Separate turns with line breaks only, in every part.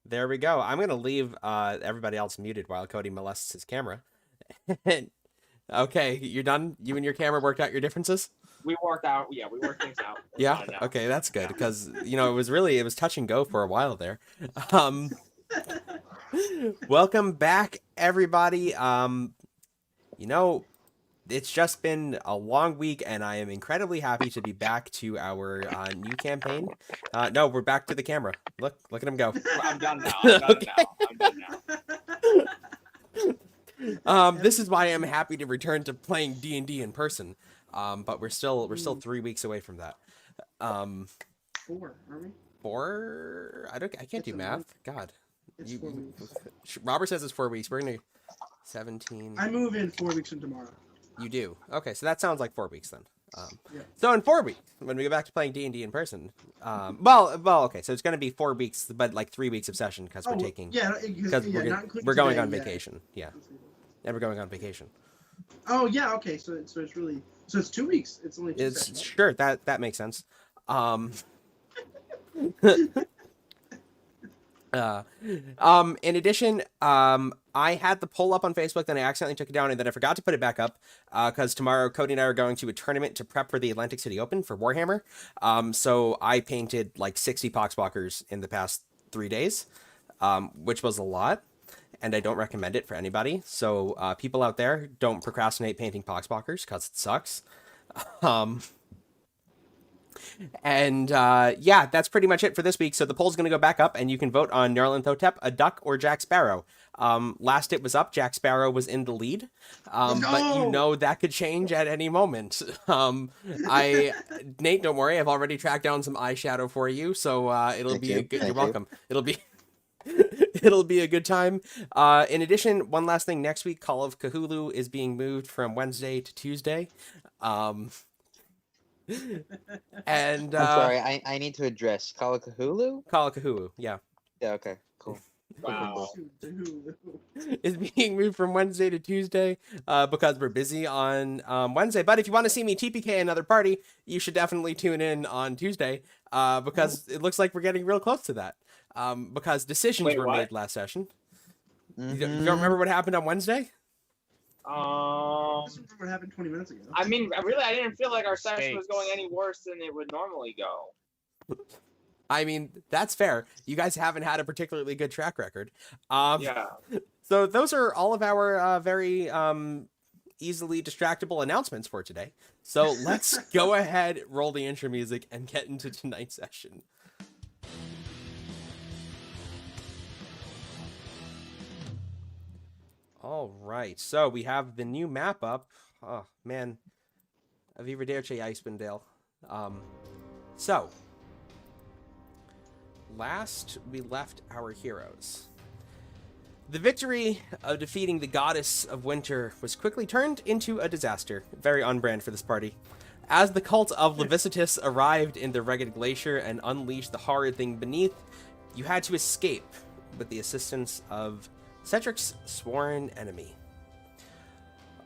There we go. I'm gonna leave everybody else muted while Cody molests his camera. Okay, you're done. You and your camera worked out your differences.
We worked out. Yeah, we worked things out. We're
Yeah.
fine now.
Okay, that's good
Yeah.
because it was touch and go for a while there. Um, Welcome back, everybody. It's just been a long week, and I am incredibly happy to be back to our new campaign. No, we're back to the camera. Look at him go.
I'm done now. I'm done
Okay.
now. I'm done now.
This is why I'm happy to return to playing D&D in person. But we're still 3 weeks away from that.
4, aren't we?
4? I can't
It's
do
a
math.
month.
God.
It's 4 weeks.
Robert says it's 4 weeks. We're gonna 17.
I move in 4 weeks from tomorrow.
You do. Okay, so that sounds like 4 weeks then.
Yeah.
So in 4 weeks, when we go back to playing D&D in person, okay, so it's going to be 4 weeks, but like 3 weeks of session because we're taking, because we're going on vacation, yeah, and we're going on vacation.
Oh yeah, okay, so it's really it's 2 weeks. It's only 2 sessions.
Sure, that makes sense. In addition, I had the poll up on Facebook, then I accidentally took it down, and then I forgot to put it back up, because tomorrow Cody and I are going to a tournament to prep for the Atlantic City Open for Warhammer. So I painted like 60 Poxwalkers in the past 3 days, which was a lot, and I don't recommend it for anybody. So people out there, don't procrastinate painting Poxwalkers, because it sucks. Yeah, that's pretty much it for this week. So the poll's going to go back up, and you can vote on Nyarlathotep, a duck, or Jack Sparrow. Last it was up, Jack Sparrow was in the lead, but that could change at any moment. Nate, don't worry, I've already tracked down some eyeshadow for you, so it'll be a good. You're welcome. It'll be. It'll be a good time. In addition, one last thing. Next week, Call of Cthulhu is being moved from Wednesday to Tuesday. And
I'm sorry, I need to address Call of Cthulhu?
Call of Cthulhu, yeah.
Yeah, okay, cool.
Wow.
Is being moved from Wednesday to Tuesday because we're busy on Wednesday. But if you want to see me TPK another party, you should definitely tune in on Tuesday because it looks like we're getting real close to that. Because decisions were made last session. You don't remember what happened on Wednesday?
This is what happened 20 minutes ago.
I mean, really, I didn't feel like our session was going any worse than it would normally go.
I mean, that's fair. You guys haven't had a particularly good track record.
Yeah.
So those are all of our very easily distractible announcements for today. So let's go ahead, roll the intro music, and get into tonight's session. All right, so we have the new map up. Oh, man. Arrivederci, Icewindale. So, last we left our heroes. The victory of defeating the goddess of winter was quickly turned into a disaster. Very on brand for this party. As the cult of Levicitus arrived in the rugged glacier and unleashed the horrid thing beneath, you had to escape with the assistance of Cedric's sworn enemy.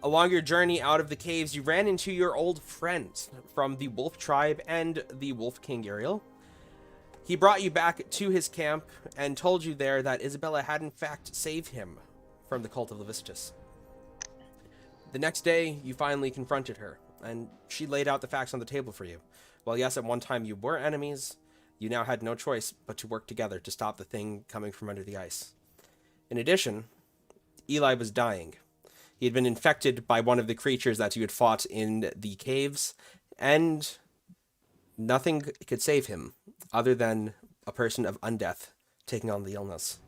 Along your journey out of the caves, you ran into your old friend from the Wolf Tribe and the Wolf King Ariel. He brought you back to his camp and told you there that Isabella had in fact saved him from the cult of Levicitus. The next day, you finally confronted her, and she laid out the facts on the table for you. While yes, at one time you were enemies, you now had no choice but to work together to stop the thing coming from under the ice. In addition, Eli was dying. He had been infected by one of the creatures that you had fought in the caves, and nothing could save him other than a person of undeath taking on the illness.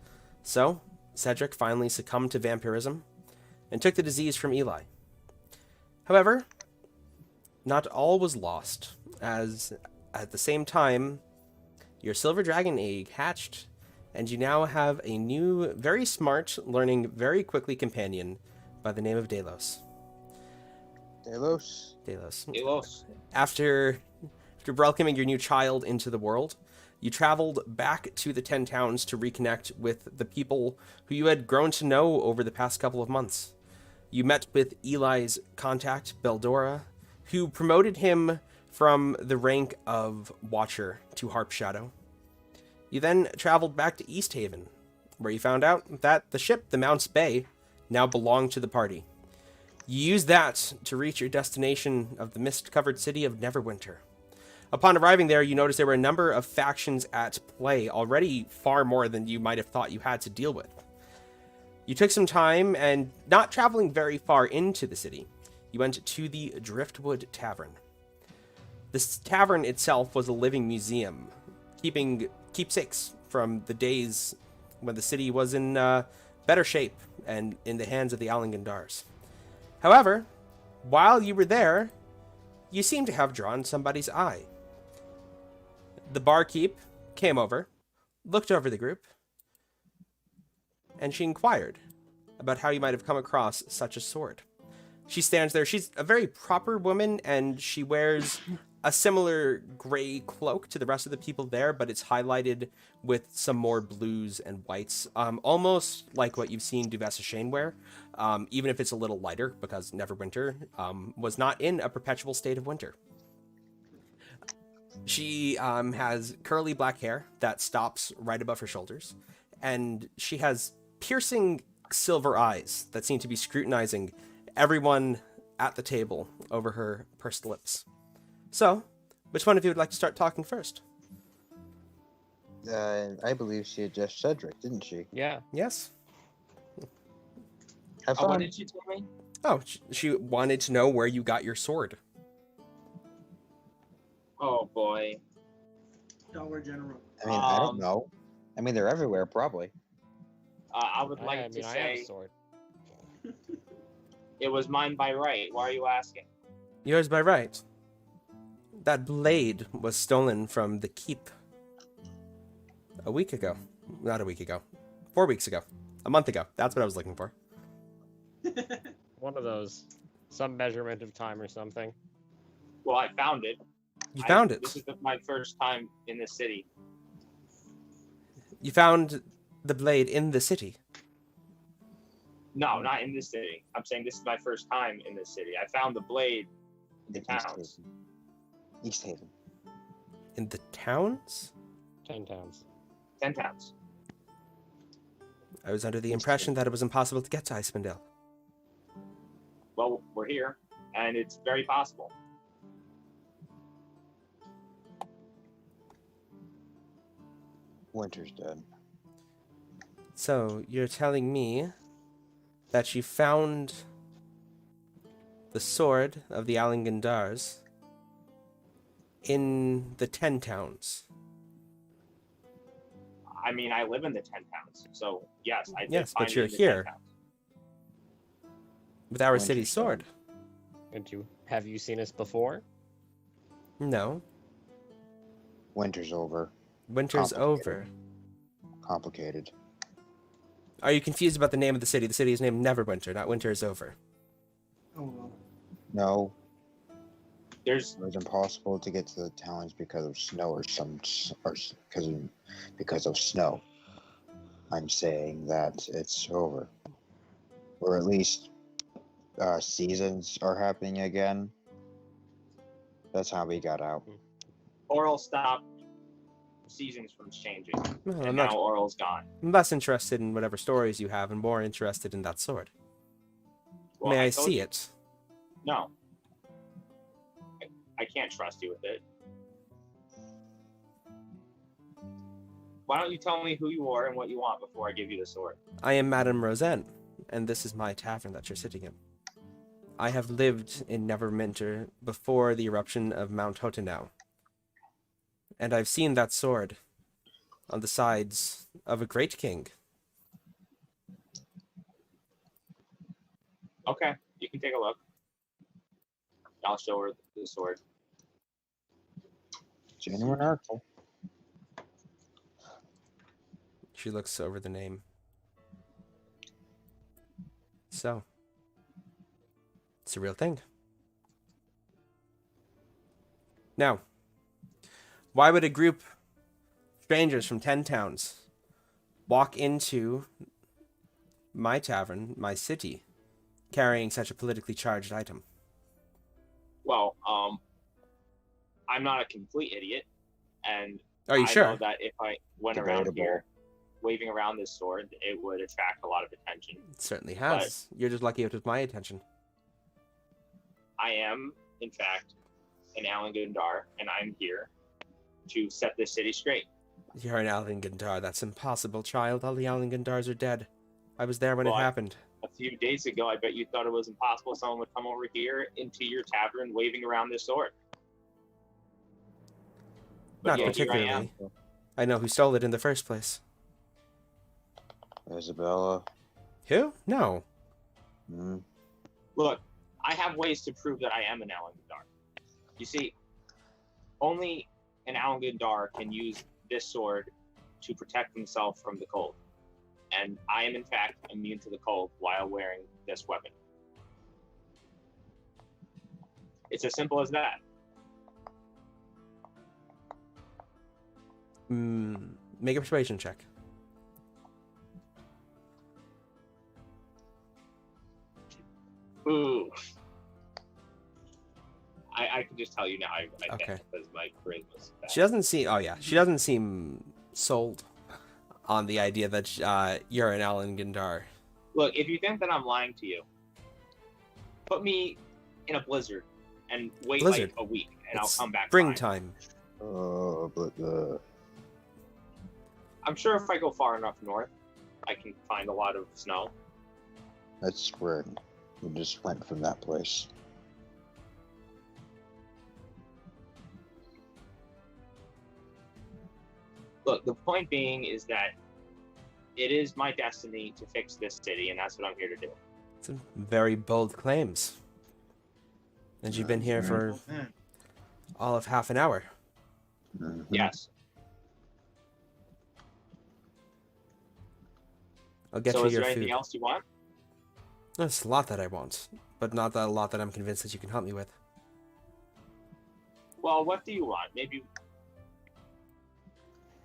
So, Cedric finally succumbed to vampirism and took the disease from Eli. However, not all was lost, as at the same time, your silver dragon egg hatched, and you now have a new, very smart, learning very quickly companion by the name of Delos.
Delos.
After welcoming your new child into the world, you traveled back to the 10 towns to reconnect with the people who you had grown to know over the past couple of months. You met with Eli's contact, Beldora, who promoted him from the rank of Watcher to Harp Shadow. You then traveled back to East Haven where you found out that the ship, the Mounts Bay, now belonged to the party. You use that to reach your destination of the mist-covered city of Neverwinter. Upon arriving there, you notice there were a number of factions at play, already far more than you might have thought you had to deal with. You took some time, and not traveling very far into the city, you went to the Driftwood Tavern. This tavern itself was a living museum, keeping keepsakes from the days when the city was in better shape and in the hands of the Alingandars. However, while you were there, you seem to have drawn somebody's eye. The barkeep came over, looked over the group, and she inquired about how you might have come across such a sword. She stands there. She's a very proper woman, and she wears a similar gray cloak to the rest of the people there, but it's highlighted with some more blues and whites, almost like what you've seen Duvessa Shane wear, even if it's a little lighter, because Neverwinter was not in a perpetual state of winter. She has curly black hair that stops right above her shoulders, and she has piercing silver eyes that seem to be scrutinizing everyone at the table over her pursed lips. So, which one of you would like to start talking first?
I believe she addressed Cedric, didn't she?
Yeah.
Yes?
Have
What
fun.
did she tell me?
Oh, she wanted to know where you got your sword.
Oh boy.
Dollar General.
I mean, I don't know. I mean, they're everywhere, probably.
I would like
I
to
mean, I have a
say
sword.
it was mine by right. Why are you asking?
Yours by right. That blade was stolen from the keep a week ago. Not a week ago. 4 weeks ago. A month ago. That's what I was looking for.
One of those. Some measurement of time or something.
Well, I found it.
You found it.
This is my first time in this city.
You found the blade in the city.
No, not in this city. I'm saying this is my first time in this city. I found the blade in the
East
towns.
Haven. East Haven.
In the towns?
10 towns.
10 towns.
I was under the impression that it was impossible to get to Icewindale.
Well, we're here, and it's very possible.
Winter's dead.
So, you're telling me that you found the sword of the Alingandars in the 10 towns?
I mean, I live in the 10 towns, so yes, I did
Yes,
find
but
it
you're
in the
here.
10 towns.
With our
Winter's
city
dead.
sword?
Have you seen us before?
No.
Winter's over.
Winter's
Complicated.
over.
Complicated.
Are you confused about the name of the city? The city is named Neverwinter, not Winter is Over.
Oh well.
No,
There's
it was impossible to get to the towns because of snow because of snow. I'm saying that it's over, or at least seasons are happening again. That's how we got out.
Oral stopped seasons from changing,
Well,
and
I'm
now
not
Oral's gone.
I'm less interested in whatever stories you have and more interested in that sword.
Well,
May I
told
see
you-
it?
No. I can't trust you with it. Why don't you tell me who you are and what you want before I give you the sword?
I am Madame Roseanne, and this is my tavern that you're sitting in. I have lived in Neverwinter before the eruption of Mount Hotenau, and I've seen that sword on the sides of a great king.
Okay, you can take a look. I'll show her the sword.
Genuine article.
She looks over the name. So, it's a real thing. Now, why would a group of strangers from 10 towns walk into my tavern, my city, carrying such a politically charged item?
Well, I'm not a complete idiot, and
Are you
I
sure?
know that when around
Debatable.
here waving around this sword, it would attract a lot of attention.
It certainly has. You're just lucky it was my attention.
I am, in fact, an Alan Gundar, and I'm here to set this city straight.
You're an Alan Gundar. That's impossible, child. All the Alan Gundars are dead. I was there when it
Well,
happened.
A few days ago, I bet you thought it was impossible someone would come over here into your tavern waving around this sword. But
Not
yeah,
particularly.
here I am.
I know who stole it in the first place.
Isabella.
Who? No.
Hmm.
Look, I have ways to prove that I am an Alan Gundar. You see, only an Alan Gundar can use this sword to protect himself from the cold. And I am, in fact, immune to the cold while wearing this weapon. It's as simple as that.
Make a persuasion check.
Ooh. I can just tell you now, I
Okay.
bet because my charisma's bad.
She doesn't seem. Oh yeah, she doesn't seem sold on the idea that you're an Alan Gundar.
Look, if you think that I'm lying to you, put me in a blizzard and wait
Blizzard?
like a week, and
It's
I'll come back.
springtime.
Oh, but
I'm sure if I go far enough north, I can find a lot of snow.
that's spring. We just went from that place.
Look, the point being is that it is my destiny to fix this city, and that's what I'm here to do.
Some very bold claims. And you've been here for
Oh, man.
all of half an hour.
Mhm.
Yes.
I'll get
So
you
is
your
there
food.
anything else you want?
There's a lot that I want, but not a lot that I'm convinced that you can help me with.
Well, what do you want? Maybe.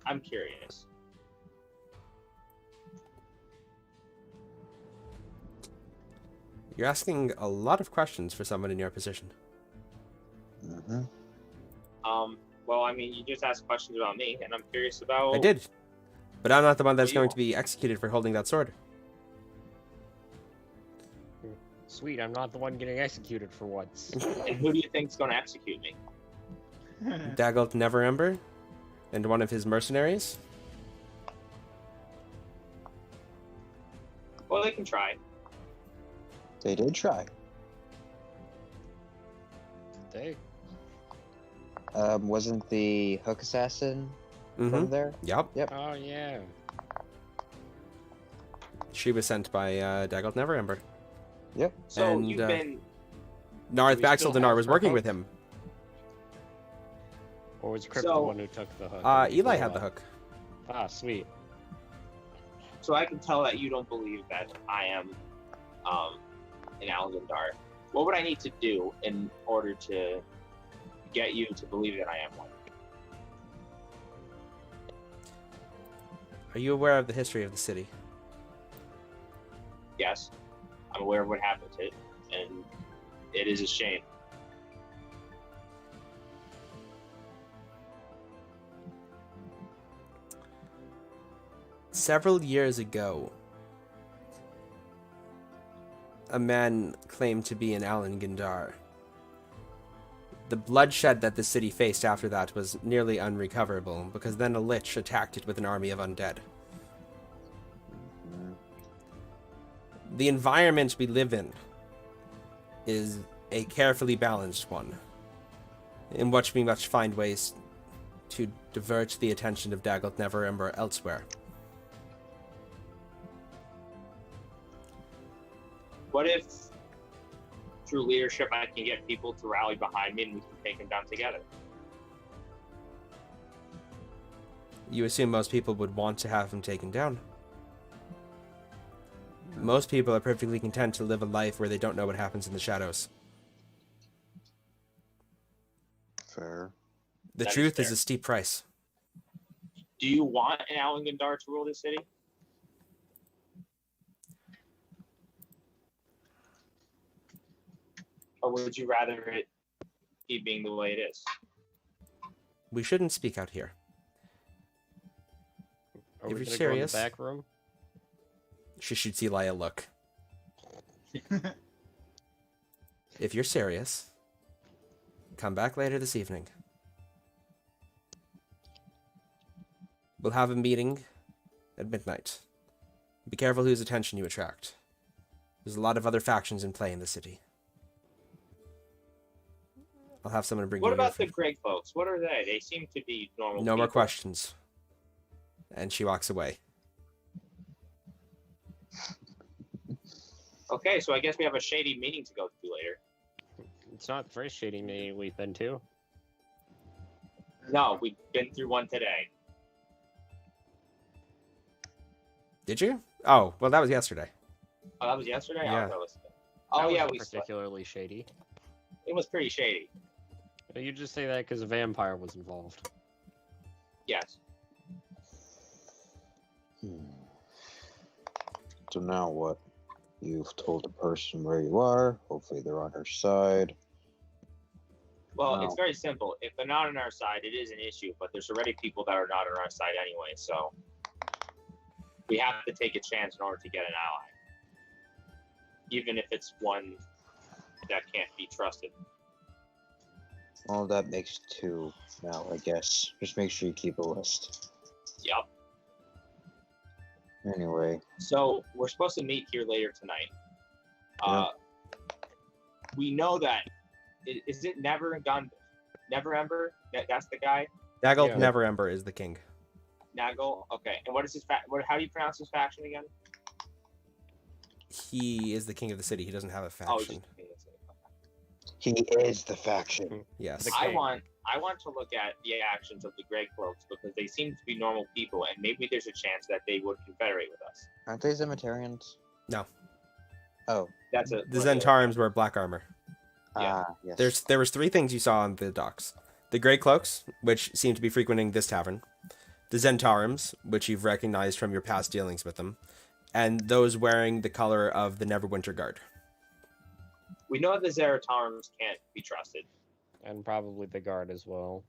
I'm curious.
You're asking a lot of questions for someone in your position.
Mhm.
Well, I mean, you just asked questions about me, and I'm curious about.
I did. But I'm not the one that's
you
going
are.
to be executed for holding that sword.
Sweet, I'm not the one getting executed for once.
And who do you think's going to execute me?
Dagult Neverember and one of his mercenaries.
Well, they can try.
They did try.
They.
Wasn't the hook assassin
Mm-hmm.
from there?
Yep.
Oh yeah.
She was sent by Dagult Neverember.
Yep.
So
And,
you've been.
Narth
We still
Baxeldenar
have
was
her
working
hook?
with him.
Or was Crypt
So-
the one who took the hook? and
Eli
blew
had the
up?
hook.
Ah, sweet.
So I can tell that you don't believe that I am an Alan Gundar. What would I need to do in order to get you to believe that I am one?
Are you aware of the history of the city?
Yes, I'm aware of what happened to it, and it is a shame.
Several years ago, a man claimed to be an Alan Gundar. The bloodshed that the city faced after that was nearly unrecoverable, because then a lich attacked it with an army of undead.
Mhm.
The environment we live in is a carefully balanced one, in which we must find ways to divert the attention of Dagult Neverember elsewhere.
What if, through leadership, I can get people to rally behind me and we can take him down together?
You assume most people would want to have him taken down. Most people are perfectly content to live a life where they don't know what happens in the shadows.
Fair.
The
That is
truth is
fair.
a steep price.
Do you want an Alan Gundar to rule this city? Or would you rather it keep being the way it is?
We shouldn't speak out here.
Are
If
we
you're
gonna go in the
serious.
back room?
She shoots Eli a look. If you're serious, come back later this evening. We'll have a meeting at midnight. Be careful whose attention you attract. There's a lot of other factions in play in the city. I'll have someone bring
What
you
about
your
the Greg folks? What are they? They seem to be normal.
No more
people.
questions. And she walks away.
Okay, so I guess we have a shady meeting to go to later.
It's not the first shady meeting we've been to.
No, we've been through one today.
Did you? Oh, well, that was yesterday.
Oh, that was yesterday.
Yeah.
Oh, that was.
That
Oh yeah,
wasn't
we.
particularly shady.
It was pretty shady.
You just say that because a vampire was involved.
Yes.
So now what? You've told the person where you are. Hopefully they're on her side.
Well,
No.
it's very simple. If they're not on our side, it is an issue. But there's already people that are not on our side anyway, so we have to take a chance in order to get an ally, even if it's one that can't be trusted.
Well, that makes 2 now, I guess. Just make sure you keep a list.
Yep.
Anyway,
So we're supposed to meet here later tonight. We know that. Is it Never Ember? That's the guy.
Nagel
Yeah.
Neverember is the king.
Nagel. Okay. And what is his how do you pronounce his faction again?
He is the king of the city. He doesn't have a
Oh, he's
faction.
he is the faction.
Yes.
The
I
king.
want to look at the actions of the Grey Cloaks because they seem to be normal people, and maybe there's a chance that they would confederate with us.
Aren't they Zemeterians?
No.
Oh,
That's a
The Zentarims wear black armor.
Yeah.
yes.
There was 3 things you saw on the docks. The Grey Cloaks, which seem to be frequenting this tavern. The Zentarims, which you've recognized from your past dealings with them. And those wearing the color of the Neverwinter Guard.
We know the Zeratarms can't be trusted.
And probably the guard as well.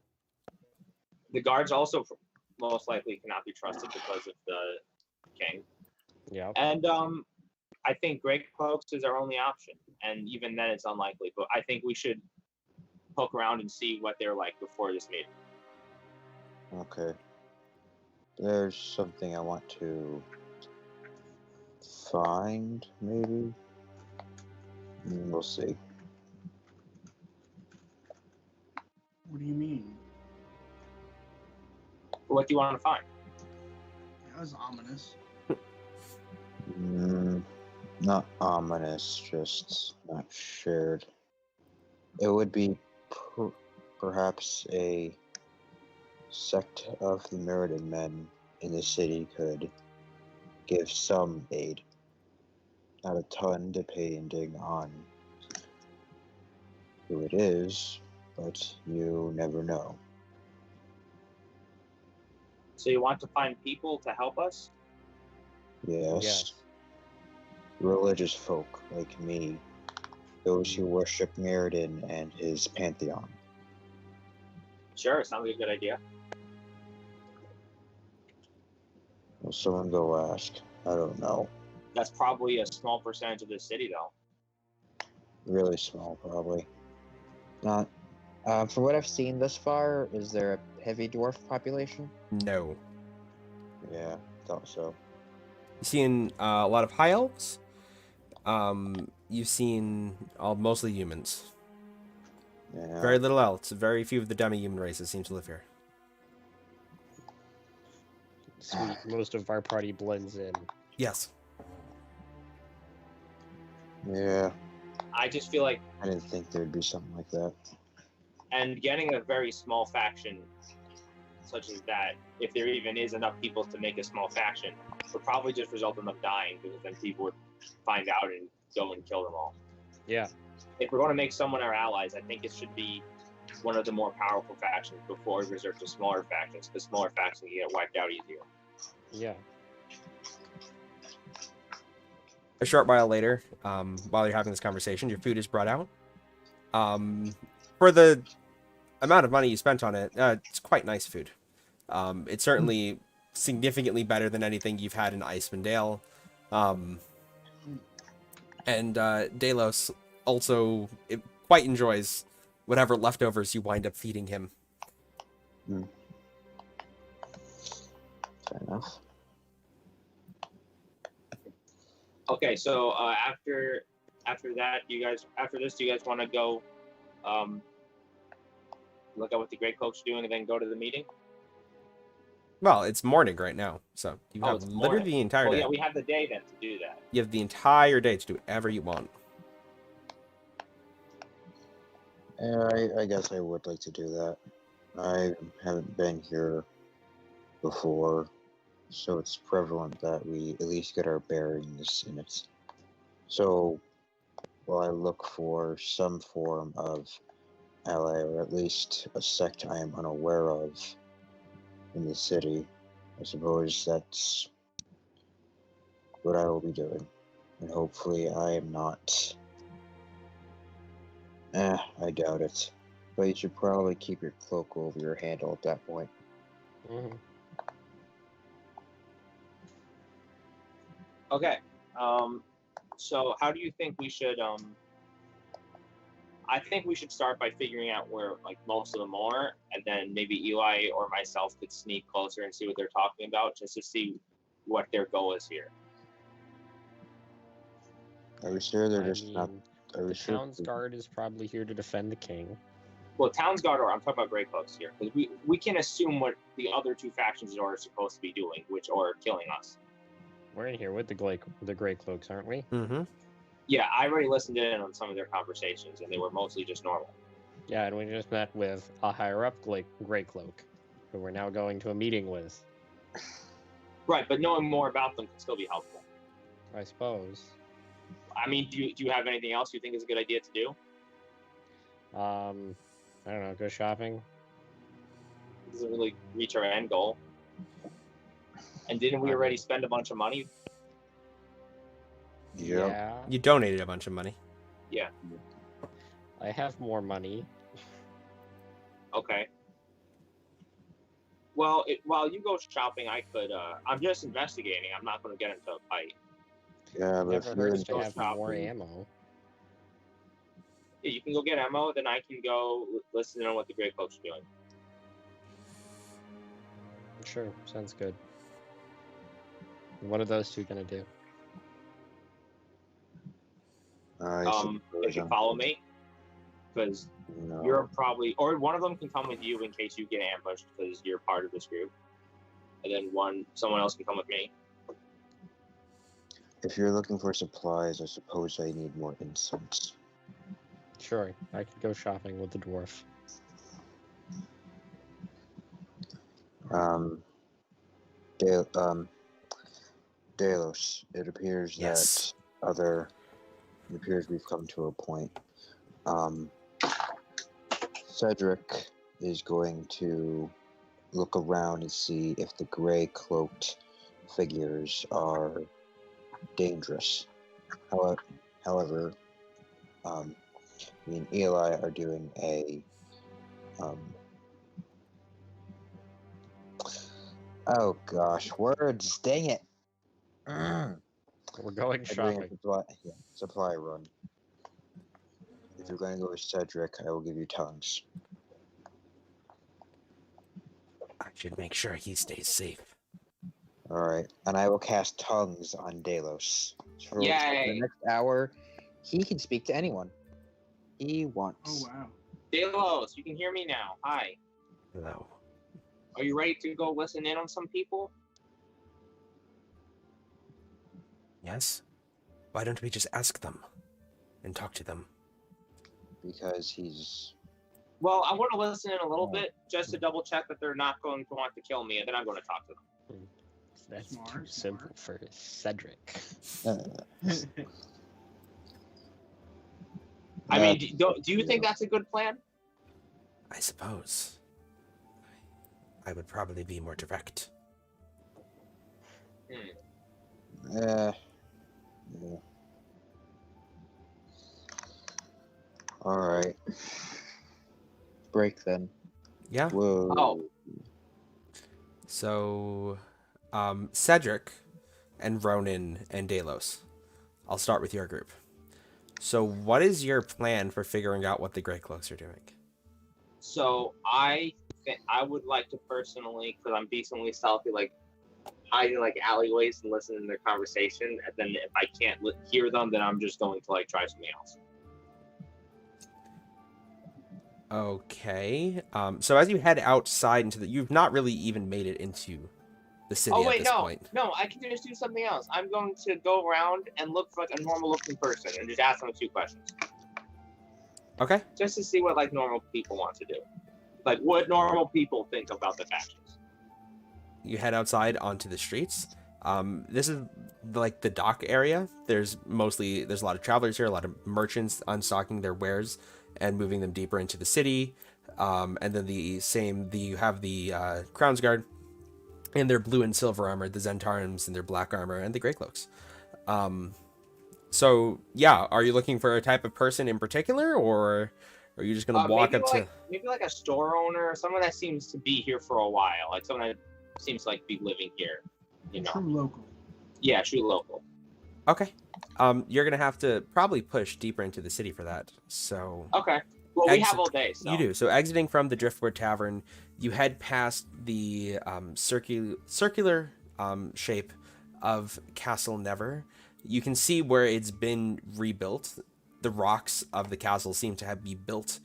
The guards also most likely cannot be trusted because of the king.
Yeah.
And I think Grey Cloaks is our only option, and even then it's unlikely. But I think we should poke around and see what they're like before this meeting.
Okay. There's something I want to find, maybe? We'll see.
What do you mean?
What do you want to find?
That was ominous.
Not ominous, just not shared. It would be perhaps a sect of the Meriden men in the city could give some aid. Not a ton, depending on who it is, but you never know.
So you want to find people to help us?
Yes.
Yes.
Religious folk like me, those who worship Meriden and his pantheon.
Sure, sounds like a good idea.
Will someone go ask? I don't know.
That's probably a small percentage of the city, though.
Really small, probably. Not. From what I've seen thus far, is there a heavy dwarf population?
No.
Yeah, thought so.
You've seen a lot of high elves. You've seen mostly humans.
Yeah.
Very little else. Very few of the demi-human races seem to live here.
Sweet. Most of our party blends in.
Yes.
Yeah.
I just feel like,
I didn't think there'd be something like that.
and getting a very small faction such as that, if there even is enough people to make a small faction, would probably just result in them dying because then people would find out and go and kill them all.
Yeah.
If we're going to make someone our allies, I think it should be one of the more powerful factions before we resort to smaller factions, because smaller factions can get wiped out easier.
Yeah.
A short while later, while you're having this conversation, your food is brought out. For the amount of money you spent on it, it's quite nice food. It's certainly significantly better than anything you've had in Icewind Dale. And Delos also quite enjoys whatever leftovers you wind up feeding him.
Fair enough.
Okay, so after that, do you guys want to go look at what the Great Cloak's doing and then go to the meeting?
Well, it's morning right now, so you have
it's
literally
morning.
the entire
Oh
day.
yeah, we have the day then to do that.
You have the entire day to do whatever you want.
I guess I would like to do that. I haven't been here before, so it's prevalent that we at least get our bearings in it. So, while I look for some form of ally, or at least a sect I am unaware of in the city, I suppose that's what I will be doing. And hopefully I am not... I doubt it. But you should probably keep your cloak over your handle at that point.
Mhm.
Okay. So how do you think we should I think we should start by figuring out where like most of them are, and then maybe Eli or myself could sneak closer and see what they're talking about, just to see what their goal is here.
Are we sure they're
I
just not...
mean,
Are we
the
sure?
town's guard is probably here to defend the king.
Well, Town's Guard, or I'm talking about Grey Cloaks here, because we can assume what the other two factions are supposed to be doing, which are killing us.
We're in here with the Grey Cloaks, aren't we?
Mm-hmm.
Yeah, I already listened in on some of their conversations, and they were mostly just normal.
Yeah, and we just met with a higher-up Grey Cloak, who we're now going to a meeting with.
Right, but knowing more about them could still be helpful.
I suppose.
I mean, do you have anything else you think is a good idea to do?
I don't know, go shopping?
Doesn't really reach our end goal. And didn't we already spend a bunch of money?
Yep.
Yeah.
You donated a bunch of money.
Yeah.
I have more money.
Okay. Well, while you go shopping, I could. I'm just investigating. I'm not going to get into a fight.
Yeah, but
Never
if you're
hurts to
in
have
shopping.
more ammo.
Yeah, you can go get ammo, then I can go listen in on what the Grey Cloaks are doing.
Sure, sounds good. What are those two gonna do?
They can follow me, because
No.
you're probably, or one of them can come with you in case you get ambushed because you're part of this group, and then someone else can come with me.
If you're looking for supplies, I suppose I need more incense.
Sure, I could go shopping with the dwarf.
Delos, it appears
Yes.
it appears we've come to a point. Cedric is going to look around and see if the gray cloaked figures are dangerous. However, me and Eli are doing a oh gosh, words, dang it.
We're going
I'm doing
shopping.
a supply run. If you're going to go with Cedric, I will give you tongues.
I should make sure he stays safe.
Alright, and I will cast tongues on Delos. For the
Yay!
next hour, he can speak to anyone he wants.
Oh wow.
Delos, you can hear me now. Hi.
Hello.
Are you ready to go listen in on some people?
Yes? Why don't we just ask them and talk to them?
Because he's...
Well, I want to listen in a little bit just to double check that they're not going to want to kill me, and then I'm going to talk to them.
That's
Smart,
too simple for Cedric.
I mean, do you think that's a good plan?
I suppose. I would probably be more direct.
Yeah. Alright. Break then.
Yeah?
Whoa.
Oh.
So, Cedric and Ronan and Delos. I'll start with your group. So what is your plan for figuring out what the Grey Cloaks are doing?
So I would like to personally, because I'm decently stealthy, like hide in like alleyways and listen to their conversation. And then if I can't hear them, then I'm just going to like try something else.
Okay. So as you head outside into you've not really even made it into the city at this point.
No, I can just do something else. I'm going to go around and look for like a normal looking person and just ask them a few questions.
Okay.
Just to see what like normal people want to do. Like what normal people think about the factions.
You head outside onto the streets. This is like the dock area. There's a lot of travelers here, a lot of merchants unstocking their wares and moving them deeper into the city. And then you have the Crown's Guard in their blue and silver armor, the Zentarms in their black armor, and the Grey Cloaks. So yeah, are you looking for a type of person in particular, or are you just gonna walk up to
maybe like a store owner, or someone that seems to be here for a while, like someone that seems to like be living here, you know?
True local.
Yeah, true local.
Okay. You're gonna have to probably push deeper into the city for that. So
Okay. Well, we have all day. So.
You do. So exiting from the Driftwood Tavern, you head past the circular shape of Castle Never. You can see where it's been rebuilt. The rocks of the castle seem to have been built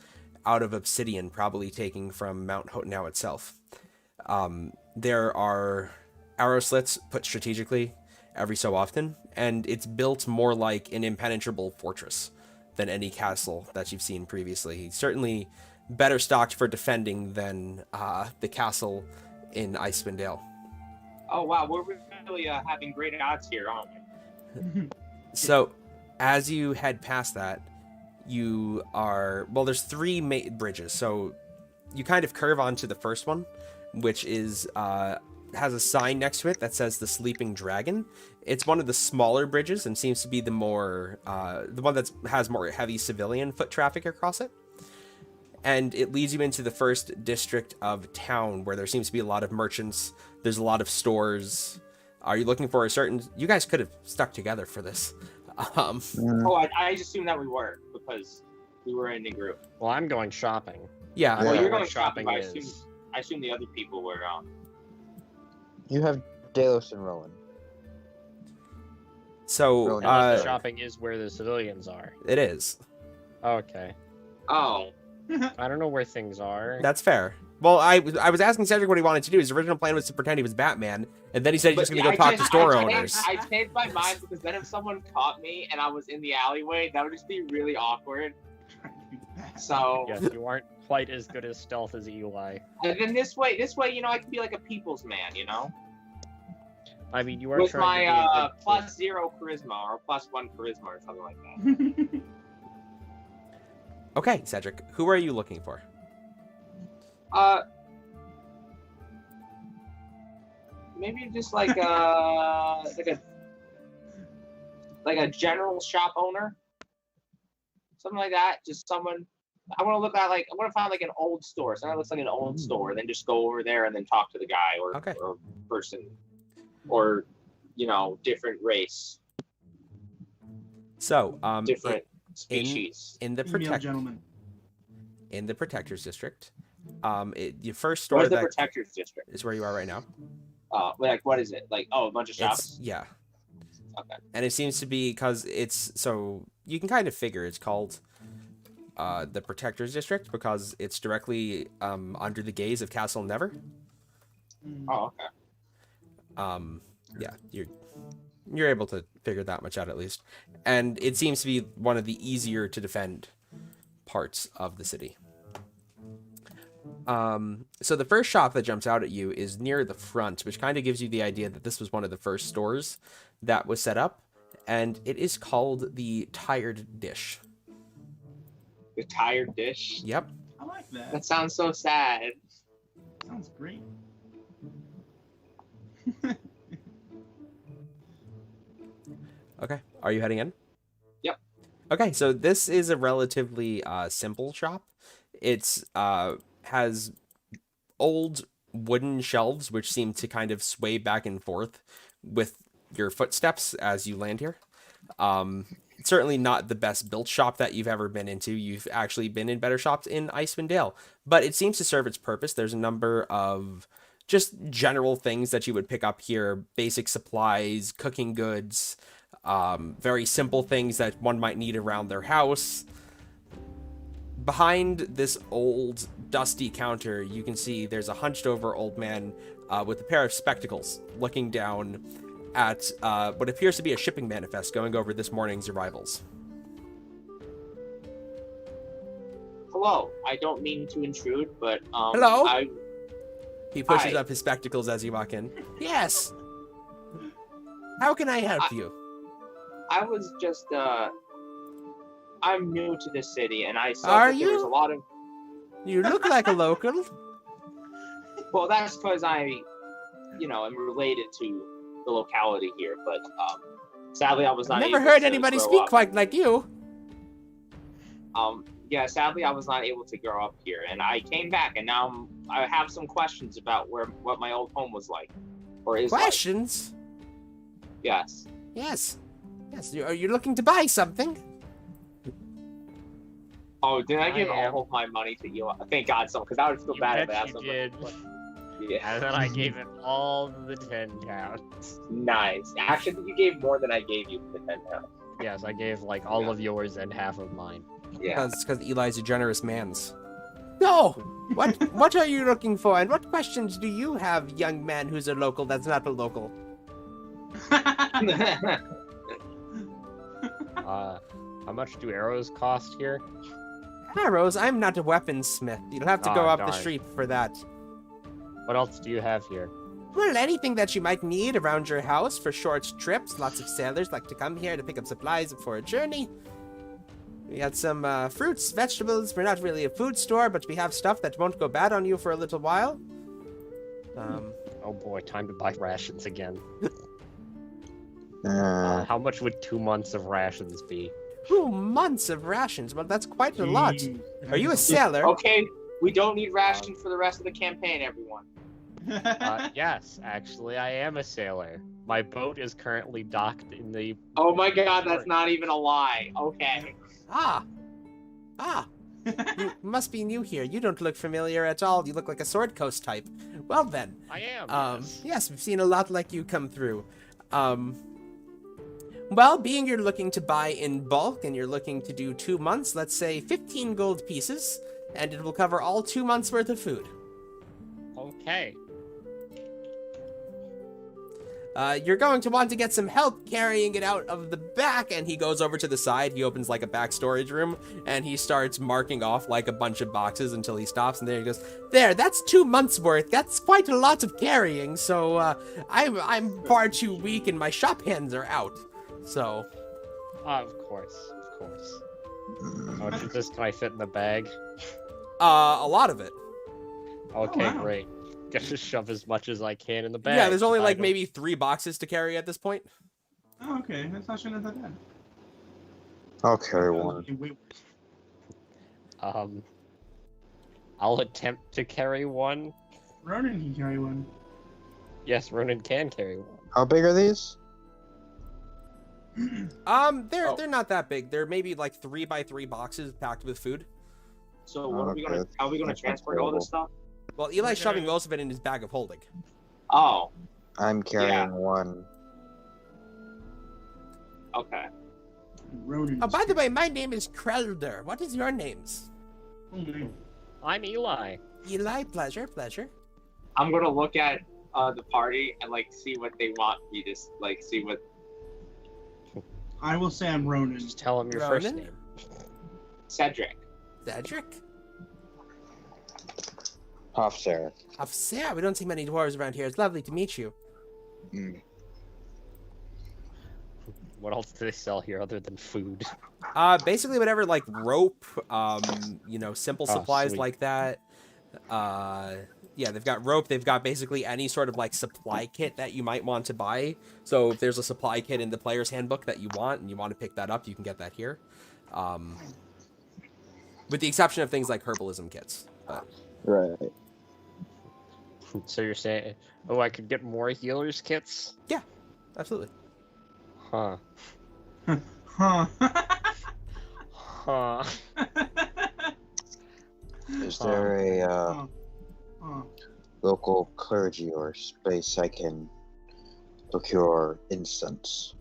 out of obsidian, probably taken from Mount Hotenau itself. There are arrow slits put strategically every so often, and it's built more like an impenetrable fortress than any castle that you've seen previously. Certainly better stocked for defending than the castle in Icewind Dale.
Oh wow, we're really having great odds here, aren't we?
So, as you head past that, there's three bridges. So, you kind of curve onto the first one, which is has a sign next to it that says the Sleeping Dragon. It's one of the smaller bridges and seems to be the one that has more heavy civilian foot traffic across it. And it leads you into the first district of town, where there seems to be a lot of merchants. There's a lot of stores. Are you looking for you guys could have stuck together for this.
Oh, I just assumed that we were, because we were in a group.
Well, I'm going shopping.
Yeah.
Well,
Yeah.
you're going
Shopping
shopping,
is-
I assume the other people were
You have Delos and Rowan.
So,
Unless the shopping is where the civilians are.
it is.
Okay.
Oh.
I don't know where things are.
That's fair. Well, I was asking Cedric what he wanted to do. His original plan was to pretend he was Batman, and then he said he's just going to go talk to store owners.
I changed my mind, because then if someone caught me and I was in the alleyway, that would just be really awkward. So
Yes, you aren't quite as good as stealth as Eli.
and then this way, you know, I can be like a people's man, you know,
I mean, you are
with
trying
my
to be a good kid.
+0 charisma or +1 charisma or something like that.
Okay, Cedric, who are you looking for?
Maybe just like like a general shop owner, something like that. Just someone. I want to find like an old store. Something that looks like an old store, and then just go over there and then talk to the guy or person, or you know, different race.
So,
Different species.
in the
Female gentleman.
in the Protectors District, your first store
Where's the
that
Protectors District?
is where you are right now.
Like what is it? Like a bunch of shops.
Yeah.
Okay.
And it seems to be because you can kind of figure it's called the Protectors District because it's directly under the gaze of Castle Never.
Oh, okay.
Yeah, you're able to figure that much out at least, and it seems to be one of the easier to defend parts of the city. So the first shop that jumps out at you is near the front, which kind of gives you the idea that this was one of the first stores that was set up, and it is called the Tired Dish.
The Tired Dish.
Yep.
I like that.
That sounds so sad.
Sounds great.
Okay. Are you heading in?
Yep.
Okay, so this is a relatively simple shop. It's has old wooden shelves, which seem to kind of sway back and forth with your footsteps as you land here. Certainly not the best built shop that you've ever been into. You've actually been in better shops in Icewind Dale, but it seems to serve its purpose. There's a number of just general things that you would pick up here, basic supplies, cooking goods, very simple things that one might need around their house. Behind this old, dusty counter, you can see there's a hunched-over old man with a pair of spectacles looking down at what appears to be a shipping manifest going over this morning's arrivals.
Hello, I don't mean to intrude, but
Hello? He pushes
Hi.
up his spectacles as you walk in. Yes! How can I help you?
I was just I'm new to this city, and I saw
Are
that there was
you?
a lot of.
You look like a local.
Well, that's because I, am related to the locality here, but sadly I was not.
Never
able
heard
to
anybody
grow
speak
up.
quite like you.
Yeah, sadly I was not able to grow up here, and I came back, and now I have some questions about what my old home was like, or is like.
Questions?
Yes.
Yes. Yes. Are you looking to buy something?
Oh, did I give
I am.
all of my money to you? Thank God, so because I would feel
You
bad if I
bet
had
you
some.
did.
Yeah.
And then I gave it all the 10 pounds.
Nice. Actually, you gave more than I gave you for the 10 pounds.
Yes, I gave like all of yours and half of mine.
Yeah.
Because Eli's a generous man's. No! What are you looking for, and what questions do you have, young man who's a local that's not a local?
How much do arrows cost here?
Arrows? I'm not a weaponsmith. You'll have to go
Ah,
up the
darn.
street for that.
What else do you have here?
Well, anything that you might need around your house for short trips. Lots of sailors like to come here to pick up supplies for a journey. We got some fruits, vegetables. We're not really a food store, but we have stuff that won't go bad on you for a little while.
Oh boy, time to buy rations again.
Uh,
How much would 2 months of rations be?
2 months of rations. Well, that's quite a lot. Are you a sailor?
Okay, we don't need rations for the rest of the campaign, everyone.
Yes, actually, I am a sailor. My boat is currently docked in the...
Oh my God, that's not even a lie. Okay.
Ah. You must be new here. You don't look familiar at all. You look like a Sword Coast type. Well then.
I am, yes.
Yes, we've seen a lot like you come through. Well, being you're looking to buy in bulk and you're looking to do 2 months, let's say 15 gold pieces, and it will cover all 2 months worth of food.
Okay.
You're going to want to get some help carrying it out of the back, and he goes over to the side. He opens like a back storage room, and he starts marking off like a bunch of boxes until he stops, and there he goes, there, that's 2 months worth. That's quite a lot of carrying, so I'm far too weak and my shop hands are out. So,
Of course. How much of this can I fit in the bag?
a lot of it.
Okay,
wow.
great. Gonna shove as much as I can in the bag.
Yeah, there's only
I
like
don't-
maybe 3 boxes to carry at this point.
Oh, okay, that's actually not that bad.
I'll carry one.
Wait.
I'll attempt to carry one.
Ronan can carry one.
Yes, Ronan can carry one.
How big are these?
They're not that big. They're maybe like 3 by 3 boxes packed with food.
So what are we
Okay,
gonna? How are we gonna
that's not
transport all this stuff?
Well, Eli's shoving most of it in his bag of holding.
Oh,
I'm carrying
Yeah.
one.
okay.
Ronan.
Oh, by the way, my name is Krelder. What is your names?
I'm Eli.
Eli, pleasure.
I'm gonna look at the party and like see what they want me to like see what.
I will say I'm Ronan.
Just tell him your first
Ronan?
name.
Cedric.
Cedric?
Officer.
Sarah, we don't see many dwarves around here. It's lovely to meet you.
Mm.
What else do they sell here other than food?
Basically whatever, like rope, simple
Oh,
supplies
sweet.
like that. Yeah, they've got rope. They've got basically any sort of like supply kit that you might want to buy. So if there's a supply kit in the player's handbook that you want and you want to pick that up, you can get that here. With the exception of things like herbalism kits. But
Right.
So you're saying, oh, I could get more healers kits?
Absolutely.
Huh.
Huh.
Huh.
Is there a
Huh. Huh.
local clergy or space I can procure incense?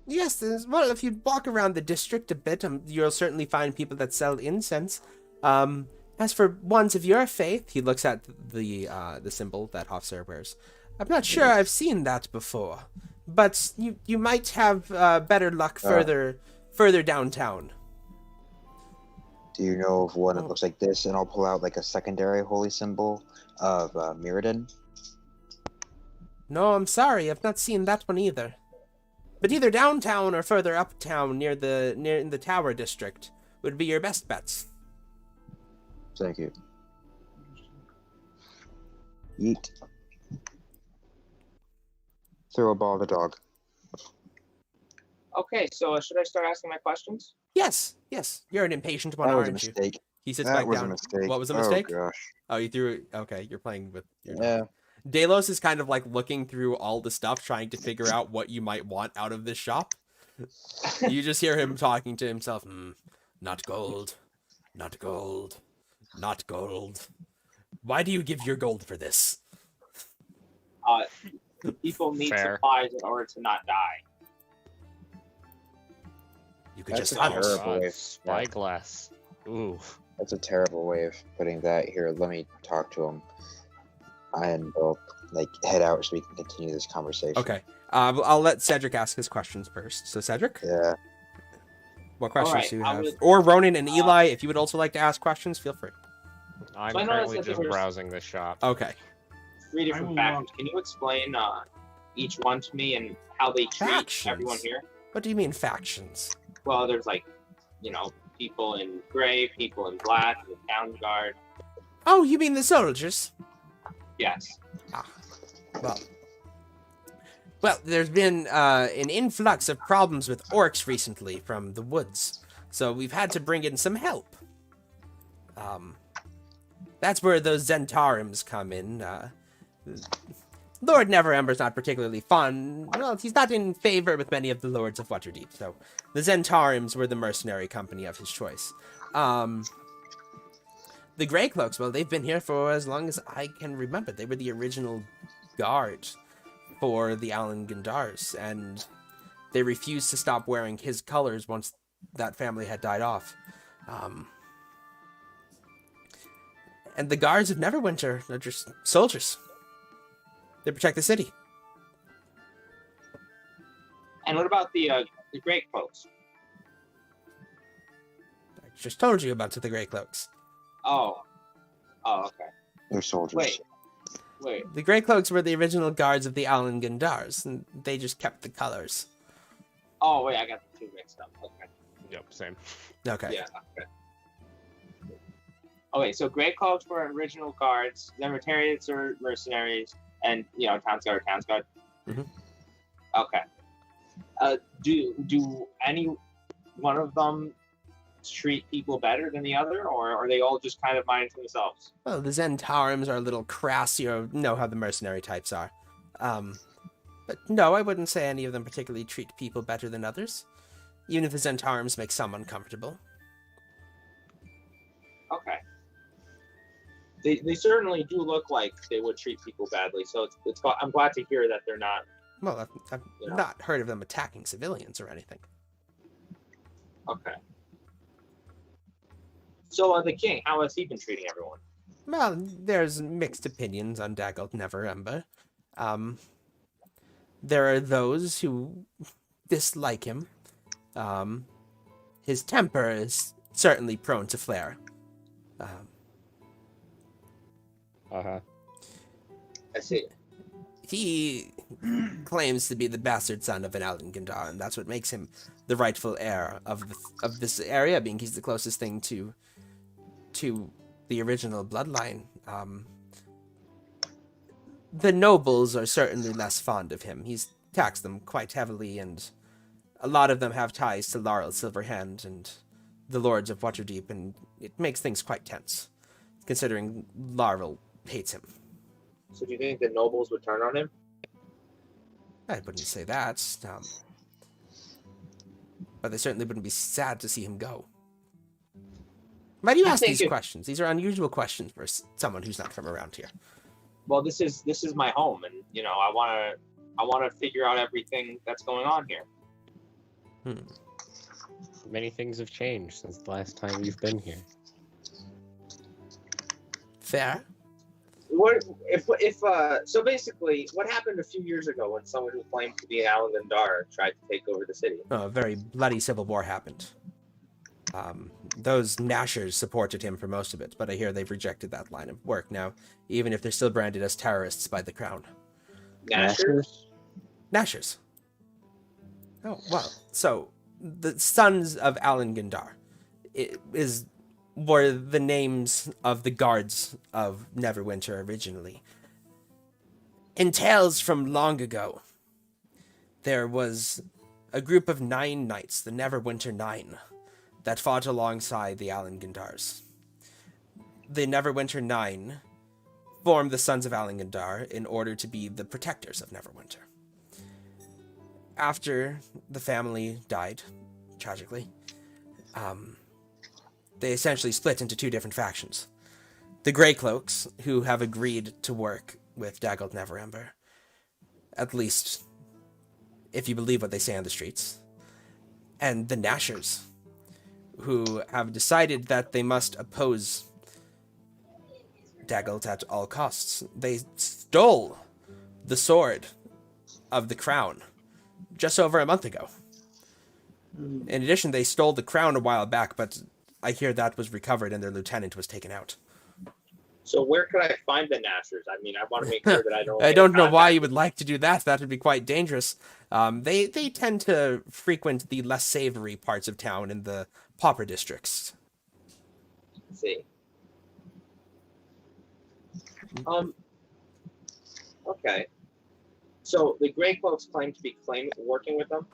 Yes, well, if you walk around the district a bit, you'll certainly find people that sell incense. As for ones of your faith, he looks at the symbol that Hofsir wears. I'm not sure I've seen that before, but you might have better luck further downtown.
Do you know of one that looks like this? And I'll pull out like a secondary holy symbol of Mirrodin.
No, I'm sorry, I've not seen that one either. But either downtown or further uptown near the Tower District would be your best bets.
Thank you. Yeet. Throw a ball at the dog.
Okay, so should I start asking my questions?
Yes. You're an impatient one,
That was a
aren't you?
mistake.
He sits
That
back
was
down.
a mistake.
What was a mistake?
Oh gosh.
Oh, you threw it. Okay, you're playing with your dog.
Yeah.
Delos is kind of like looking through all the stuff, trying to figure out what you might want out of this shop. You just hear him talking to himself. Not gold. Not gold. Not gold. Why do you give your gold for this?
People need
Fair.
supplies in order to not die.
You could
That's
just
a
hunt.
terrible way.
Spyglass. Ooh.
That's a terrible way of putting that. Here, let me talk to him. And we'll like head out so we can continue this conversation.
Okay. I'll let Cedric ask his questions first. So Cedric,
Yeah.
what questions
Alright,
do you
I
have?
would-
Or Ronan and Eli, if you would also like to ask questions, feel free.
I'm
So I know
currently
that
just
there's-
browsing the shop.
Okay.
3
I
different
will
factions. Can you explain each one to me and how they treat
Factions?
everyone here?
What do you mean factions?
Well, there's like, people in gray, people in black, the town guard.
Oh, you mean the soldiers?
Yes.
Well, there's been an influx of problems with orcs recently from the woods, so we've had to bring in some help. That's where those Zentarims come in. Lord Neverember's not particularly fond. Well, he's not in favor with many of the lords of Waterdeep, so the Zentarims were the mercenary company of his choice. The Greycloaks, well, they've been here for as long as I can remember. They were the original guard for the Alan Gandars, and they refused to stop wearing his colors once that family had died off. And the guards of Neverwinter are just soldiers. They protect the city.
And what about the great cloaks?
I just told you about the Greycloaks.
Oh, okay.
They're soldiers.
Wait.
The Greycloaks were the original guards of the Alan Gandars, and they just kept the colors.
Oh, wait, I got the two mixed up. Okay.
Yep, same.
Okay.
Yeah. Okay. Okay, so Grey Cloaks were original guards, Libertarians are mercenaries, and Towns Guard are Towns Guard.
Mhm.
Okay. Do any one of them treat people better than the other, or are they all just kind of minding to themselves?
Well, the Zentarims are a little crass. You know how the mercenary types are. But no, I wouldn't say any of them particularly treat people better than others. Even if the Zentarims make some uncomfortable.
Okay. They certainly do look like they would treat people badly, so I'm glad to hear that they're not.
Well, I've
Yeah.
not heard of them attacking civilians or anything.
Okay. So the king, how has he been treating everyone?
Well, there's mixed opinions on Daggled Neverember. There are those who dislike him. His temper is certainly prone to flare.
Uh-huh.
I see.
He claims to be the bastard son of an Alan Gandar, and that's what makes him the rightful heir of this area, being he's the closest thing to the original bloodline. The nobles are certainly less fond of him. He's taxed them quite heavily, and a lot of them have ties to Laurel Silverhand and the Lords of Waterdeep, and it makes things quite tense, considering Laurel hates him.
So do you think the nobles would turn on him?
I wouldn't say that, but they certainly wouldn't be sad to see him go. Why do you ask these questions? These are unusual questions for someone who's not from around here.
Well, this is my home, and I want to figure out everything that's going on here.
Many things have changed since the last time you've been here.
Fair.
So basically, what happened a few years ago when someone who claimed to be Alan Gandar tried to take over the city?
A very bloody civil war happened. Those Nashers supported him for most of it, but I hear they've rejected that line of work now, even if they're still branded as terrorists by the crown.
Nashers?
Nashers. Oh, well. So, the sons of Alan Gandar were the names of the guards of Neverwinter originally. In tales from long ago, there was a group of 9 knights, the Neverwinter 9, that fought alongside the Alan Gandars. The Neverwinter 9 formed the Sons of Alan Gandar in order to be the protectors of Neverwinter. After the family died, tragically, they essentially split into 2 different factions. The Greycloaks, who have agreed to work with Daggled Neverember, at least if you believe what they say on the streets, and the Nashers, who have decided that they must oppose Daggled at all costs. They stole the sword of the crown just over a month ago. In addition, they stole the crown a while back, but I hear that was recovered and their lieutenant was taken out.
So where could I find the Nashers? I mean, I want to make sure that I don't...
I don't know why you would like to do that. That would be quite dangerous. They tend to frequent the less savory parts of town in the pauper districts.
Let's see. Okay. So the Greycloaks claim to be working with them?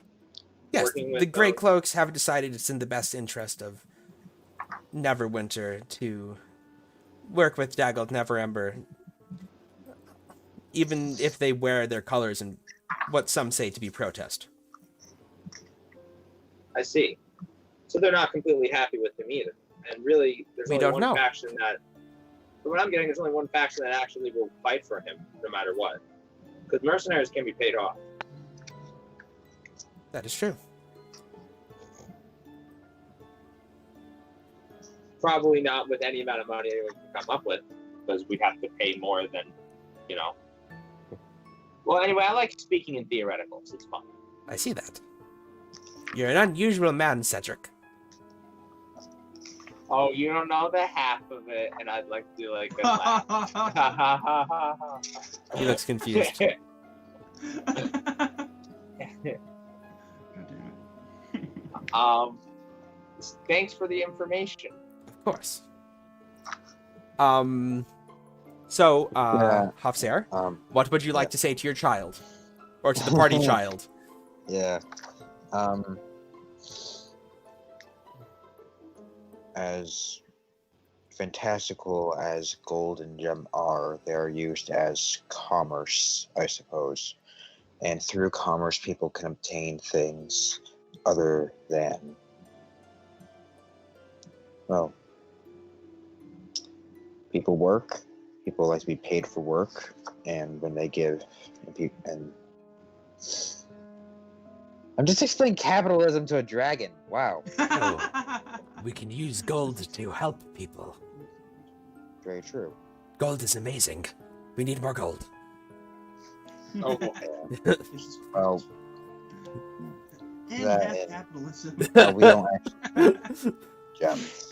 Yes, the Greycloaks have decided it's in the best interest of Neverwinter to work with Daggled Neverember, even if they wear their colors in what some say to be protest.
I see. So they're not completely happy with him either. And really, there's only one faction that... From what I'm getting, there's only one faction that actually will fight for him, no matter what. Because mercenaries can be paid off.
That is true.
Probably not with any amount of money anyone can come up with, because we'd have to pay more than, Well, anyway, I like speaking in theoreticals. It's fun.
I see that. You're an unusual man, Cedric.
Oh, you don't know the half of it, and I'd like to do like a laugh.
He looks confused.
Thanks for the information.
Of course. Hafsir, what would you like to say to your child? Or to the party child?
Yeah. As fantastical as gold and gem are, they're used as commerce, I suppose. And through commerce, people can obtain things other than, well, people work. People like to be paid for work, and when they give, and I'm just explaining capitalism to a dragon. Wow.
Oh, we can use gold to help people.
Very true.
Gold is amazing. We need more gold.
Oh,
well,
and have capitalism.
Well, we don't actually gems.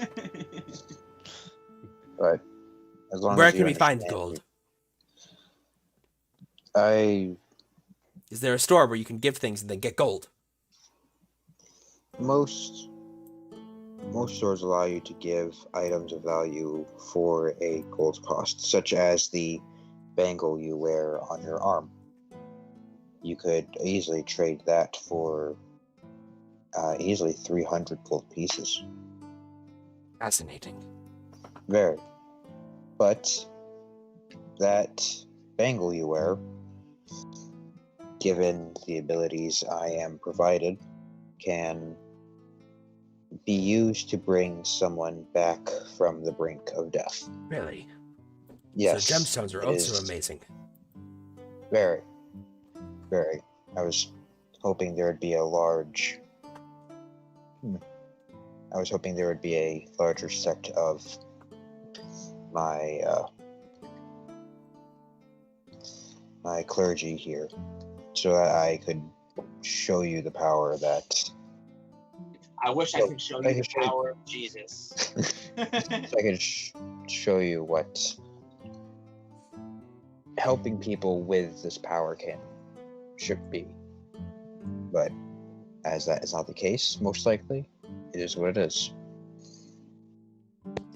But as long
where
as you
can we find
understand
gold?
Is
there a store where you can give things and then get gold?
Most stores allow you to give items of value for a gold cost, such as the bangle you wear on your arm. You could easily trade that for easily 300 gold pieces.
Fascinating.
Very. But that bangle you wear, given the abilities I am provided, can be used to bring someone back from the brink of death.
Really?
Yes.
So gemstones are
it
also
is
amazing.
Very, very. I was hoping there would be a large. I was hoping there would be a larger sect of my my clergy here, so that I could show you the power that
I wish I could show
I
you the
can show you-
power of Jesus.
I could show you what helping people with this power should be. But as that is not the case, most likely, it is what it is.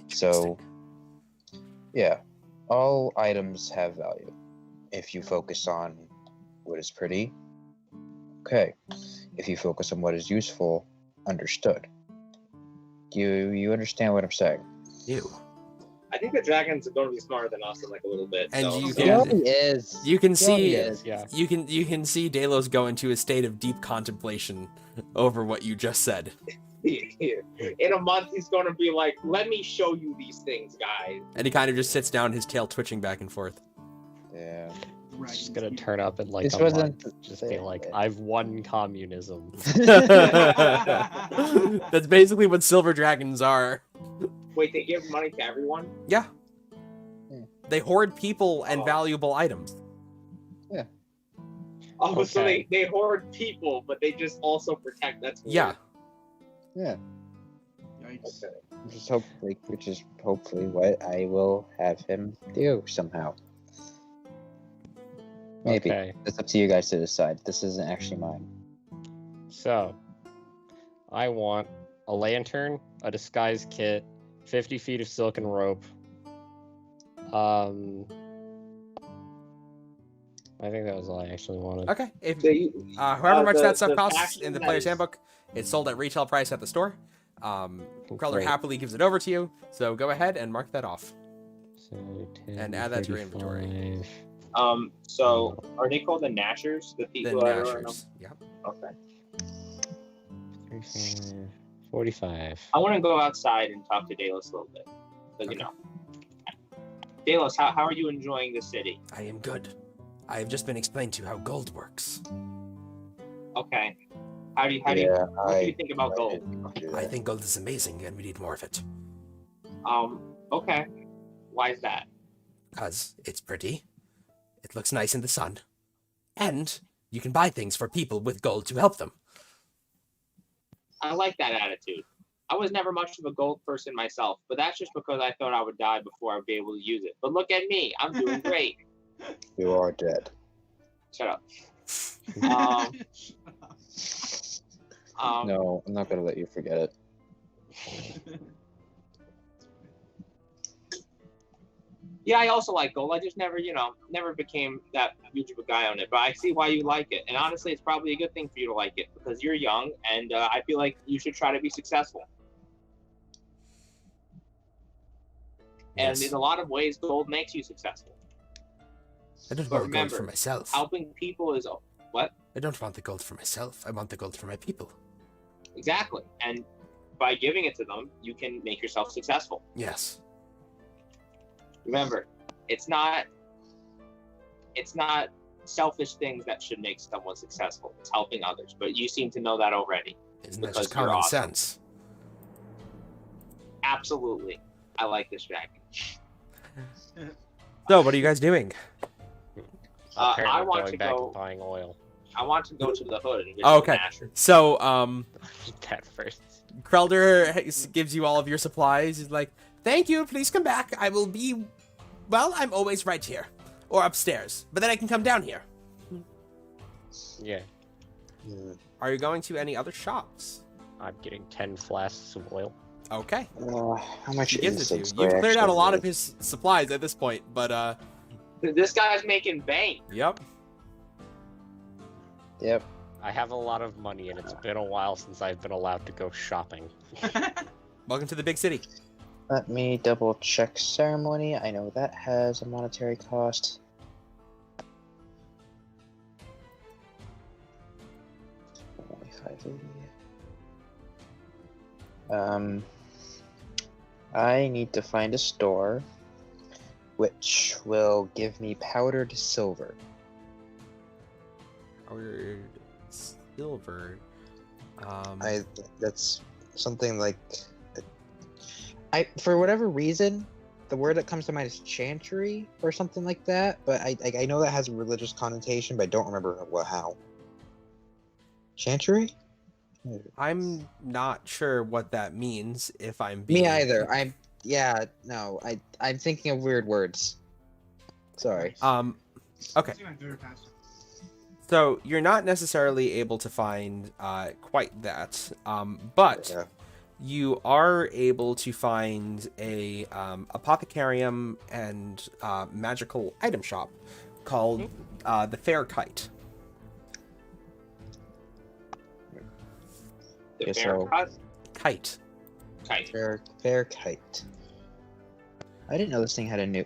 So, yeah, all items have value. If you focus on what is pretty, okay. If you focus on what is useful, understood. You understand what I'm saying?
You.
I think the dragons are going to be smarter than us in like a little bit.
And
so,
you
so-
can-
He is.
You can
He
see
is.
Yeah.
you can see Delos go into a state of deep contemplation over what you just said.
in a month he's going to be like, let me show you these things, guys.
And he kind of just sits down, his tail twitching back and forth.
Yeah.
Just gonna turn up in like
This
a
wasn't
month. Just be like, I've won communism.
That's basically what silver dragons are.
Wait, they give money to everyone?
Yeah.
Hmm.
They hoard people and
Oh.
valuable items.
Oh, so
Okay.
they hoard people, but they just also protect. That's weird.
Yeah.
Yeah.
Yikes.
Okay.
Which is hopefully what I will have him do somehow. Maybe.
Okay.
It's up to you guys to decide. This isn't actually mine.
So, I want a lantern, a disguise kit, 50 feet of silken rope. I think that was all I actually wanted.
Okay. If
So you,
whoever much
the-
that stuff
the
costs
faction
in the
that
player's
is-
handbook, it's sold at retail price at the store. Queller
Great.
happily gives it over to you, so go ahead and mark that off.
So 10,
And add that to your inventory.
35.
So are they called the Nashers? The
The
people that are
Nashers. Yep.
okay.
35, 45.
I want to go outside and talk to Delos a little bit. Because, you
Okay.
know. Delos, how are you enjoying the city?
I am good. I have just been explained to you how gold works.
Okay. How do you what do you think about gold?
I think gold is amazing and we need more of it.
Okay. Why is that?
Because it's pretty, it looks nice in the sun, and you can buy things for people with gold to help them.
I like that attitude. I was never much of a gold person myself, but that's just because I thought I would die before I'd be able to use it. But look at me, I'm doing great.
You are dead.
Shut up. Um,
No, I'm not gonna let you forget it.
Yeah, I also like gold. I just never, never became that huge of a guy on it. But I see why you like it. And honestly, it's probably a good thing for you to like it because you're young and I feel like you should try to be successful. And
Yes.
in a lot of ways, gold makes you successful.
I don't
But
want the gold
remember,
for myself.
Helping people is what?
I don't want the gold for myself. I want the gold for my people.
Exactly. And by giving it to them, you can make yourself successful.
Yes.
Remember, it's not selfish things that should make someone successful. It's helping others. But you seem to know that already.
Isn't that
Because
just
you're
common
awesome.
sense?
Absolutely. I like this dragon.
So, what are you guys doing?
Apparently
I want
going
to
back
go-
and buying oil.
I want to go to the hood and get
Oh,
some
okay.
Nashers.
So,
That first.
Krelder gives you all of your supplies. He's like, thank you, please come back. I will be, well, I'm always right here. Or upstairs. But then I can come down here.
Yeah,
Are you going to any other shops?
I'm getting 10 flasks of oil.
Okay.
How much
He gives
is
it to you.
this?
You've cleared out a lot of his supplies at this point, but,
This guy's making bank.
yep.
Yep.
I have a lot of money, and it's been a while since I've been allowed to go shopping.
Welcome to the big city.
Let me double check ceremony. I know that has a monetary cost.
I need to find a store which will give me powdered silver.
Powdered silver.
That's something like for whatever reason, the word that comes to mind is chantry or something like that, but I know that has a religious connotation, but I don't remember how. Chantry?
I'm not sure what that means. If I'm
Me
being...
either. I'm thinking of weird words. Sorry.
Okay.
Let's see my favorite pastime.
So you're not necessarily able to find quite that, but
Yeah.
you are able to find a apothecarium and magical item shop called the Fair Kite.
The
Yes,
fair
so-
cut?
Kite.
Kite.
Fair kite. I didn't know this thing had an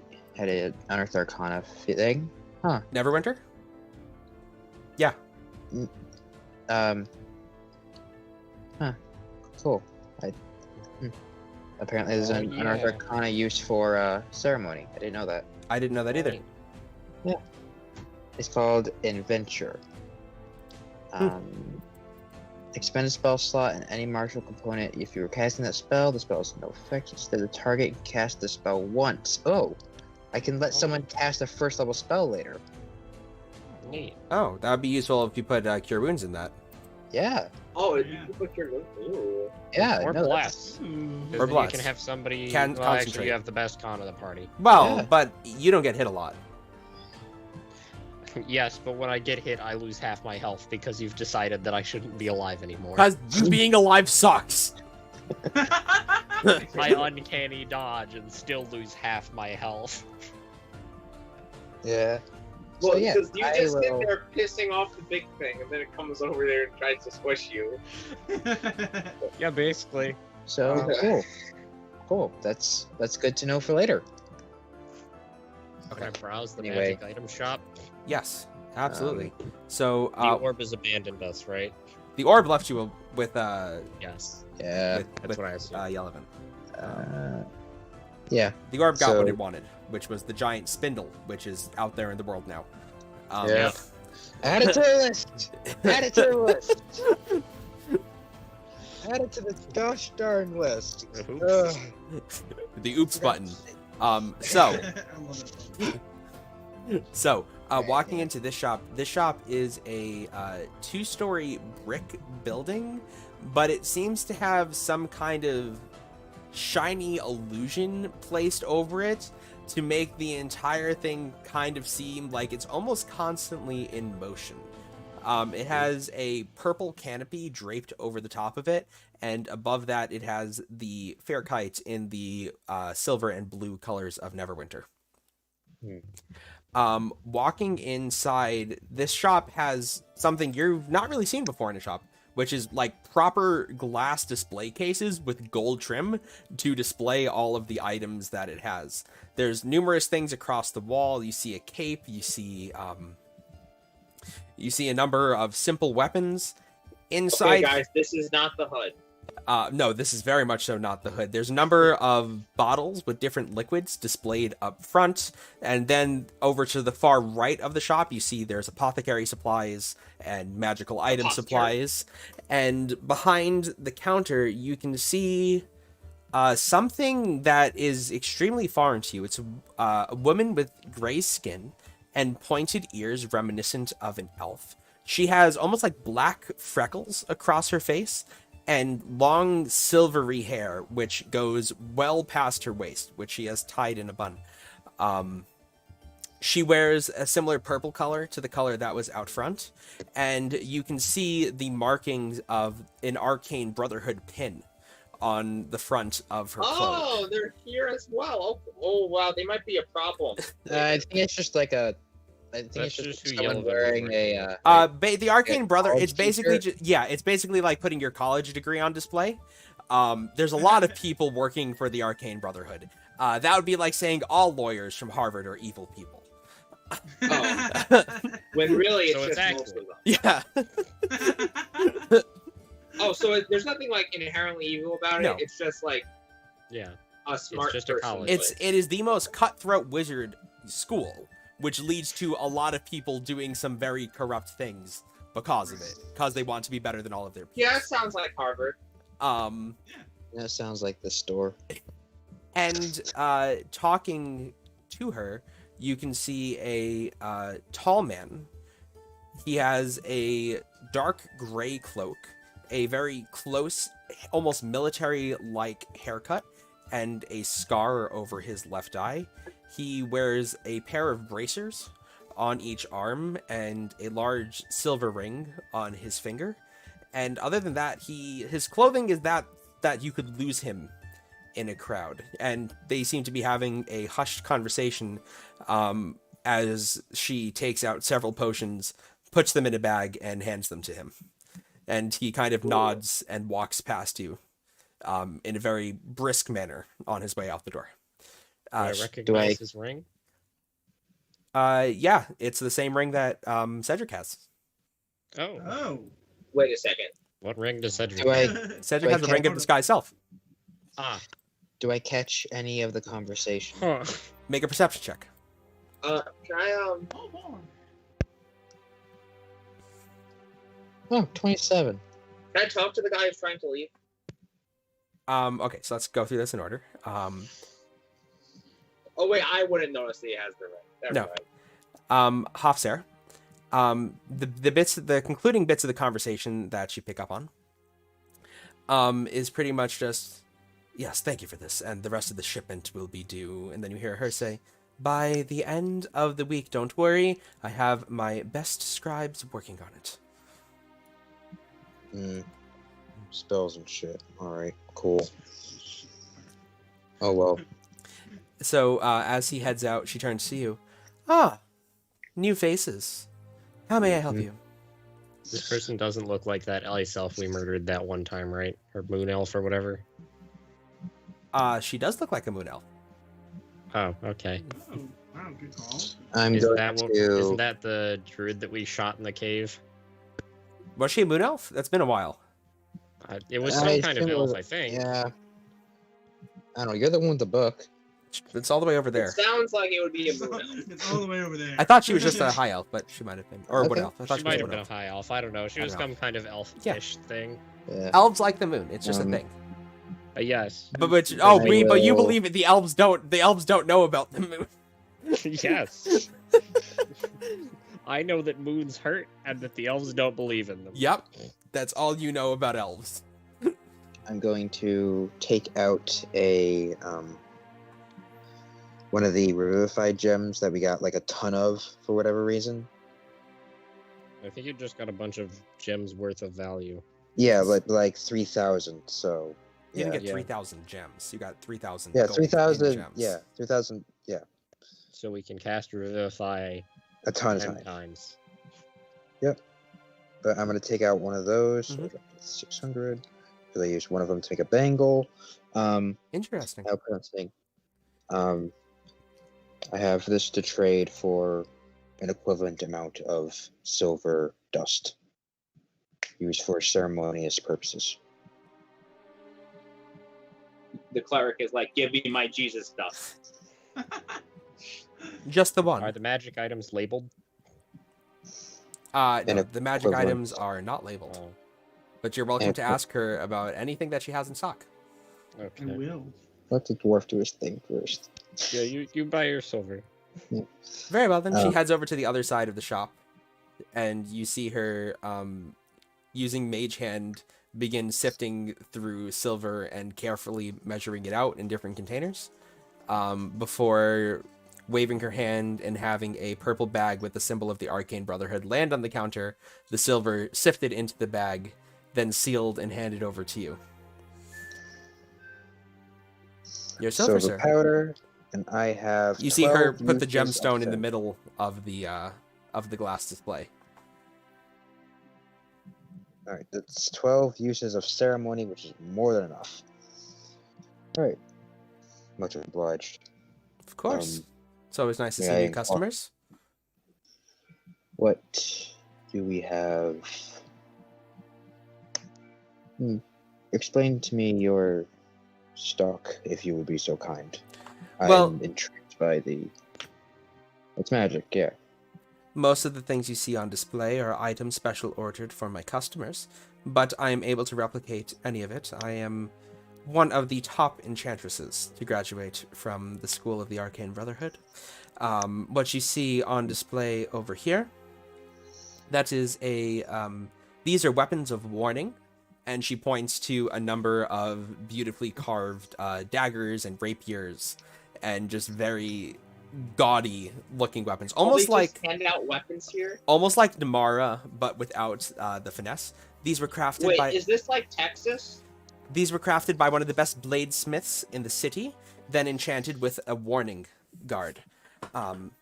Unearthed Arcana thing. Huh.
Neverwinter? Yeah.
Cool. Apparently there's an Unearthed
yeah.
Arcana used for ceremony. I didn't know that.
I didn't know that either.
It's called Adventure. Expend a spell slot in any martial component. If you were casting that spell, the spell has no effect. Instead, the target can cast the spell once. Oh, I can let someone cast a first level spell later.
Neat.
Oh, that would be useful if you put Cure Wounds in that.
Yeah,
Oh,
Yeah.
you put your ooh.
yeah.
Or
no,
bless.
Or
Because then
bless.
you can have somebody.
Can
well,
concentrate.
actually, you have the best con of the party.
Well,
Yeah.
but you don't get hit a lot.
Yes, but when I get hit, I lose half my health because you've decided that I shouldn't be alive anymore.
Because you being alive sucks.
I uncanny dodge and still lose half my health.
Yeah.
Well,
So, yeah,
because you
I
just sit
will-
there pissing off the big thing, and then it comes over there and tries to squish you.
Yeah, basically.
So
Okay.
cool. That's good to know for later.
Can I browse the
Anyway.
magic item shop?
Yes, absolutely. So
The orb has abandoned us, right?
the orb left you with
Yes.
Yeah.
That's what I assumed.
Yellowman.
Yeah.
The orb got
So-
what it wanted, which was the giant spindle, which is out there in the world now.
Yeah. Add it to the list. Add it to the list. Add it to the gosh darn list.
Oops.
Ugh.
The oops button. So
I love it.
walking into this shop is a 2-story brick building, but it seems to have some kind of shiny illusion placed over it to make the entire thing kind of seem like it's almost constantly in motion. It has a purple canopy draped over the top of it, and above that it has the fair kite in the silver and blue colors of Neverwinter. Walking inside, this shop has something you've not really seen before in a shop, which is like proper glass display cases with gold trim to display all of the items that it has. There's numerous things across the wall. You see a cape, you see a number of simple weapons. Inside,
Okay, guys, this is not the hood.
no, this is very much so not the hood. There's a number of bottles with different liquids displayed up front, and then over to the far right of the shop, you see there's apothecary supplies and magical item
Apothecary.
supplies, and behind the counter, you can see something that is extremely foreign to you. It's a woman with gray skin and pointed ears reminiscent of an elf. She has almost like black freckles across her face and long silvery hair, which goes well past her waist, which she has tied in a bun. She wears a similar purple color to the color that was out front, and you can see the markings of an Arcane Brotherhood pin on the front of her cloak.
Oh, they're here as well. Oh, wow, they might be a problem.
I think it's just like a. I think
That's
it's just
just who
someone
Yellowman
wearing
was
a.
The Arcane Brother,
college
it's basically it's basically like putting your college degree on display. There's a lot of people working for the Arcane Brotherhood. That would be like saying all lawyers from Harvard are evil people.
Oh. When really it's
So it's
just most
accurate.
of them.
Yeah.
Oh, so there's nothing like inherently evil about it.
No.
It's just like
Yeah.
a smart
just a
person.
college.
It is the most cutthroat wizard school, which leads to a lot of people doing some very corrupt things because of it, because they want to be better than all of their peers.
Yeah, it sounds like Harvard.
That sounds like the store.
And talking to her, you can see a tall man. He has a dark gray cloak, a very close, almost military-like haircut, and a scar over his left eye. He wears a pair of bracers on each arm and a large silver ring on his finger. And other than that, his clothing is that you could lose him in a crowd. And they seem to be having a hushed conversation as she takes out several potions, puts them in a bag, and hands them to him. And he kind of nods and walks past you in a very brisk manner on his way out the door.
Do I recognize his ring?
Yeah, it's the same ring that Cedric has.
Oh.
Oh.
Wait a second.
What ring does Cedric
Do I
have?
Cedric has the ring of the sky self.
Ah.
do I catch any of the conversation?
Huh.
Make a perception check.
Can I
Hold on.
Oh, 27.
can I talk to the guy who's trying to leave?
Okay, so let's go through this in order.
Oh wait, I wouldn't notice that he has the ring. Never mind.
Hafser, the concluding bits of the conversation that you pick up on, is pretty much just, yes, thank you for this, and the rest of the shipment will be due. And then you hear her say, by the end of the week, don't worry, I have my best scribes working on it.
Spells and shit. Alright, cool. Oh well.
So as he heads out, she turns to you. Ah, new faces. How may I help you?
This person doesn't look like that ice elf we murdered that one time, right? Or moon elf or whatever.
She does look like a moon elf.
Oh, okay.
Oh, wow, good call.
Isn't that the druid that we shot in the cave?
Was she a moon elf? That's been a while.
It was some kind of elf, I think.
Yeah. I don't know. You're the one with the book.
It's all the way over there.
It sounds like it would be a moon elf.
It's all the way over there.
I thought she was just a high elf, but she might have been. Or wood
Okay.
elf. I thought
She
she was
might
a
have
wood
been a
elf.
high elf. I don't know. She
I
was
don't know.
some kind of elf-ish thing.
Yeah.
Elves like the moon. It's just a thing.
Yes.
But you
will-
believe it. The elves don't. The elves don't know about the moon.
Yes. I know that moons hurt and that the elves don't believe in them.
Yep, that's all you know about elves.
I'm going to take out a one of the revivified gems that we got like a ton of for whatever reason.
I think you just got a bunch of gems worth of value.
Yeah, but like 3,000. So
You didn't
yeah,
get 3,000 gems. You got 3,000.
yeah,
gold in
3,000.
gems.
Yeah, 3,000. Yeah,
So we can cast Revivify
a ton of
10
times.
times.
But I'm gonna take out one of those. So
Mhm.
600. Because I used one of them to make a bangle.
Interesting.
Now pronouncing. I have this to trade for an equivalent amount of silver dust used for ceremonious purposes.
The cleric is like, give me my Jesus stuff.
Just the one.
Are the magic items labeled?
No,
And
the magic
equivalent.
items are not labeled.
Oh,
But you're welcome
And
to ask her about anything that she has in stock.
I
okay.
will.
Let the dwarf do his thing first.
Yeah, you buy your silver.
Very well, then she
Oh.
heads over to the other side of the shop, and you see her using Mage Hand begin sifting through silver and carefully measuring it out in different containers, before waving her hand and having a purple bag with the symbol of the Arcane Brotherhood land on the counter, the silver sifted into the bag, then sealed and handed over to you. Your silver, sir.
powder, and I have.
You see her
12
put the
uses of
gemstone in the
them.
middle of the glass display.
All right, that's 12 uses of ceremony, which is more than enough. All right, much obliged.
Of course. It's always nice to see
yeah,
new customers.
What do we have? Explain to me your stock, if you would be so kind.
Well-
I'm intrigued by the. It's magic, yeah.
Most of the things you see on display are items special ordered for my customers, but I am able to replicate any of it. I am one of the top enchantresses to graduate from the School of the Arcane Brotherhood. What you see on display over here, that is these are weapons of warning, and she points to a number of beautifully carved daggers and rapiers, and just very gaudy looking weapons, almost
they
like
just hand out weapons here.
almost like Namara, but without the finesse. These were crafted
Wait,
by
is this like Texas?
these were crafted by one of the best bladesmiths in the city, then enchanted with a warning guard.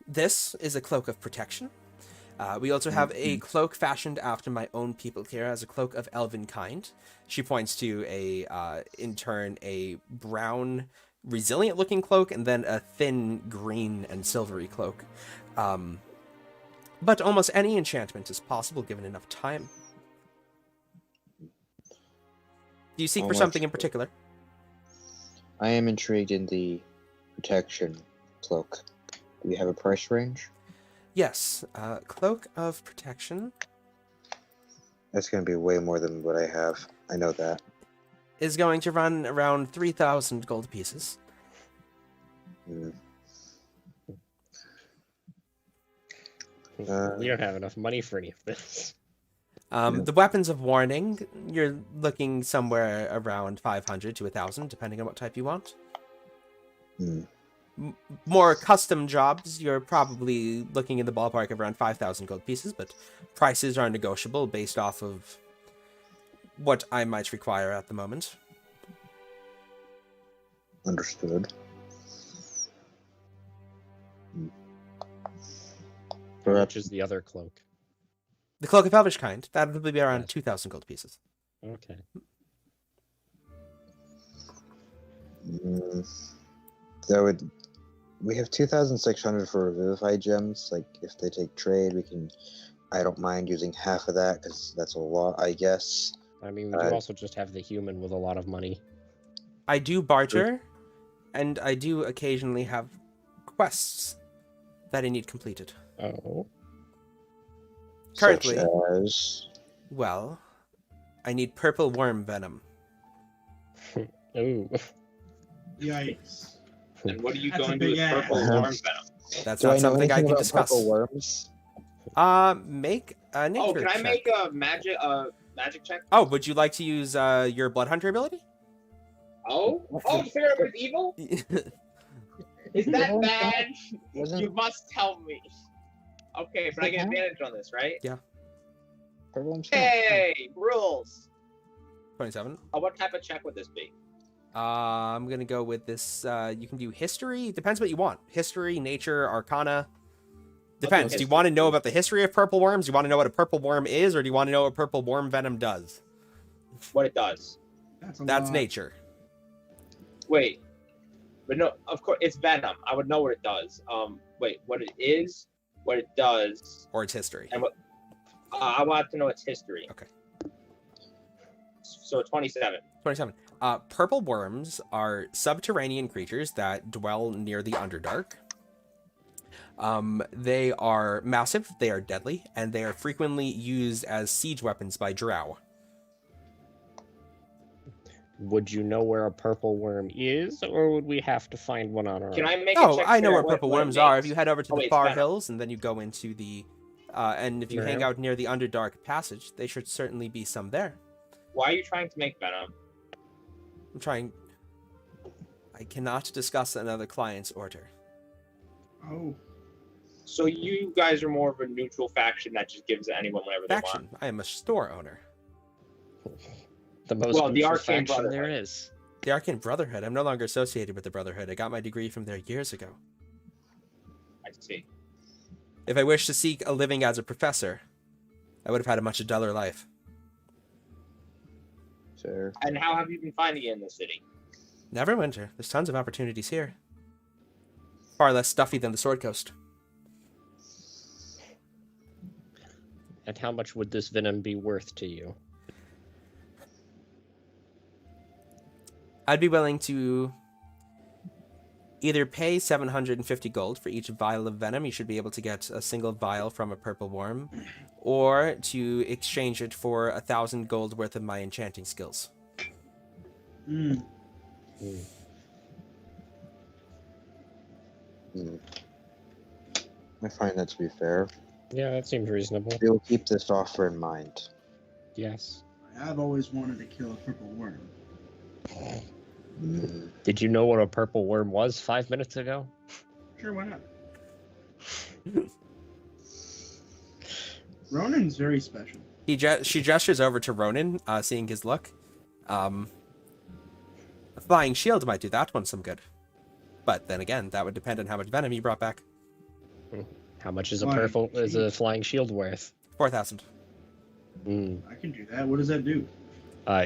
This is a cloak of protection. We also have a cloak fashioned after my own people here as a cloak of elven kind. She points to in turn, a brown, resilient-looking cloak, and then a thin green and silvery cloak. But almost any enchantment is possible given enough time. Do you seek
How
for
much-
something in particular?
I am intrigued in the protection cloak. Do you have a price range?
Yes, cloak of protection
That's going to be way more than what I have. I know that.
is going to run around 3,000 gold pieces.
Hmm.
We don't have enough money for any of this.
The weapons of warning, you're looking somewhere around 500 to 1,000, depending on what type you want.
Hmm.
More custom jobs, you're probably looking in the ballpark of around 5,000 gold pieces, but prices are negotiable based off of what I might require at the moment.
Understood.
How much is the other cloak?
The cloak of elvish kind, that would be around
Yes.
2,000 gold pieces.
Okay.
That would. We have 2,600 for Revivify gems. Like, if they take trade, we can. I don't mind using half of that because that's a lot, I guess.
I mean, we do also just have the human with a lot of money.
I do barter, and I do occasionally have quests that I need completed.
Oh.
Currently,
Such as.
well, I need purple worm venom.
Ooh.
Yikes.
And what are you
That's a
going to do
big
with purple
ass.
worm venom?
That's
Do
not
I know
something I
anything
can
about
discuss.
purple worms?
Make a nature
Oh, can I
check.
make a magic check?
Oh, would you like to use your blood hunter ability?
Oh, figure out with evil? Is that bad?
Wasn't
You must tell me. Okay, but I get advantage on this, right?
purple worms?
Hey, rules.
27.
What type of check would this be?
I'm gonna go with this. You can do history. Depends what you want. History, nature, arcana. Depends. Do you
history.
want to know about the history of purple worms? Do you want to know what a purple worm is, or do you want to know what purple worm venom does?
What it does?
That's
That's nature.
Wait, but no, of course it's venom. I would know what it does. Wait, what it is, what it does,
Or it's history.
and what I want to know its history.
Okay.
So 27.
27. Purple worms are subterranean creatures that dwell near the Underdark. They are massive, they are deadly, and they are frequently used as siege weapons by drow.
Would you know where a purple worm is, or would we have to find one on our
Can
own?
I make?
Oh,
a check
I know
here
where
what-
purple
what it
worms are. If
makes?
you head over to
Oh,
the
wait, it's
far
venom.
hills, and then you go into the... and if you hang
Yeah.
out near the Underdark passage, there should certainly be some there.
Why are you trying to make venom?
I'm trying... I cannot discuss another client's order.
Oh.
So you guys are more of a neutral faction that just gives anyone whatever they
Faction.
want.
I am a store owner.
The most
Well, the
neutral
Arcane
faction there
Brotherhood.
is.
The Arcane Brotherhood. I'm no longer associated with the Brotherhood. I got my degree from there years ago.
I see.
If I wished to seek a living as a professor, I would have had a much duller life.
Fair.
And how have you been finding it in the city?
Neverwinter. There's tons of opportunities here. Far less stuffy than the Sword Coast.
And how much would this venom be worth to you?
I'd be willing to either pay 750 gold for each vial of venom. You should be able to get a single vial from a purple worm, or to exchange it for 1,000 gold worth of my enchanting skills.
Mm.
I find that to be fair.
Yeah, that seems reasonable.
We'll keep this offer in mind.
Yes.
I've always wanted to kill a purple worm.
Did you know what a purple worm was 5 minutes ago?
Sure, why not? Ronan's very special.
She gestures over to Ronan, seeing his look. A flying shield might do that one some good. But then again, that would depend on how much venom you brought back.
How much is a
Flying
flying shield worth?
4,000.
I can do that. What does that do?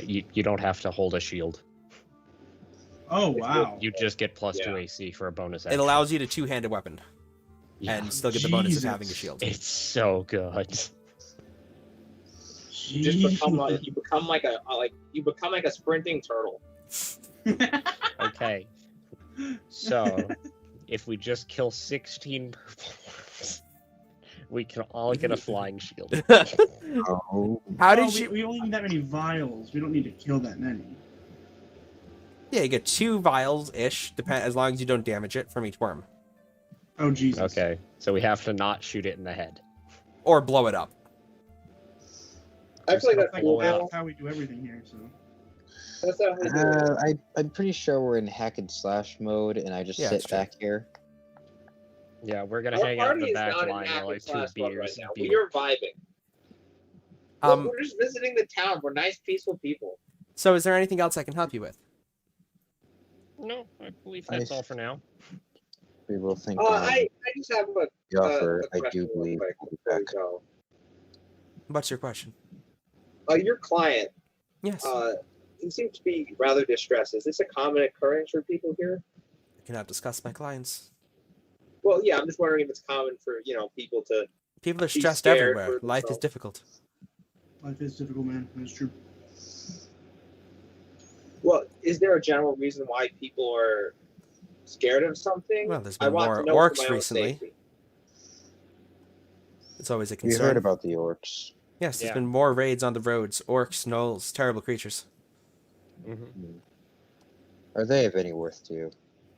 You don't have to hold a shield.
Oh, wow.
You just get +2 AC for a bonus
It
action.
allows you to two-hand a weapon and still get the bonus of
Jesus.
having a shield.
It's so good.
You just become like you become like a sprinting turtle.
Okay. So, if we just kill 16 purple worms, we can all get a flying shield.
Oh.
How
Oh,
did you...
we only need that many vials. We don't need to kill that many.
Yeah, you get 2 vials-ish, as long as you don't damage it from each worm.
Oh, Jesus.
Okay, so we have to not shoot it in the head.
Or blow it up.
I feel like
That's
that's
blow it up.
that's how we do everything here, so.
That's how we do it.
I'm pretty sure we're in hack and slash mode, and I just
Yeah,
sit
that's true.
back here.
Yeah, we're gonna
Our
hang out in
party
the
is
back
not in
line
hack
while I
and
two
slash mode right
beers.
now. We are vibing.
Um,
We're just visiting the town. We're nice, peaceful people.
so is there anything else I can help you with?
No, I believe that's all for now.
We will think
I just have
the offer.
a
I
question
do
real
believe
quick
we'll be
before we
back.
go.
What's your question?
Your client,
Yes.
he seems to be rather distressed. Is this a common occurrence for people here?
I cannot discuss my clients.
Well, yeah, I'm just wondering if it's common for people to.
People are
Be
stressed
scared
everywhere.
for
Life is
themselves.
difficult.
Life is difficult, man. That's true.
Well, is there a general reason why people are scared of something?
Well, there's
I
been
want
more
to know for
orcs
my own
recently.
safety.
It's always a
We
concern.
heard about the orcs.
Yes, there's
Yeah.
been more raids on the roads. Orcs, gnolls, terrible creatures.
Are they of any worth to you?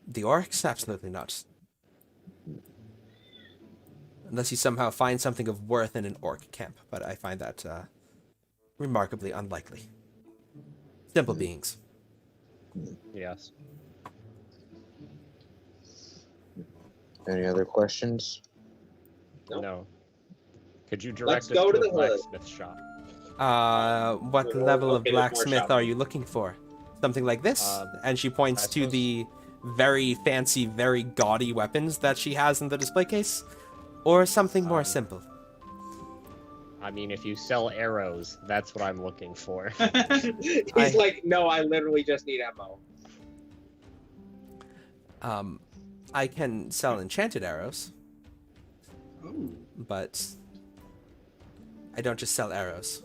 The orcs? Absolutely not. Unless you somehow find something of worth in an orc camp, but I find that remarkably unlikely. Simple beings.
Yes.
Any other questions?
Nope.
No. Could you
Let's
direct us
go
to
to
a
the hood.
blacksmith shop?
What
Well,
level of
okay, there's more
blacksmith
shopping.
are you looking for? Something like this? And she points
I
to
suppose-
the very fancy, very gaudy weapons that she has in the display case? Or something more simple?
I mean, if you sell arrows, that's what I'm looking for.
He's like, no, I literally just need ammo.
I can sell enchanted arrows,
Oh.
but I don't just sell arrows.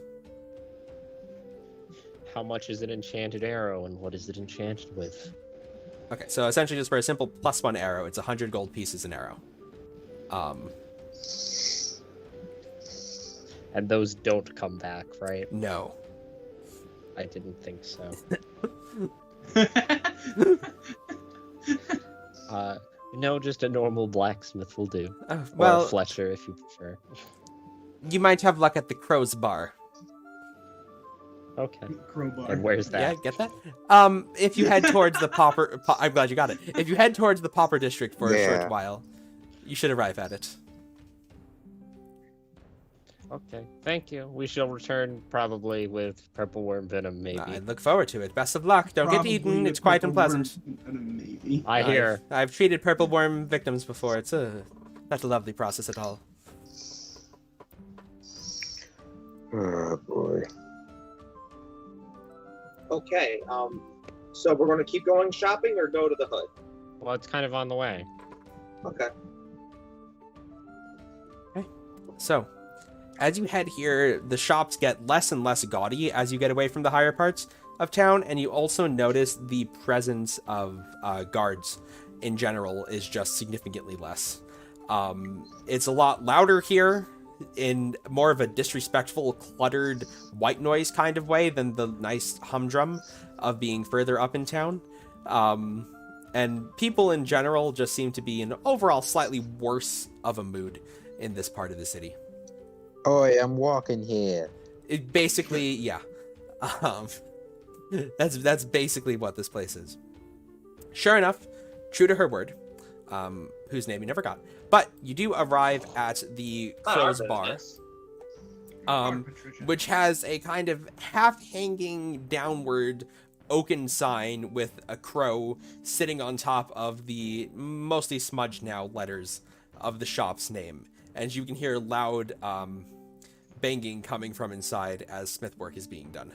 How much is an enchanted arrow, and what is it enchanted with?
Okay, so essentially just for a simple +1 arrow, it's 100 gold pieces an arrow.
And those don't come back, right?
No.
I didn't think so. No, just a normal blacksmith will do. Or
Well,
a Fletcher, if you prefer.
you might have luck at the Crow's Bar.
Okay.
Crowbar.
And where's
Yeah,
that?
get that? If you head towards the Pauper... I'm glad you got it. If you head towards the Pauper District for a short
Yeah.
while, you should arrive at it.
Okay, thank you. We shall return probably with purple worm venom, maybe.
I look forward to it. Best of luck. Don't get
Probably
eaten.
the
It's quite
purple
unpleasant.
worm and a maybe.
I hear.
I've treated purple worm victims before. It's not a lovely process at all.
Oh boy.
Okay, so we're going to keep going shopping or go to the hood?
Well, it's kind of on the way.
Okay.
So, as you head here, the shops get less and less gaudy as you get away from the higher parts. of town, and you also notice the presence of guards in general is just significantly less. It's a lot louder here in more of a disrespectful, cluttered white noise kind of way than the nice humdrum of being further up in town. And people in general just seem to be in overall slightly worse of a mood in this part of the city.
Oi, I'm walking here.
It basically, yeah. That's basically what this place is. Sure enough, true to her word, whose name you never got, but you do arrive at the Crow's Bar, which has a kind of half-hanging downward oaken sign with a crow sitting on top of the mostly smudged now letters of the shop's name. And you can hear loud banging coming from inside as smith work is being done.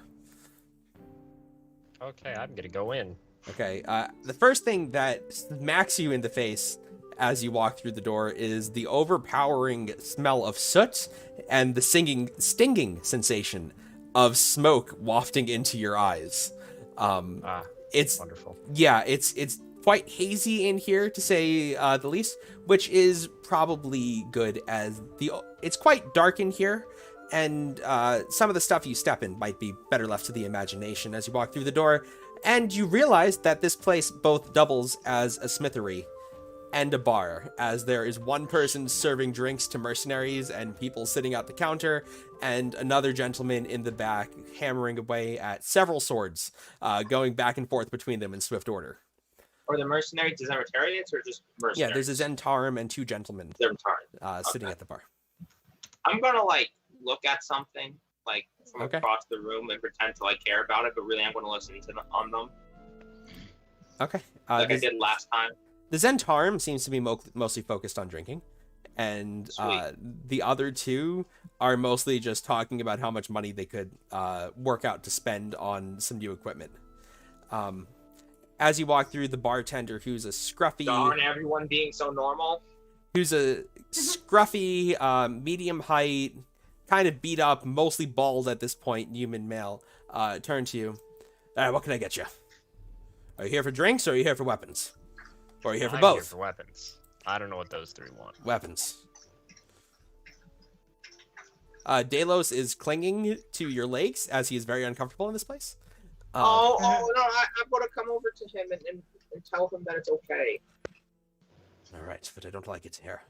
Okay, I'm gonna go in.
Okay, the first thing that smacks you in the face as you walk through the door is the overpowering smell of soot and the stinging sensation of smoke wafting into your eyes. It's
wonderful.
Yeah, it's quite hazy in here, to say the least, which is probably good, as it's quite dark in here, and some of the stuff you step in might be better left to the imagination as you walk through the door. And you realize that this place both doubles as a smithery and a bar, as there is one person serving drinks to mercenaries and people sitting at the counter, and another gentleman in the back hammering away at several swords, going back and forth between them in swift order.
Are the mercenaries Zemetarians or just mercenaries?
Yeah, there's a Zentarum and two gentlemen sitting at the bar.
I'm gonna look at something from across the room and pretend to care about it, but really I'm gonna listen to on them.
Okay.
I did last time.
The Zentarum seems to be mostly focused on drinking, and the other two are mostly just talking about how much money they could work out to spend on some new equipment. As you walk through, the bartender, who's a scruffy...
Darn everyone being so normal.
Who's a scruffy, medium height, kind of beat up, mostly bald at this point, human male, turn to you. What can I get you? Are you here for drinks, or are you here for weapons? Or are you here for both?
I'm here for weapons. I don't know what those three want.
Weapons. Delos is clinging to your legs as he is very uncomfortable in this place.
No, I'm gonna come over to him and tell him that it's okay.
All right, but I don't like it here.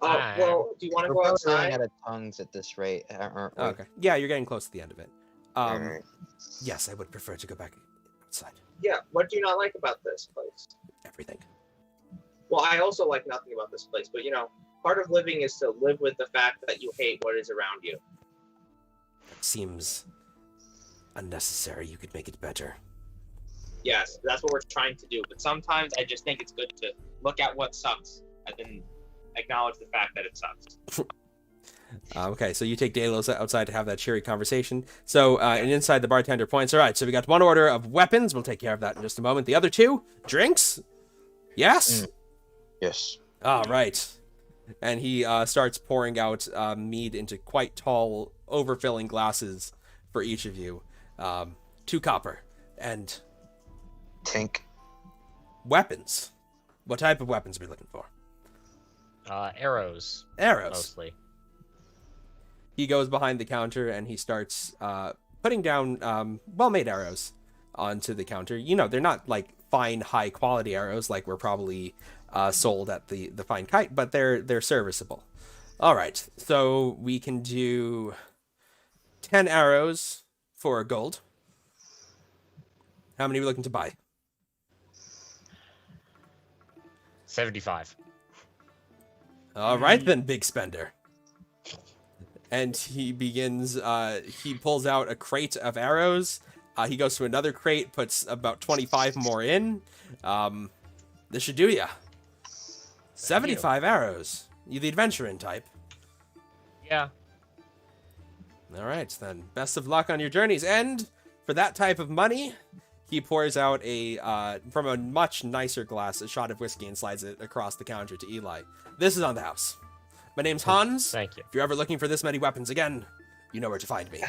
Well, do you want to go outside?
We're running out of tongues at this rate, aren't we?
Okay. Yeah, you're getting close to the end of it.
Alright.
Yes, I would prefer to go back outside.
Yeah, what do you not like about this place?
Everything.
Well, I also like nothing about this place, but part of living is to live with the fact that you hate what is around you.
It seems unnecessary. You could make it better.
Yes, that's what we're trying to do, but sometimes I just think it's good to look at what sucks and then acknowledge the fact that it sucks.
Okay, so you take Delos outside to have that cheery conversation. So, and inside the bartender points, all right, so we got one order of weapons. We'll take care of that in just a moment. The other two, drinks? Yes?
Yes.
All right. And he starts pouring out mead into quite tall, overfilling glasses for each of you. 2 copper. And...
Tink.
Weapons. What type of weapons are we looking for?
Arrows.
Arrows.
Mostly.
He goes behind the counter and he starts putting down well-made arrows onto the counter. They're not fine, high-quality arrows like were probably sold at the Fine Kite, but they're serviceable. All right, so we can do 10 arrows for a gold. How many are we looking to buy?
75.
All right then, big spender. And he begins, he pulls out a crate of arrows. He goes to another crate, puts about 25 more in. This should do ya. 75 arrows. You the adventuring type?
Yeah.
All right, then. Best of luck on your journeys. And for that type of money, he pours out from a much nicer glass, a shot of whiskey and slides it across the counter to Eli. This is on the house. My name's Hans.
Thank you.
If you're ever looking for this many weapons again, you know where to find me.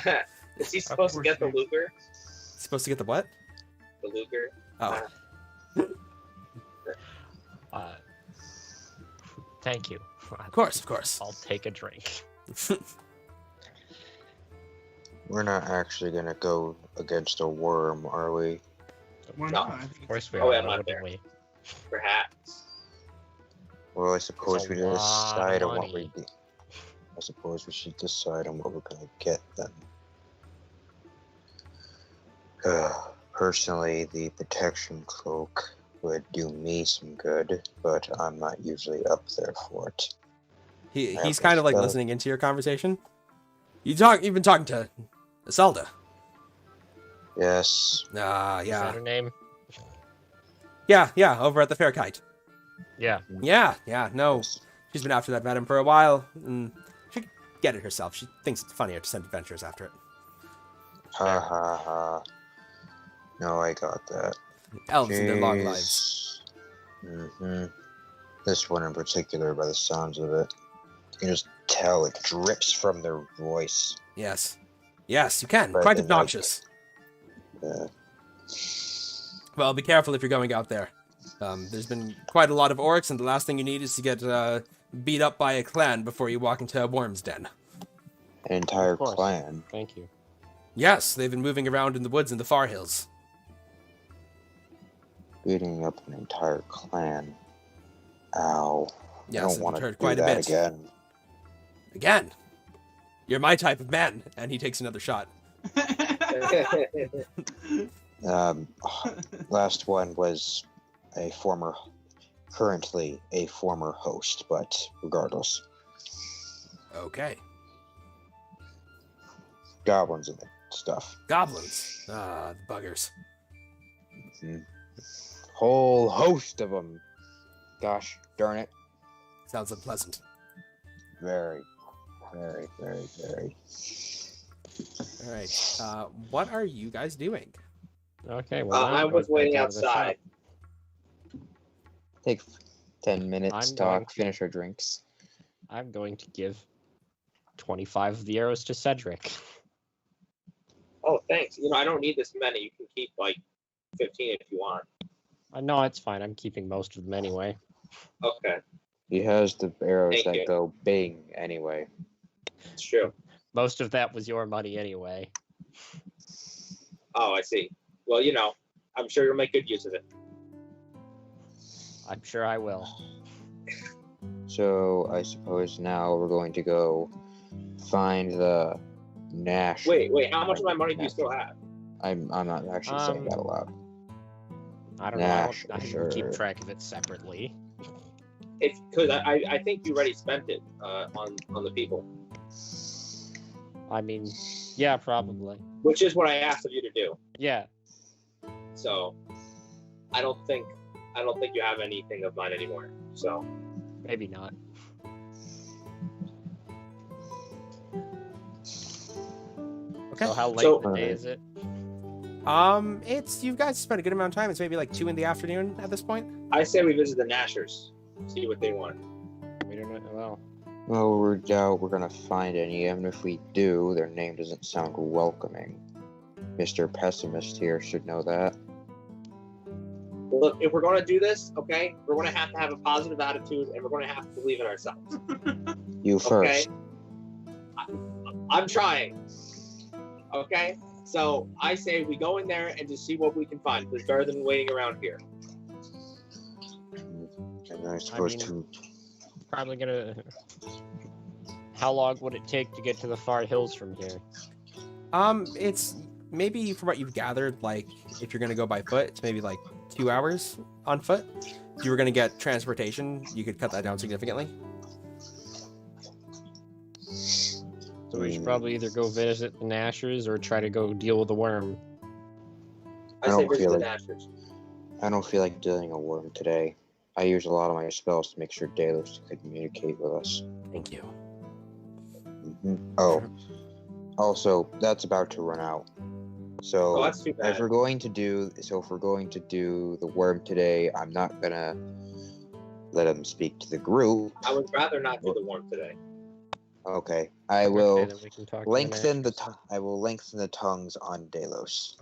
Is he supposed to get the Luger?
Supposed to get the what?
The Luger?
Oh.
Thank you.
Of course.
I'll take a drink.
We're not actually gonna go against a worm, are we?
Why
No.
not?
Of course we
Oh,
are,
yeah, not
wouldn't
there.
we?
Perhaps.
Well, I suppose
a
we
lot of
decide on what
money.
we. I suppose we should decide on what we're gonna get then. Personally, the protection cloak would do me some good, but I'm not usually up there for it.
He's kind of like
spell.
listening into your conversation. You've been talking to Zelda.
Yes.
Is that
Yeah.
her name?
Yeah, over at the Fair Kite.
Yeah.
Yeah, no. She's been after that madam for a while, and she could get it herself. She thinks it's funnier to send adventurers after it.
Ha ha ha. No, I got that.
Elves and their long lives.
Mm-hmm. This one in particular, by the sounds of it, you can just tell it drips from their voice.
Yes, you can.
But
Quite
then,
obnoxious.
Yeah.
Well, be careful if you're going out there. There's been quite a lot of orcs, and the last thing you need is to get beat up by a clan before you walk into a worm's den.
An entire
Of course.
clan.
Thank you.
Yes, they've been moving around in the woods in the far hills.
Beating up an entire clan. Ow.
Yes,
I don't
I've
want to
heard
do
quite a
that
bit.
again.
Again, you're my type of man. And he takes another shot.
Last one was currently a former host, but regardless,
Okay.
goblins and stuff.
Goblins. Ah, the buggers.
Whole host of them. Gosh darn it.
Sounds unpleasant.
Very, very, very, very.
All right. What are you guys doing?
Okay, well, now
I
I'm
was
going
waiting
back out of the shop.
outside.
Take 10 minutes,
I'm going
talk,
to-
finish our drinks.
I'm going to give 25 of the arrows to Cedric.
Oh, thanks. I don't need this many. You can keep like 15 if you want.
No, it's fine. I'm keeping most of them anyway.
Okay,
He has the arrows
Thank
that
you.
go bing anyway.
it's true.
Most of that was your money anyway.
Oh, I see. Well, I'm sure you'll make good use of it.
I'm sure I will.
So I suppose now we're going to go find the Nash.
Wait, how much of my money do you still have?
I'm not actually saying that aloud.
I don't know.
Nash,
I don't
sure.
keep track of it separately.
It's because I think you already spent it on the people,
I mean, yeah, probably.
which is what I asked of you to do.
Yeah.
So I don't think you have anything of mine anymore. So
Maybe not.
Okay.
So how late
So-
in the day is it?
You guys spent a good amount of time. It's maybe like 2 in the afternoon at this point.
I say we visit the Nashers, see what they want.
We don't know. Well,
Well, we're doubt we're gonna find any. Even if we do, their name doesn't sound welcoming. Mr. Pessimist here should know that.
Look, if we're going to do this, okay, we're going to have a positive attitude, and we're going to have to believe in ourselves.
You
Okay,
first.
I'm trying. Okay, so I say we go in there and just see what we can find. It's better than waiting around here.
And I suppose
mean- probably gonna. How long would it take to get to the far hills from here?
It's maybe from what you've gathered, like if you're gonna go by foot, it's maybe like 2 hours on foot. If you were gonna get transportation, you could cut that down significantly.
So we should probably either go visit the Nashers or try to go deal with the worm.
I
I
say
don't
visit
feel
the
like-
Nashers.
I don't feel like dealing a worm today. I use a lot of my spells to make sure Delos can communicate with us.
Thank you.
Oh, also, that's about to run out. So,
Oh, that's too
if
bad.
we're going to do the worm today, I'm not gonna let him speak to the group.
I would rather not do the worm today.
Okay, I
Okay,
will
then we can talk to
lengthen the
Nashers.
I will lengthen the tongues on Delos.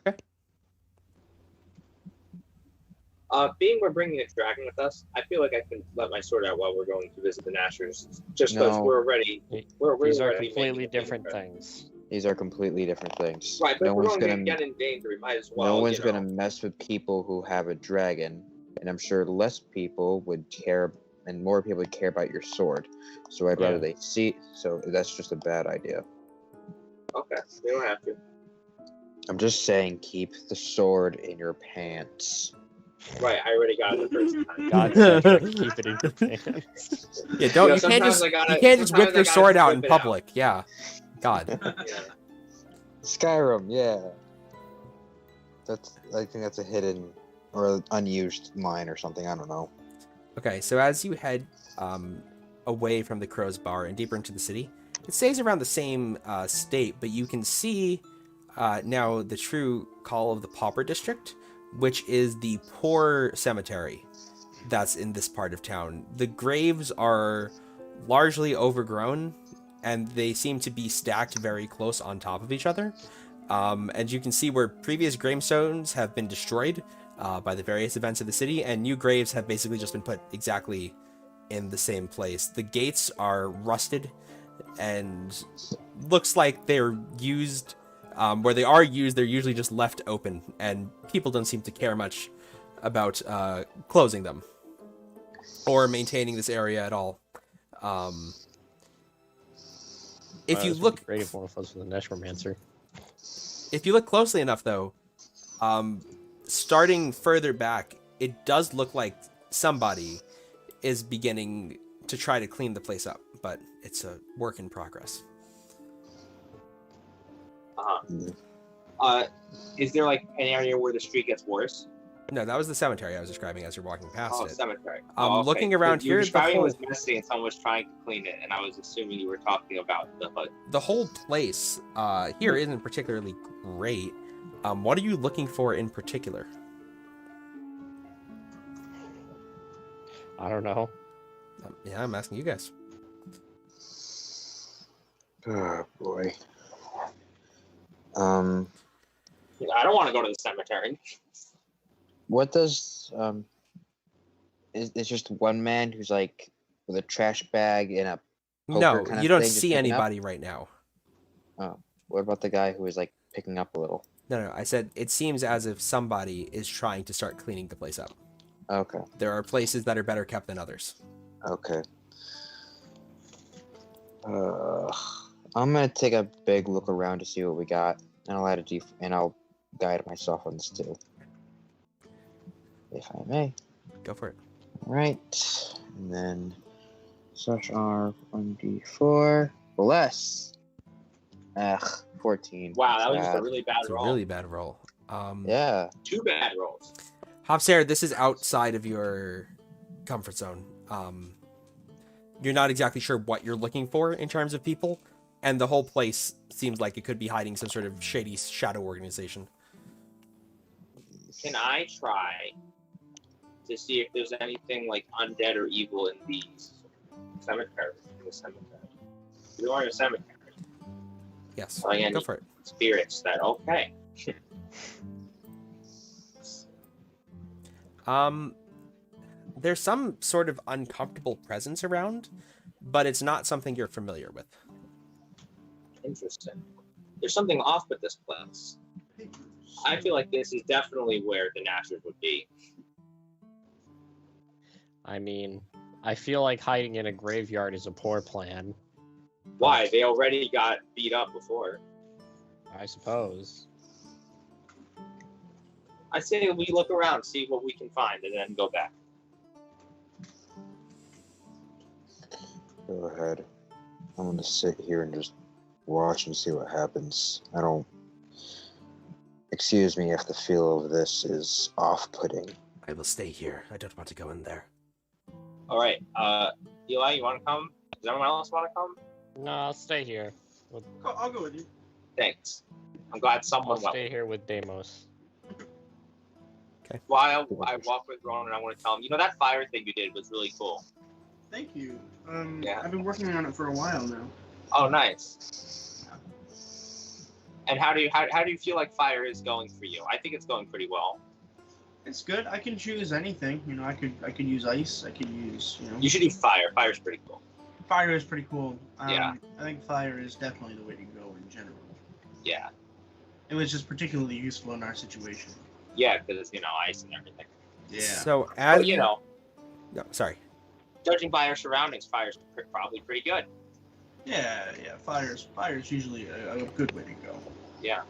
Being we're bringing a dragon with us, I feel like I can let my sword out while we're going to visit the Nashers, just because
No.
we're already we're
These are
already
completely
making a
different
thing.
things.
These are completely different things.
Right, but
no
if we're
one's
going to
gonna
get in danger, we might as well.
no one's
you know.
gonna mess with people who have a dragon, and I'm sure less people would care, and more people would care about your sword. So I'd rather
Yeah.
they see. So that's just a bad idea.
Okay, we don't have to.
I'm just saying, keep the sword in your pants.
Right, I already got it the first time.
God said to keep it in your pants.
Yeah, don't.
You know,
You can't just.
sometimes I
You can't just whip
sometimes I
your
gotta
sword
just
out in
whip it out.
public. Yeah. God.
Yeah.
Skyrim, yeah. I think that's a hidden or unused line or something. I don't know.
Okay, so as you head away from the Crow's Bar and deeper into the city, it stays around the same state, but you can see now the true call of the Pauper District, which is the poor cemetery that's in this part of town. The graves are largely overgrown, and they seem to be stacked very close on top of each other. And you can see where previous gravestones have been destroyed by the various events of the city, and new graves have basically just been put exactly in the same place. The gates are rusted and looks like they're used. Where they are used, they're usually just left open, and people don't seem to care much about closing them or maintaining this area at all. If you look,
great if one of us was a necromancer.
if you look closely enough, though, starting further back, it does look like somebody is beginning to try to clean the place up, but it's a work in progress.
Is there like an area where the street gets worse?
No, that was the cemetery I was describing as you're walking past
Oh,
it.
cemetery.
Looking around
You were
here, the
describing it
whole,
was messy and someone was trying to clean it, and I was assuming you were talking about the hood.
the whole place here isn't particularly great. What are you looking for in particular?
I don't know.
Yeah, I'm asking you guys.
Oh boy.
I don't want to go to the cemetery.
What does it's just one man who's like with a trash bag and a poker
No,
kind of
you don't
thing, just
see
picking up?
anybody right now.
What about the guy who is like picking up a little?
No, I said it seems as if somebody is trying to start cleaning the place up.
Okay.
There are places that are better kept than others.
Okay. I'm gonna take a big look around to see what we got, and I'll add a and I'll guide myself on this too, if I may.
Go for it.
All right, and then such are 1d4 bless. 14.
Wow, that was just a
Bad.
really bad
It's a
roll.
really bad roll.
Yeah.
2 bad rolls.
Hopsare, this is outside of your comfort zone. You're not exactly sure what you're looking for in terms of people, and the whole place seems like it could be hiding some sort of shady shadow organization.
Can I try to see if there's anything like undead or evil in these cemeteries? In the cemetery. We are in a cemetery.
Yes,
Oh, yeah,
go for it.
Spirits that okay.
There's some sort of uncomfortable presence around, but it's not something you're familiar with.
Interesting. There's something off with this place. I feel like this is definitely where the Nashers would be.
I mean, I feel like hiding in a graveyard is a poor plan.
Why? They already got beat up before.
I suppose.
I say we look around, see what we can find, and then go back.
Go ahead. I'm gonna sit here and just watch and see what happens. I don't. Excuse me if the feel of this is off-putting.
I will stay here. I don't want to go in there.
All right. Eli, you want to come? Does anyone else want to come?
No, I'll stay here.
I'll go with you.
Thanks. I'm glad
I'll
someone went.
stay here with Deimos.
While I walk with Ronan, I want to tell him, that fire thing you did was really cool.
Thank you.
Yeah.
I've been working on it for a while now.
Oh, nice. And how do you feel like fire is going for you? I think it's going pretty well.
It's good. I can choose anything. You know, I could use ice. I could use, you know.
You should do fire. Fire's pretty cool.
Fire is pretty cool.
Yeah.
I think fire is definitely the way to go in general.
Yeah.
It was just particularly useful in our situation.
Yeah, because it's, ice and everything.
Yeah.
So
But,
as
you
no, sorry.
judging by our surroundings, fire's probably pretty good.
Yeah. Fire's usually a good way to go.
Yeah.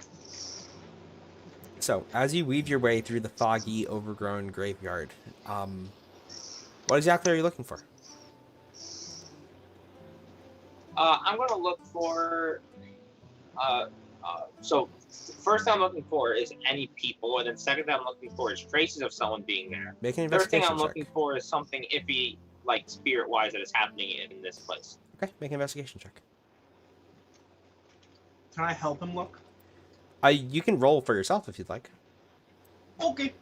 So as you weave your way through the foggy, overgrown graveyard, what exactly are you looking for?
I'm going to look for... so first thing I'm looking for is any people, and then second thing I'm looking for is traces of someone being there.
Make an
Third thing
investigation
I'm
check.
looking for is something iffy, like spirit-wise, that is happening in this place.
Okay, make an investigation check.
Can I help him look?
You can roll for yourself if you'd like.
Okay.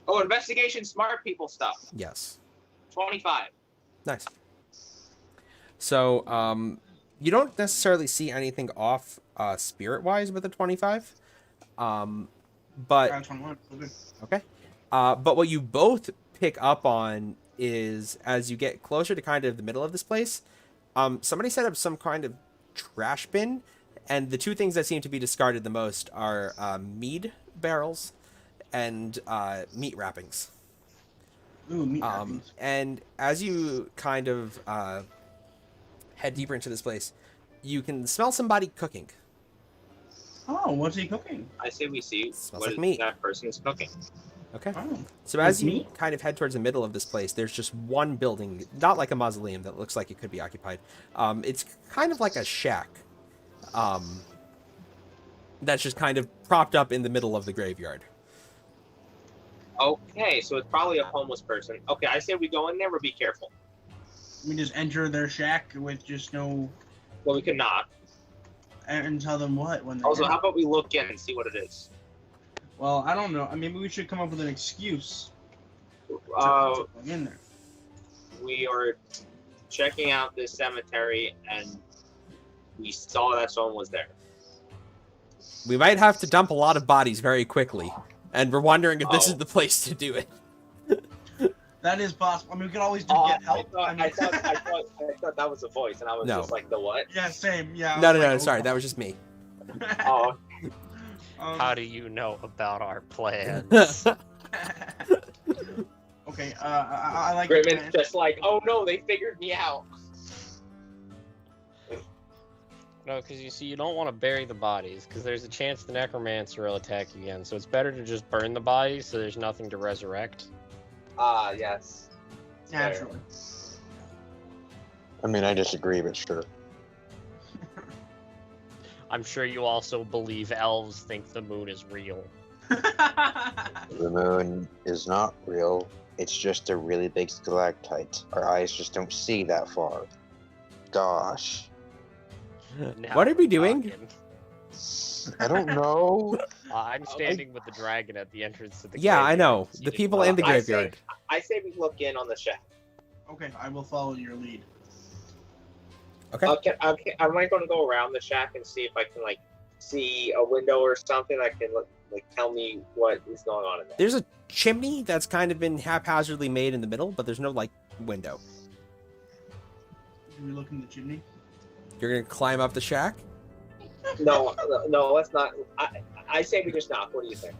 Oh, investigation, smart people stuff.
Yes.
25.
Nice. So, you don't necessarily see anything off spirit-wise with a 25. But
21. So good.
okay. But what you both pick up on is as you get closer to kind of the middle of this place, somebody set up some kind of trash bin, and the two things that seem to be discarded the most are mead barrels and meat wrappings.
Ooh, meat wrappings.
And as you kind of head deeper into this place, you can smell somebody cooking.
Oh, what's he cooking?
I say we see
Smells
what
like meat.
that person is cooking.
Okay.
Oh.
So as
It's
you
meat?
kind of head towards the middle of this place, there's just one building, not like a mausoleum that looks like it could be occupied. It's kind of like a shack. That's just kind of propped up in the middle of the graveyard.
Okay, so it's probably a homeless person. Okay, I say we go in there, but be careful.
We just enter their shack with just no,
Well, we could not.
and tell them what when they.
Also,
enter.
how about we look in and see what it is?
Well, I don't know. I mean, maybe we should come up with an excuse to go in there.
We are checking out this cemetery, and we saw that someone was there.
We might have to dump a lot of bodies very quickly, and we're wondering if this
Oh.
is the place to do it.
That is possible. I mean, we could always do get help.
I thought that was a voice, and I was
No.
just like, the what?
Yeah, same. Yeah. I
No,
was
no, no,
like,
sorry, that was just me.
Oh,
How do you know about our plans?
Okay. I like.
Grimmon's just like, oh no, they figured me out.
No, because you see, you don't want to bury the bodies, because there's a chance the necromancer will attack you again. So it's better to just burn the bodies, so there's nothing to resurrect.
Ah, yes.
Naturally.
I mean, I disagree, but sure.
I'm sure you also believe elves think the moon is real.
The moon is not real. It's just a really big stalactite. Our eyes just don't see that far. Gosh.
Now
What are we
we're
doing?
talking.
I don't know.
I'm standing with the dragon at the entrance to the
Yeah, I
graveyard,
know.
so you
The
didn't
people
want
in the
to-
I say-
graveyard.
I say we look in on the shack.
Okay, I will follow your lead.
Okay.
Am I going to go around the shack and see if I can see a window or something that can tell me what is going on in there?
There's a chimney that's kind of been haphazardly made in the middle, but there's no window.
Do we look in the chimney?
You're gonna climb up the shack?
No, let's not. I say we just knock. What do you think?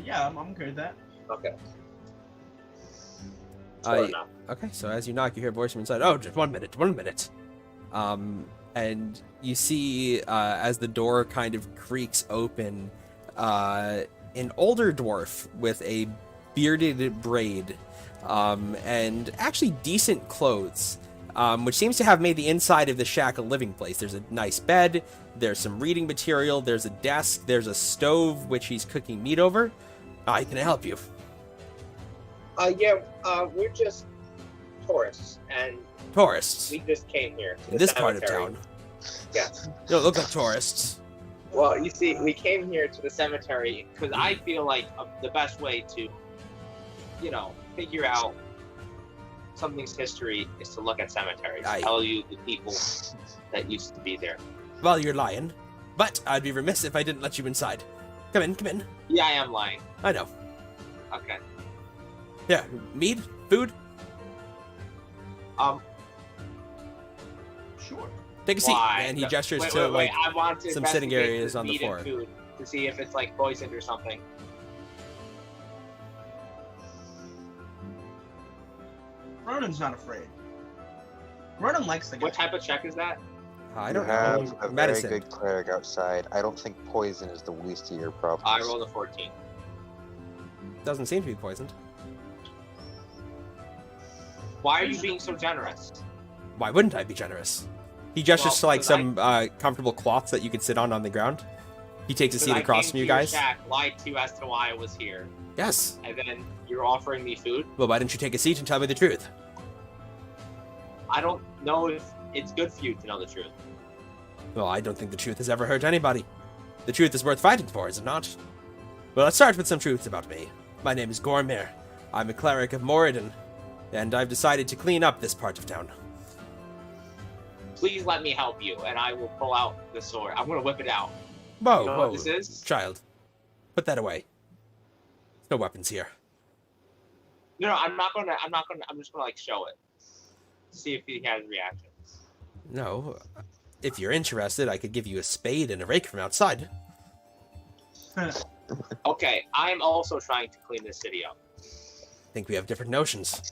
Yeah, I'm okay with that.
Okay.
I-
knock.
Okay, so as you knock, you hear a voice from inside. Oh, just 1 minute, 1 minute. And you see, as the door kind of creaks open, an older dwarf with a bearded braid, and actually decent clothes, which seems to have made the inside of the shack a living place. There's a nice bed, there's some reading material, there's a desk, there's a stove which he's cooking meat over. How can I help you?
We're just tourists, and
Tourists.
we just came here. to
In
the
this part of
cemetery.
town.
Yes.
You don't look like tourists.
Well, you see, we came here to the cemetery because I feel like the best way to, figure out something's history is to look at cemeteries.
Aye.
Tell you the people that used to be there.
Well, you're lying. But I'd be remiss if I didn't let you inside. Come in, come in.
Yeah, I am lying.
I know.
Okay.
Yeah, mead? Food?
Sure.
Take a seat.
Why?
And he gestures
wait,
to,
wait, I want to
some sitting
investigate
areas
the
on the
meat and
floor.
food to see if it's like poisoned or something.
Ronan's not afraid. Ronan likes the guy.
What type of check is that?
I
You
don't
have
know.
a
Medicine.
very good cleric outside. I don't think poison is the least of your problems.
I rolled a 14.
Doesn't seem to be poisoned.
Why are you being so generous?
Why wouldn't I be generous? He gestures
Well,
to like
'cause
some comfortable cloths that you can sit on the ground. He takes a seat
I
across
came
from you
to your
guys.
shack, lied to you as to why I was here,
Yes.
and then you're offering me food.
Well, why don't you take a seat and tell me the truth?
I don't know if it's good for you to know the truth.
Well, I don't think the truth has ever hurt anybody. The truth is worth fighting for, is it not? Well, let's start with some truths about me. My name is Gormir. I'm a cleric of Moradin, and I've decided to clean up this part of town.
Please let me help you, and I will pull out the sword. I'm gonna whip it out.
Whoa,
You know
whoa,
what this is?
child. Put that away. There's no weapons here.
No, I'm just gonna like show it. See if he has a reaction.
No. If you're interested, I could give you a spade and a rake from outside.
Okay, I'm also trying to clean this city up.
I think we have different notions.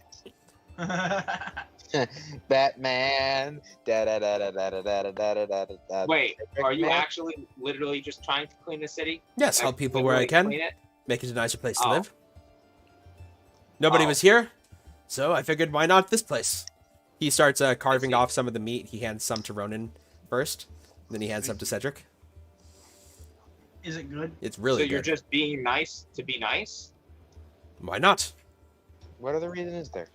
Batman. Da da da da da da da da da da da.
Wait, are you
Man.
actually literally just trying to clean the city?
Yes,
Like,
help people where I
literally
can.
Clean it?
Make it a nicer place to
Oh.
live. Nobody
Oh.
was here, so I figured why not this place? He starts carving
see.
off some of the meat. He hands some to Ronan first, then he hands some to Cedric.
Is it good?
It's really
So you're
good.
just being nice to be nice?
Why not?
What other reason is there?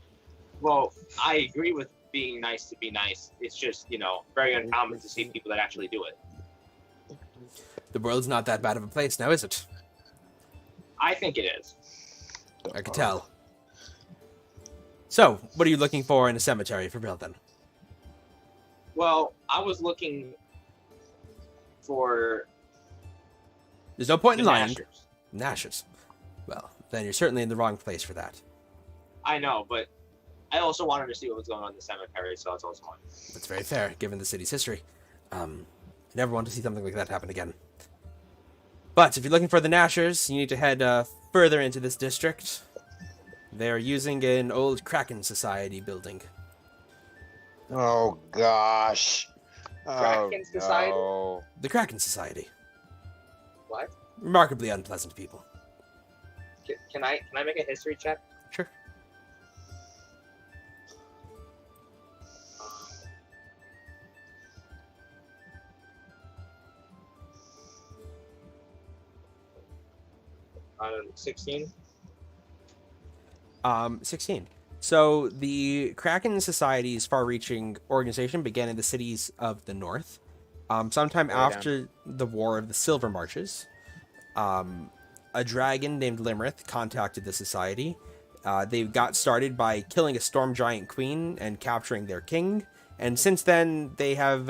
Well, I agree with being nice to be nice. It's just, very uncommon to see people that actually do it.
The world's not that bad of a place now, is it?
I think it is.
I could tell. So, what are you looking for in a cemetery for real then?
Well, I was looking for
There's no point
the
in lying.
Nashers.
Nashers. Well, then you're certainly in the wrong place for that.
I know, but I also wanted to see what was going on in the cemetery, so that's also one.
That's very fair, given the city's history. I never want to see something like that happen again. But if you're looking for the Nashers, you need to head further into this district. They are using an old Kraken Society building.
Oh gosh.
Kraken Society?
No.
The Kraken Society.
What?
Remarkably unpleasant people.
Can I make a history check?
Sure.
On 16?
16. So the Kraken Society's far-reaching organization began in the cities of the north. Sometime
Way
after the War of the Silver Marches, a dragon named Limerith contacted the society. They got started by killing a storm giant queen and capturing their king. And since then, they have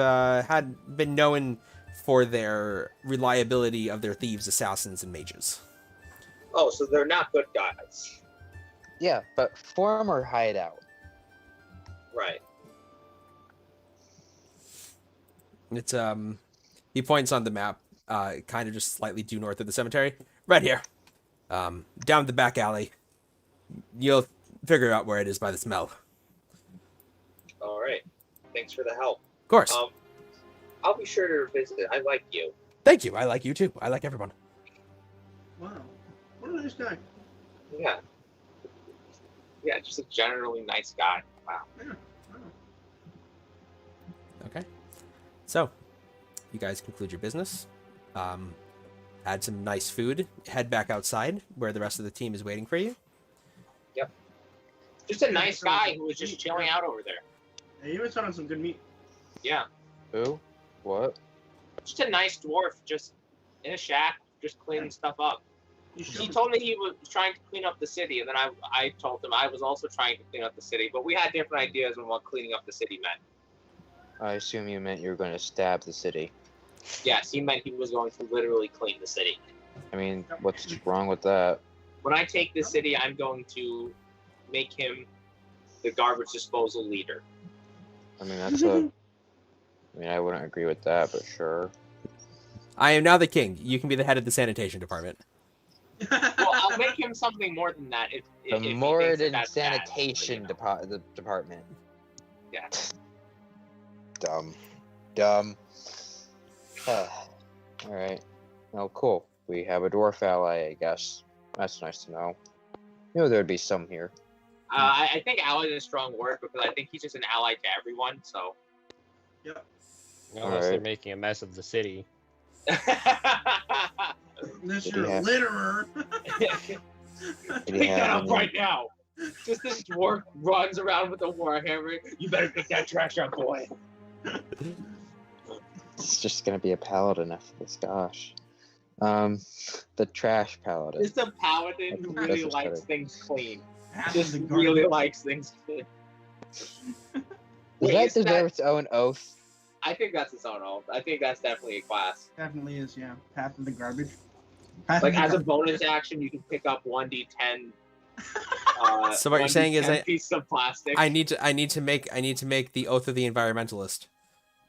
been known for their reliability of their thieves, assassins, and mages.
Oh, so they're not good guys.
Yeah, but former hideout.
Right.
It's he points on the map, kind of just slightly due north of the cemetery, right here, down the back alley. You'll figure out where it is by the smell.
All right. Thanks for the help.
Of course.
I'll be sure to visit. I like you.
Thank you. I like you too. I like everyone.
Wow. What a nice guy.
Yeah. Yeah, just a generally nice guy. Wow.
Yeah. Wow.
Okay. So, you guys conclude your business. Add some nice food. Head back outside where the rest of the team is waiting for you.
Just a nice guy who was just chilling out over there.
Hey, you went on some good meat.
Yeah.
Who? What?
Just a nice dwarf, just in a shack, just cleaning stuff up.
You
He
should.
told me he was trying to clean up the city, and then I told him I was also trying to clean up the city, but we had different ideas on what cleaning up the city meant.
I assume you meant you were going to stab the city.
Yes, he meant he was going to literally clean the city.
I mean, what's wrong with that?
When I take the city, I'm going to make him the garbage disposal leader.
I mean, that's a. I mean, I wouldn't agree with that, but sure.
I am now the king. You can be the head of the sanitation department.
Well, I'll make him something more than that. If
The
he thinks
Morden
that's bad,
Sanitation
but, you know.
the department.
Yeah.
Dumb. Alright. Oh, cool. We have a dwarf ally, I guess. That's nice to know. You know there'd be some here.
I think ally is a strong word because I think he's just an ally to everyone. So.
Unless they're
Alright.
making a mess of the city.
Unless
Did
you're
he
a
have-
litterer.
Did he
Pick that
have
up
any-
right now. Just this dwarf runs around with a warhammer. You better pick that trash up, boy.
It's just gonna be a paladin after this, gosh. The trash paladin.
It's a paladin who
That's
really
just
likes
better.
things clean.
Half
Just
of the
really
garbage.
likes things clean.
Does
Wait,
that
is that-
deserve its own oath?
I think that's its own oath. I think that's definitely a class.
Definitely is, yeah. Half of the garbage. Half
Like
of the
as a
garbage.
bonus action, you can pick up 1d10.
So what you're saying is
1d10 pieces of plastic.
I need to make the oath of the environmentalist.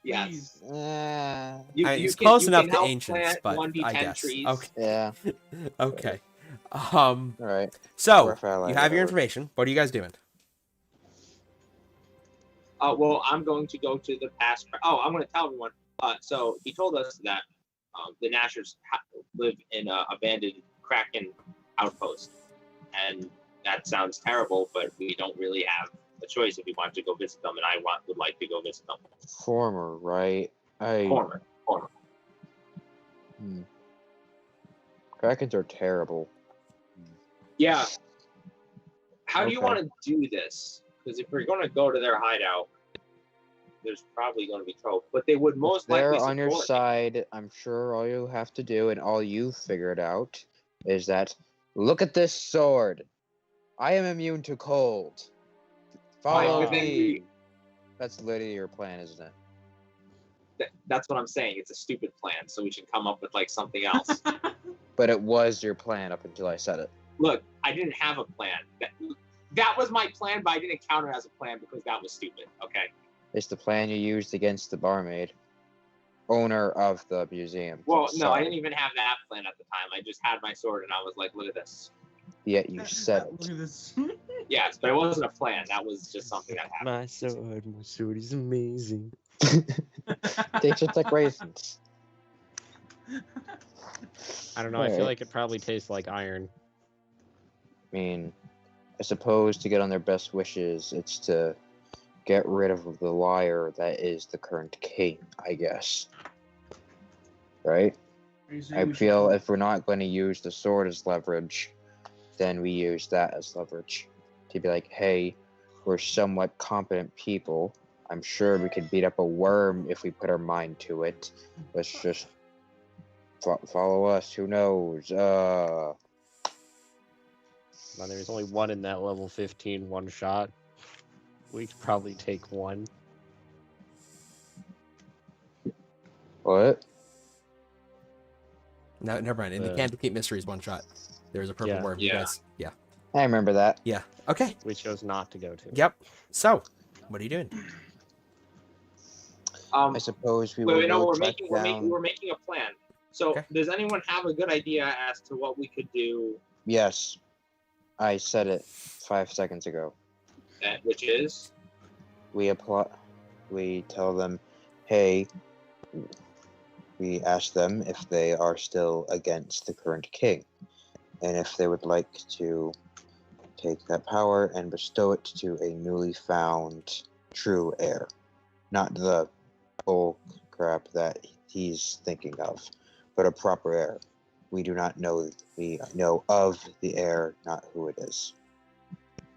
Yes.
It's close enough to
help
ancients,
plant
but
1d10
I guess.
trees.
Okay.
Yeah.
Okay.
Alright.
So
Dwarf ally,
you have your
whatever.
information. What are you guys doing?
Well, I'm going to go to the past. Oh, I'm going to tell everyone. So he told us that the Nashers live in an abandoned Kraken outpost, and that sounds terrible, but we don't really have a choice if we want to go visit them, and I would like to go visit them.
Former, right?
Former.
Krakens are terrible.
Yeah. How do you
Okay.
want to do this? Because if we're going to go to their hideout, there's probably going to be trouble. But they would most
If they're
likely
on your
support me.
side, I'm sure all you have to do and all you've figured out is that look at this sword. I am immune to cold. Follow
but then
me. That's literally your plan, isn't it?
That's what I'm saying. It's a stupid plan, so we should come up with like something else.
But it was your plan up until I said it.
Look, I didn't have a plan. That was my plan, but I didn't count it as a plan because that was stupid. Okay.
It's the plan you used against the barmaid, owner of the museum.
Well, no, I
Sorry.
didn't even have that plan at the time. I just had my sword and I was like, look at this.
Yet you said
Look
it.
at this.
Yes, but it wasn't a plan. That was just something that happened.
My sword is amazing.
Tastes just like raisins.
I don't know, I feel
Alright.
like it probably tastes like iron.
I mean, I suppose to get on their best wishes, it's to get rid of the liar that is the current king, I guess. Right?
Are you saying
I
we should
feel
go-
if we're not going to use the sword as leverage, then we use that as leverage. To be like, hey, we're somewhat competent people. I'm sure we could beat up a worm if we put our mind to it. Let's just follow us. Who knows?
Well, there's only one in that level 15 one shot. We could probably take one.
What?
No, never mind. In the Candlekeep Mysteries one shot, there's a purple
Yeah.
worm. You
Yeah.
guys, yeah.
I remember that.
Yeah. Okay.
We chose not to go to.
Yep. So, what are you doing?
I suppose we
Wait,
will
wait, no,
go
we're
track
making
down.
a plan. So,
Okay.
does anyone have a good idea as to what we could do?
Yes, I said it 5 seconds ago.
Which is
We tell them, hey, we ask them if they are still against the current king, and if they would like to take that power and bestow it to a newly found true heir, not the bull crap that he's thinking of, but a proper heir. We do not know. We know of the heir, not who it is.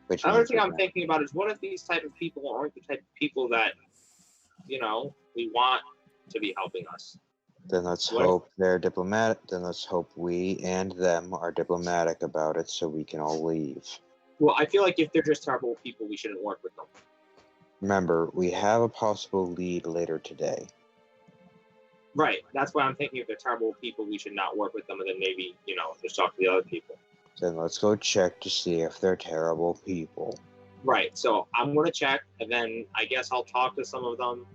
Which
another
means
thing
we
I'm
can-
thinking about is what if these type of people aren't the type of people that, we want to be helping us?
Then let's
What if-
hope they're diplomatic. Then let's hope we and them are diplomatic about it so we can all leave.
Well, I feel like if they're just terrible people, we shouldn't work with them.
Remember, we have a possible lead later today.
Right. That's why I'm thinking if they're terrible people, we should not work with them, and then maybe, just talk to the other people.
Then let's go check to see if they're terrible people.
Right. So I'm going to check, and then I guess I'll talk to some of them.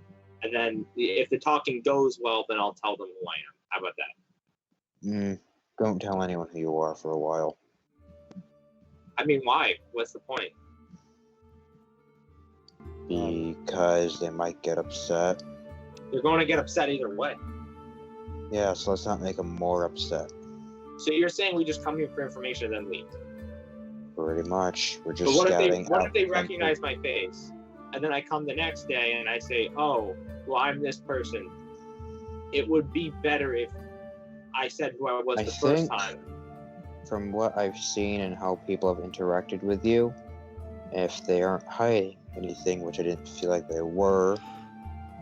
And then if the talking goes well, then I'll tell them who I am. How about that?
Don't tell anyone who you are for a while.
I mean, why? What's the point?
Because they might get upset.
They're going to get upset either way.
Yeah, so let's not make them more upset.
So you're saying we just come here for information and then leave?
Pretty much. We're just
But what
scouting
if they
out
recognize my face, and then I come the next day and I say, "Oh, well, I'm this person." It would be better if I said who I was the first time.
From what I've seen and how people have interacted with you, if they aren't hiding anything, which I didn't feel like they were,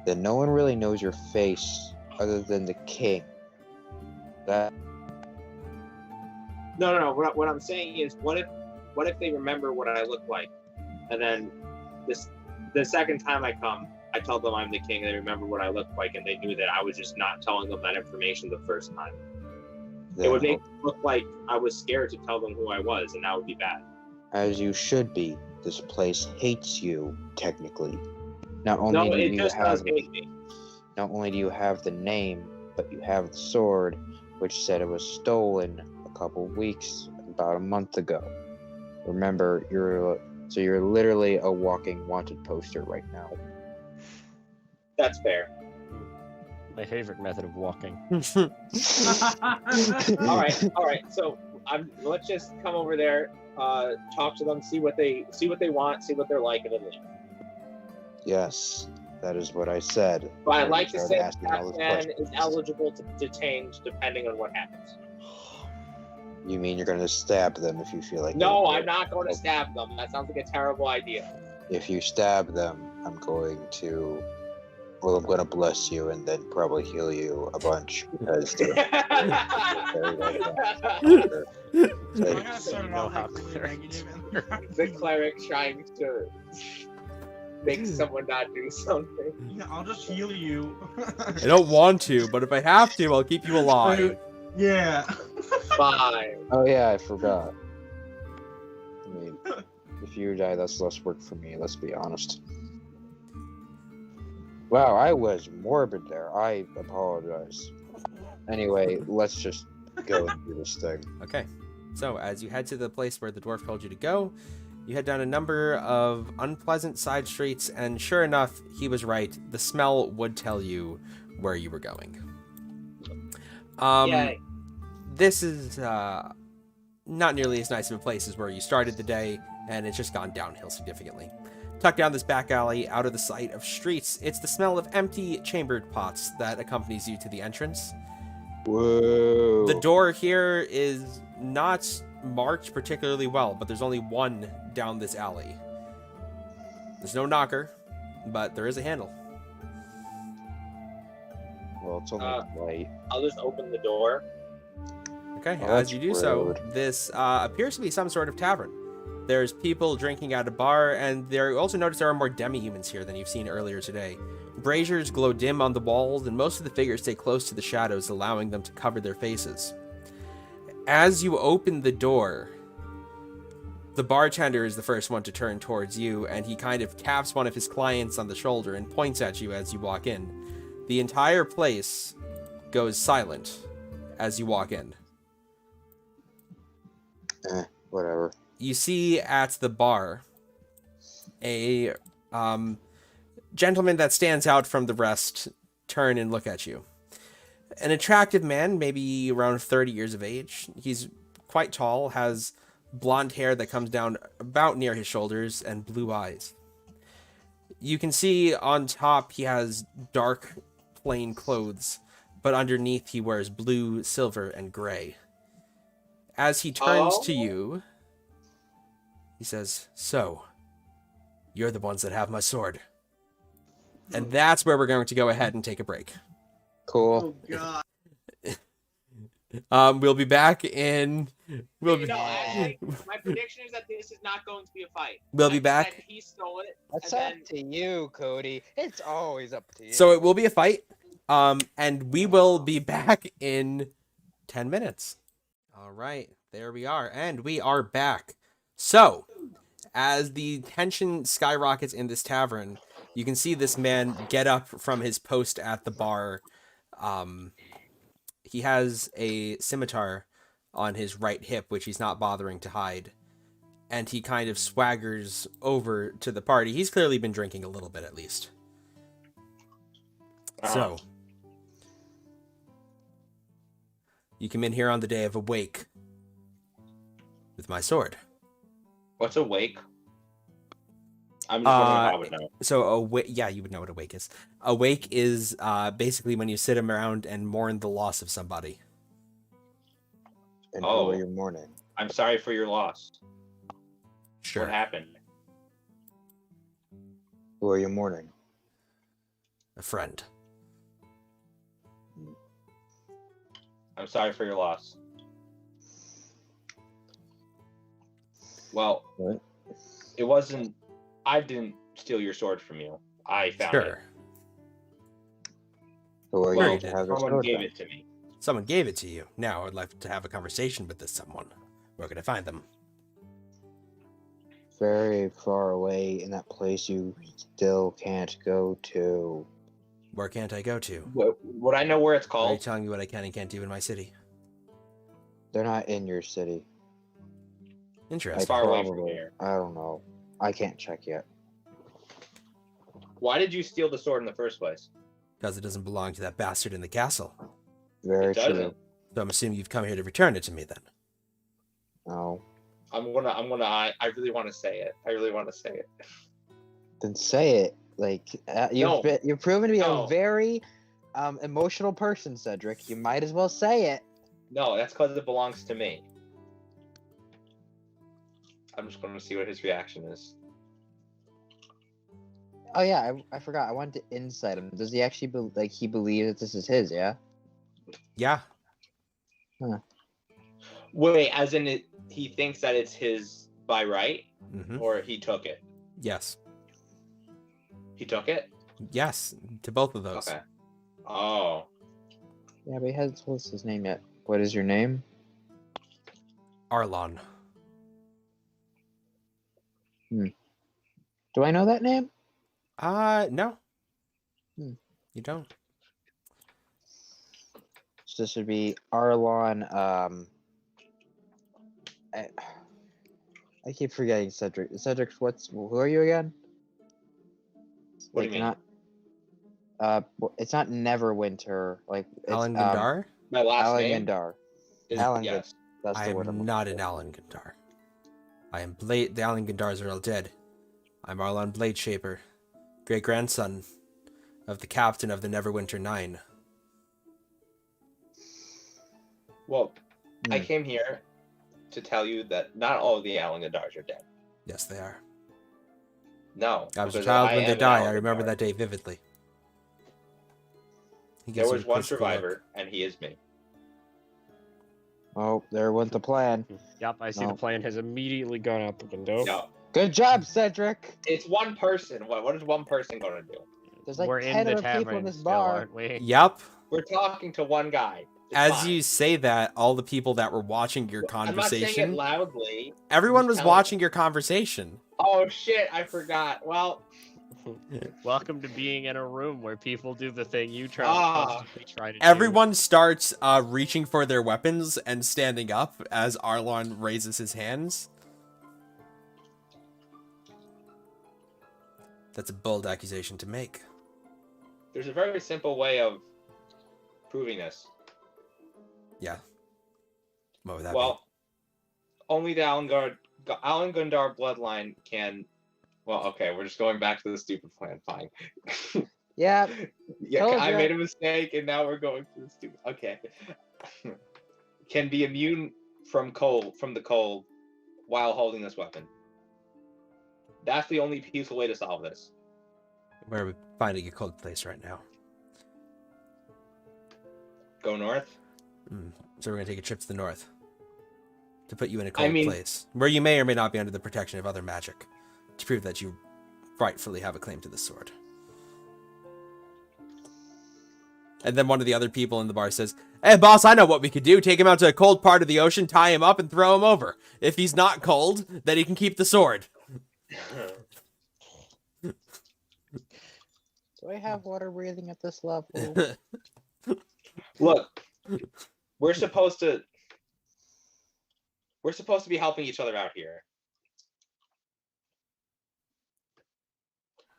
then no one really knows your face other than the king. That
No. What I'm saying is, what if they remember what I look like, and then the second time I come, I tell them I'm the king, and they remember what I look like, and they knew that I was just not telling them that information the first time. It would make it look like I was scared to tell them who I was, and that would be bad.
as you should be. This place hates you, technically. Not only
No,
do
it
you
just
have
does hate me.
Not only do you have the name, but you have the sword, which said it was stolen a couple weeks, about a month ago. Remember, you're literally a walking wanted poster right now.
That's fair.
My favorite method of walking.
All right. So let's just come over there, talk to them, see what they want, see what they're like, and then leave.
Yes, that is what I said.
But I'd like to
Started
say
asking all
that
those
man is
questions.
eligible to detain depending on what happens.
You mean you're going to stab them if you feel like
No,
doing
I'm
it?
not going to stab them. That sounds like a terrible idea.
If you stab them, I'm going to bless you and then probably heal you a bunch because they're very like that.
I'm
Like,
gonna start it
know
off
how
like really
clerics
negative.
The cleric trying to make someone not do something.
Yeah, I'll just heal you.
I don't want to, but if I have to, I'll keep you alive.
Yeah.
Fine.
oh yeah, I forgot. I mean, if you die, that's less work for me, let's be honest. Wow, I was morbid there. I apologize. Anyway, let's just go and do this thing.
Okay. So, as you head to the place where the dwarf told you to go, you head down a number of unpleasant side streets, and sure enough, he was right. The smell would tell you where you were going.
Yeah.
This is not nearly as nice of a place as where you started the day, and it's just gone downhill significantly. Tucked down this back alley, out of the sight of streets, it's the smell of empty chambered pots that accompanies you to the entrance.
Whoa.
The door here is not marked particularly well, but there's only one down this alley. There's no knocker, but there is a handle.
Well, it's only light.
I'll just open the door.
Okay,
Oh,
as you do so,
rude.
this appears to be some sort of tavern. There's people drinking at a bar, and you also notice there are more demi-humans here than you've seen earlier today. Braziers glow dim on the walls, and most of the figures stay close to the shadows, allowing them to cover their faces. As you open the door, the bartender is the first one to turn towards you, and he kind of taps one of his clients on the shoulder and points at you as you walk in. The entire place goes silent as you walk in.
Whatever.
You see at the bar a gentleman that stands out from the rest turn and look at you. An attractive man, maybe around 30 years of age. He's quite tall, has blonde hair that comes down about near his shoulders, and blue eyes. You can see on top he has dark, plain clothes, but underneath he wears blue, silver, and gray. As he turns to you, he says, "So, you're the ones that have my sword." And that's where we're going to go ahead and take a break.
Cool.
Oh god.
We'll be back in. We'll be.
No, actually, my prediction is that this is not going to be a fight.
We'll
I
be
think
back.
that he stole it,
That's
and
up
then
to you, Cody. It's always up to you.
So it will be a fight. And we will be back in 10 minutes. All right, there we are, and we are back. So, as the tension skyrockets in this tavern, you can see this man get up from his post at the bar. He has a scimitar on his right hip, which he's not bothering to hide. And he kind of swaggers over to the party. He's clearly been drinking a little bit, at least. So, you come in here on the day of a wake with my sword.
what's a wake? I'm just wondering if I would know.
So yeah, you would know what a wake is. A wake is basically when you sit around and mourn the loss of somebody.
And
Oh.
who are you mourning?
I'm sorry for your loss.
Sure.
What happened?
Who are you mourning?
A friend.
I'm sorry for your loss. Well,
What?
it wasn't. I didn't steal your sword from you. I found it.
Sure.
Who are
Well,
you to have your
someone
sword
gave
then?
it to me.
Someone gave it to you. Now I'd like to have a conversation with this someone. Where can I find them?
Very far away in that place you still can't go to.
Where can't I go to?
Would I know where it's
Are you
called?
telling me what I can and can't do in my city?
They're not in your city.
Interesting.
far away from here.
I don't know. I can't check yet.
Why did you steal the sword in the first place?
Because it doesn't belong to that bastard in the castle.
Very
It doesn't.
true.
So I'm assuming you've come here to return it to me then.
No.
I really want to say it. I really want to say it.
Then say it. Like
No.
you've proven to be
No.
a very emotional person, Cedric. You might as well say it.
No, that's because it belongs to me. I'm just going to see what his reaction is.
Oh yeah, I forgot. I wanted to insight him. Does he actually he believes that this is his? Yeah.
Yeah.
Wait, as in he thinks that it's his by right,
Mm-hmm.
or he took it?
Yes.
He took it?
Yes. To both of those.
Okay. Oh.
Yeah, but he hasn't told us his name yet. What is your name?
Arlon.
Do I know that name?
No.
Hmm.
You don't.
So this would be Arlon. I keep forgetting Cedric. Cedric, who are you again?
What do you mean?
It's not Neverwinter. It's
Alan Gandar?
My last
Alan
name?
Gandar.
Is,
Alan
yes.
That's
I
the word.
am not an Alan Gandar. I am Blade. The Alan Gandars are all dead. I'm Arlon Bladeshaper, great grandson of the captain of the Neverwinter Nine.
Well, I
Hmm.
came here to tell you that not all of the Alangandars are dead.
Yes, they are.
No.
I was a
because
child when
am
they
an
died. I remember
Alangandar.
that day vividly. He
There
gives you
was
a
one
quizzical look.
survivor, and he is me.
Oh, there went the plan.
Yep, I see
No.
the plane has immediately gone out the window.
No.
Good job, Cedric.
It's one person. What is one person going to do?
There's like
We're in
10
the
other people
tavern
in this
still,
bar.
aren't we?
Yup.
We're talking to one guy. It's
As
fine.
you say that, all the people that were watching your
I'm not saying it
conversation,
loudly.
everyone
I'm
was
telling
watching your conversation.
Oh shit! I forgot. Well,
Welcome to being in a room where people do the thing you constantly try to do.
Everyone starts reaching for their weapons and standing up as Arlon raises his hands. That's a bold accusation to make.
there's a very simple way of proving this.
Yeah. What would that
Well, only the Alangandar bloodline can. Well, okay, we're just going back to the stupid plan. Fine.
Yeah,
Yeah,
Told
I
ya.
made a mistake, and now we're going to the stupid. Okay. Can be immune from the cold, while holding this weapon. That's the only peaceful way to solve this.
be? We're finding a cold place right now.
Go north.
So we're gonna take a trip to the north to put you in a cold
mean-
place where you may or may not be under the protection of other magic to prove that you rightfully have a claim to the sword. And then one of the other people in the bar says, "Hey, boss, I know what we could do. Take him out to a cold part of the ocean, tie him up, and throw him over. If he's not cold, then he can keep the sword."
Do I have water breathing at this level?
Look, we're supposed to be helping each other out here.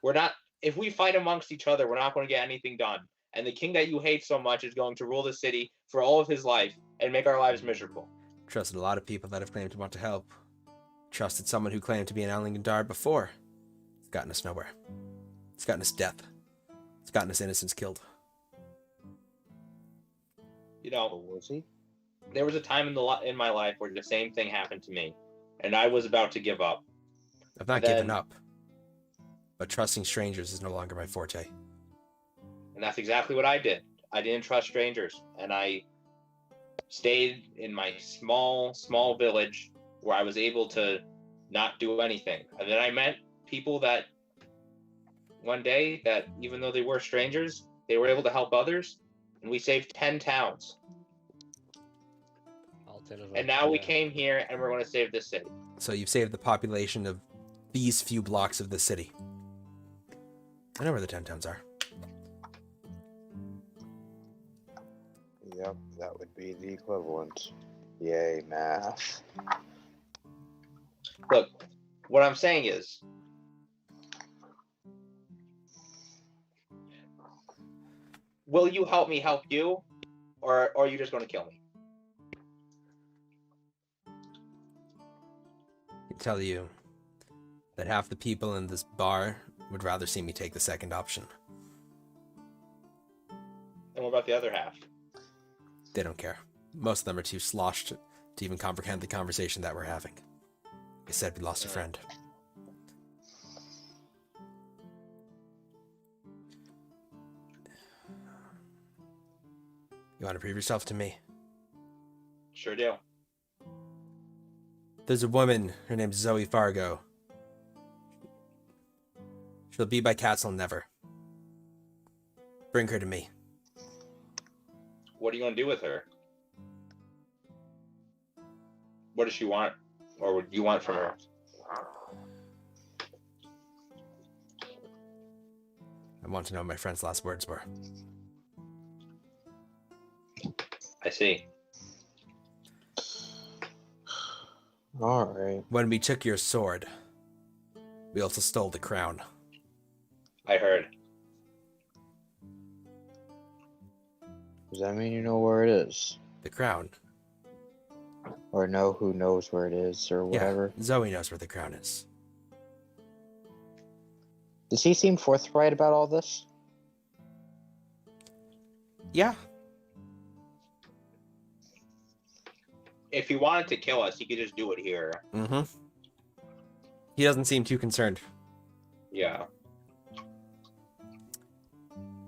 We're not. If we fight amongst each other, we're not going to get anything done. And the king that you hate so much is going to rule the city for all of his life and make our lives miserable.
Trusted a lot of people that have claimed to want to help. Trusted someone who claimed to be an Alingandar before. It's gotten us nowhere. It's gotten us death. It's gotten us innocents killed.
You know,
Was he?
there was a time in my life where the same thing happened to me, and I was about to give up.
I've not
Then-
given up. But trusting strangers is no longer my forte.
And that's exactly what I did. I didn't trust strangers, and I stayed in my small village where I was able to not do anything. And then I met people that one day that even though they were strangers, they were able to help others, and we saved 10 towns.
All 10 of them.
And now we
yeah.
came here and we're going to save this city.
So you've saved the population of these few blocks of the city. I know where the 10 towns are.
Yep, that would be the equivalent. Yay, math.
Look, what I'm saying is, will you help me help you, or are you just going to kill me?
I can tell you that half the people in this bar would rather see me take the second option.
And what about the other half?
They don't care. Most of them are too sloshed to even comprehend the conversation that we're having. I said we lost a friend. You want to prove yourself to me?
Sure do.
There's a woman, her name's Zoe Fargo. She'll be by Castle Never. Bring her to me.
What are you going to do with her? What does she want? Or what do you want from her?
I want to know what my friend's last words were.
I see.
Alright.
When we took your sword, we also stole the crown.
I heard.
Does that mean you know where it is?
The crown?
Or know who knows where it is, or whatever?
Yeah, Zoe knows where the crown is.
Does he seem forthright about all this?
Yeah.
If he wanted to kill us, he could just do it here.
Mm-hmm. He doesn't seem too concerned.
Yeah.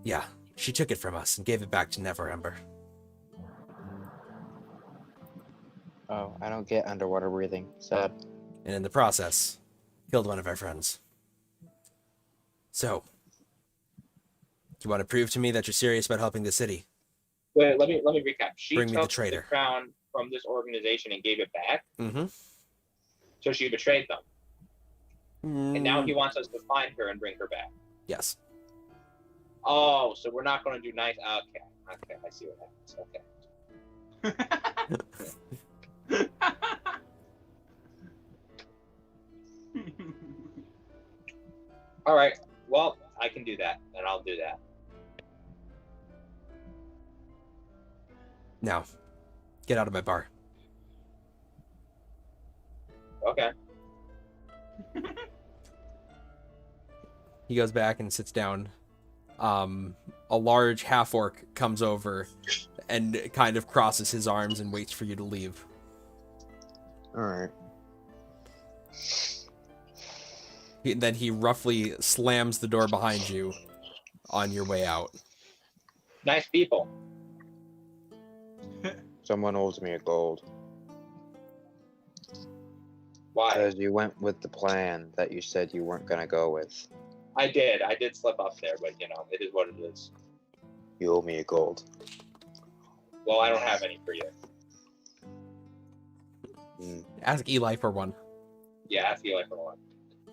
Yeah, she took it from us and gave it back to Never Ember.
Oh, I don't get underwater breathing. Sad.
And in the process, killed one of our friends. So, do you want to prove to me that you're serious about helping the city?
Wait, let me recap. She
Bring me the
took
traitor.
crown from this organization and gave it back,
Mm-hmm.
so she betrayed them. And now he wants us to find her and bring her back.
Yes.
Oh, so we're not going to do nice. Okay, I see what happens. Okay. All right. Well, I can do that, and I'll do that.
Now, get out of my bar.
Okay.
He goes back and sits down. A large half-orc comes over and kind of crosses his arms and waits for you to leave.
Alright.
Then he roughly slams the door behind you on your way out.
Nice people.
Someone owes me a gold.
Why?
Because you went with the plan that you said you weren't gonna go with.
I did slip up there, but it is what it is.
You owe me a gold.
Well, I don't have any for you.
Ask Eli for one.
Yeah, I feel like a lot.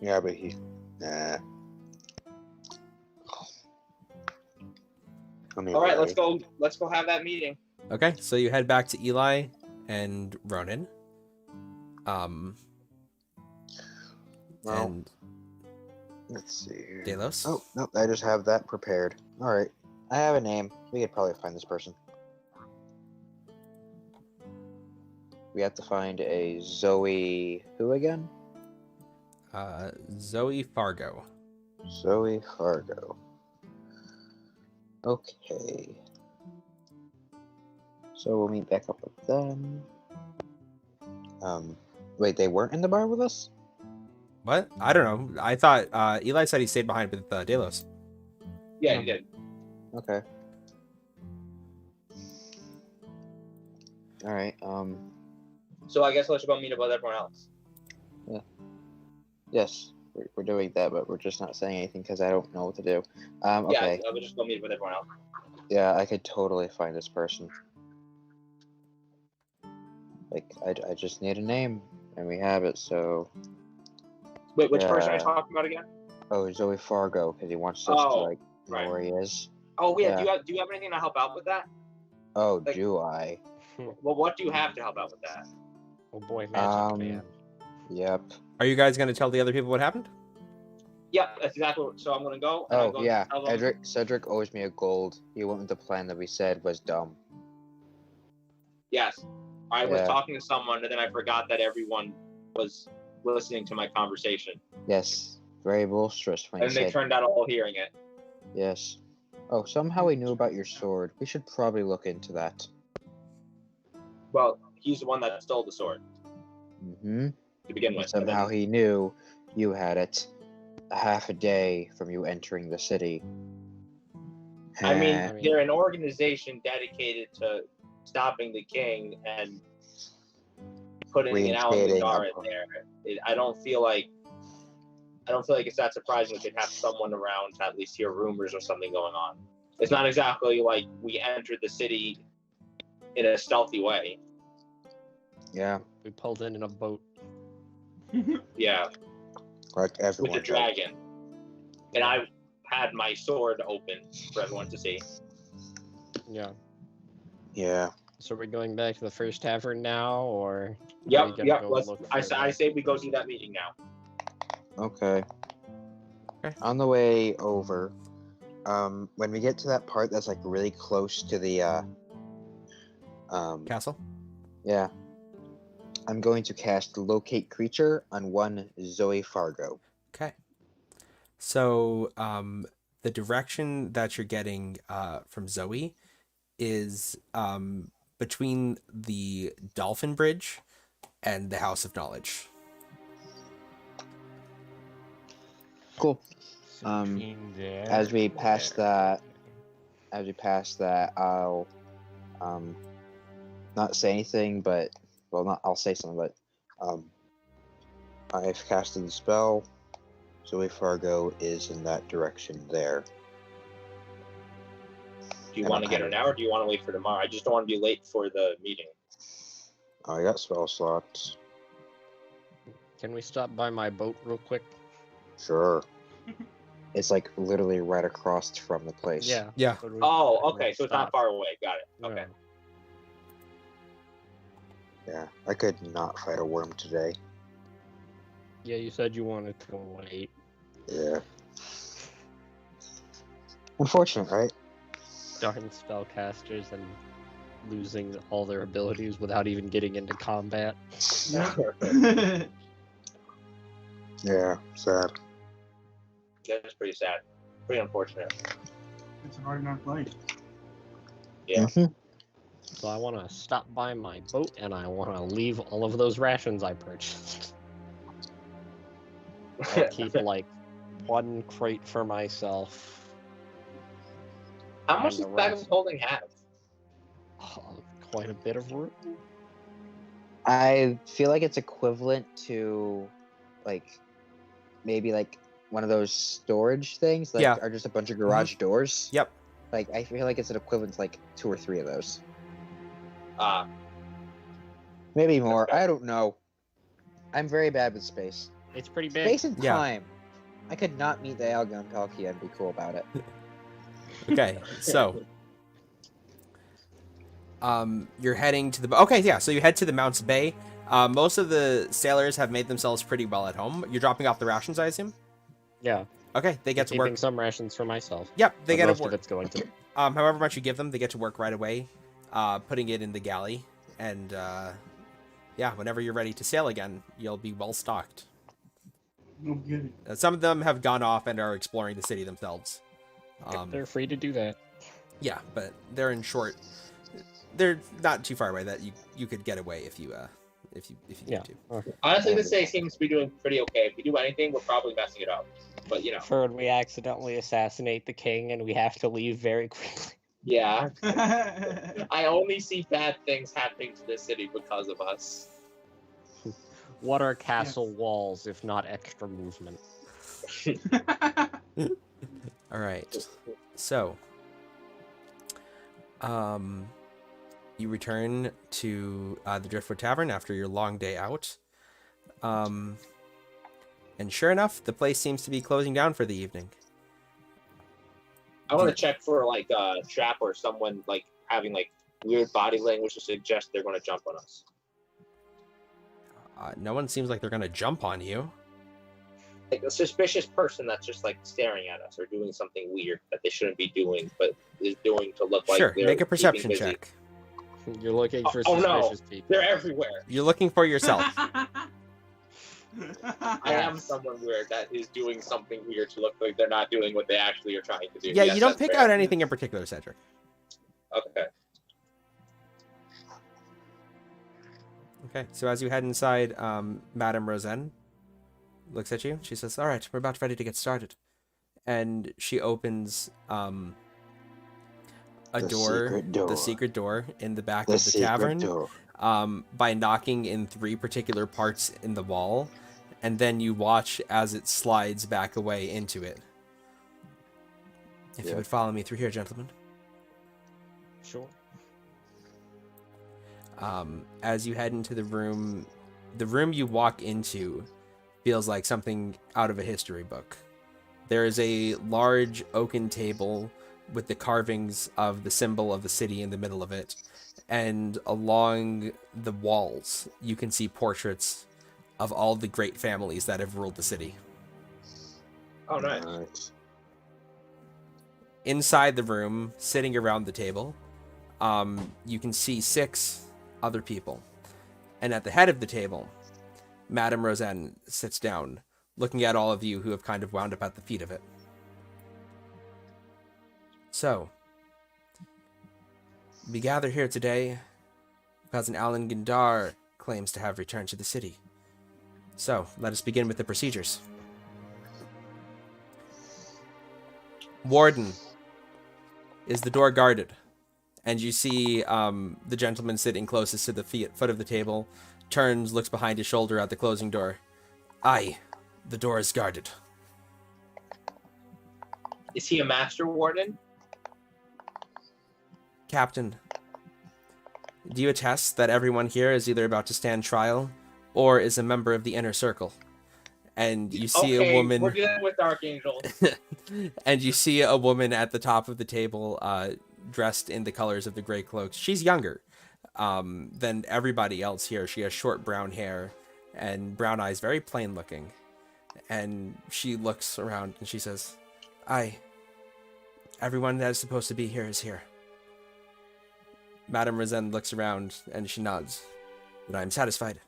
Yeah, but he... Nah.
All right, let's go. Let's go have that meeting.
Okay, so you head back to Eli and Ronan.
Well,
And
let's see here.
Delos.
Oh, nope, I just have that prepared. Alright. I have a name. We could probably find this person. We have to find a Zoe... Who again?
Zoe Fargo.
Zoe Fargo. Okay. So we'll meet back up with them. Wait, they weren't in the bar with us?
What? I don't know. I thought Eli said he stayed behind with Delos.
Yeah, you did.
Okay. Alright,
So I guess let's go meet up with everyone else.
yes, we're doing that, but we're just not saying anything because I don't know what to do. Okay.
Yeah, we'll just go meet up with everyone else.
Yeah, I could totally find this person. Like, I just need a name, and we have it, so...
Wait, which person are you
Yeah.
talking about again?
Oh, Zoe Fargo, because he wants us to, like, know
right.
where he is.
Oh yeah.
Yeah.
Do you have anything to help out with that?
Oh,
Like-
do I?
Well, what do you have to help out with that?
Oh boy, magic man.
Yep.
Are you guys going to tell the other people what happened?
Yep, that's exactly what. So I'm gonna go. And I'm
Oh,
going
yeah.
to tell them,
Cedric owes me a gold. He went with the plan that we said was dumb.
Yes, I was
Yeah.
talking to someone, and then I forgot that everyone was listening to my conversation,
Yes. Very boisterous when
and
he
they
said,
turned out all hearing it.
yes. Oh, somehow he knew about your sword. We should probably look into that.
Well, he's the one that stole the sword
Mm-hmm.
to begin with. and then-
Somehow he knew you had it a half a day from you entering the city.
I mean,
Eh,
they're an organization dedicated to stopping the king and putting an
Reinstating
Alan in
a-
there. I don't feel like it's that surprising that they'd have someone around to at least hear rumors of something going on. It's not exactly like we entered the city in a stealthy way.
yeah,
We pulled in a boat.
Yeah,
like
with
everyone
the
does.
dragon. And I had my sword open for everyone to see.
Yeah.
Yeah.
So we're going back to the first tavern now, or? are we
Yep,
gonna
yep.
go
Let's.
look
I
for
I
the-
say we go do that meeting now.
Okay.
Okay.
On the way over, when we get to that part that's like really close to the
Castle?
yeah, I'm going to cast Locate Creature on one Zoe Fargo.
Okay. So the direction that you're getting from Zoe is between the Dolphin Bridge and the House of Knowledge.
Cool.
So
Um,
between there
as we
and
pass
there.
I'll not say anything, but I'll say something, but I've casted the spell. Zoe Fargo is in that direction there.
Do you
I
want
don't
to get her
have
now, or do you want to wait for tomorrow? I just don't want to be late for the meeting.
I got spell slots.
Can we stop by my boat real quick?
Sure. It's like literally right across from the place.
Yeah.
Yeah.
But we-
Oh,
we'll
okay. So it's not
stop.
far away. Got it. Okay.
Yeah.
Yeah. I could not fight a worm today.
Yeah, you said you wanted to wait.
Yeah. Unfortunate, right?
Darn spellcasters and losing all their abilities without even getting into combat.
Yeah, sad.
That's pretty sad. Pretty unfortunate.
It's a hard enough life.
Yeah.
Mhm.
So I want to stop by my boat and I want to leave all of those rations I purchased. I'll keep like one crate for myself.
How much
and
does
the
bag
rest-
of holding have?
Oh, quite a bit of room.
I feel like it's equivalent to, like, maybe like one of those storage things that
Yeah.
are just a bunch of garage doors.
Yep.
Like, I feel like it's an equivalent to like 2 or 3 of those. Maybe more. I don't know. I'm very bad with space.
It's pretty big.
Space and
Yeah.
time. I could not meet the Algon Palkia and be cool about it.
Okay, so you're heading to the so you head to the Mounts Bay. Most of the sailors have made themselves pretty well at home. You're dropping off the rations, I assume.
Yeah.
Okay, they get to
Keeping
work.
some rations for myself.
Yep, they
but
get to
most
work.
of it's going to.
However much you give them, they get to work right away, putting it in the galley, and yeah, whenever you're ready to sail again, you'll be well stocked.
No kidding.
Some of them have gone off and are exploring the city themselves.
They're free to do that.
Yeah, but they're in short. They're not too far away that you could get away if you
Yeah.
need to.
Okay.
Honestly, this city seems to be doing pretty okay. If we do anything, we're probably messing it up. But you know,
For when we accidentally assassinate the king and we have to leave very quickly.
yeah. I only see bad things happening to this city because of us.
What are castle walls if not extra movement?
All right. So, you return to the Driftwood Tavern after your long day out. And sure enough, the place seems to be closing down for the evening.
I want to check for like a trap or someone like having like weird body language to suggest they're going to jump on us.
No one seems like they're going to jump on you.
Like a suspicious person that's just like staring at us or doing something weird that they shouldn't be doing, but is doing to look like
Sure,
they're
make a perception
keeping busy.
check.
You're looking for
Oh, no.
suspicious people.
They're everywhere.
You're looking for yourself.
I am someone weird that is doing something weird to look like they're not doing what they actually are trying to do.
Yeah,
Yes,
you don't
that's
pick
fair.
out anything in particular, Cedric.
Okay.
Okay, so as you head inside, Madame Rosen looks at you. She says, "All right, we're about ready to get started," and she opens a
The
door,
secret door.
the secret door in the back
The
of the
secret
tavern,
door.
by knocking in 3 particular parts in the wall, and then you watch as it slides back away into it. If you
Yeah.
would follow me through here, gentlemen.
Sure.
As you head into the room you walk into feels like something out of a history book. There is a large oaken table with the carvings of the symbol of the city in the middle of it, and along the walls you can see portraits of all the great families that have ruled the city.
Oh, nice.
Right.
Inside the room, sitting around the table, you can see 6 other people. And at the head of the table, Madame Rosen sits down, looking at all of you who have kind of wound up at the feet of it. So, we gather here today because an Alan Gindar claims to have returned to the city. So, let us begin with the procedures. Warden, is the door guarded? And you see the gentleman sitting closest to the foot of the table, turns, looks behind his shoulder at the closing door. Aye, the door is guarded.
Is he a master warden?
Captain, do you attest that everyone here is either about to stand trial or is a member of the inner circle? And you see
Okay,
a woman...
we're dealing with Archangel.
And you see a woman at the top of the table, dressed in the colors of the gray cloaks. She's younger than everybody else here. She has short brown hair and brown eyes, very plain looking. And she looks around and she says, "Aye, everyone that is supposed to be here is here." Madame Rosen looks around and she nods, "But I am satisfied.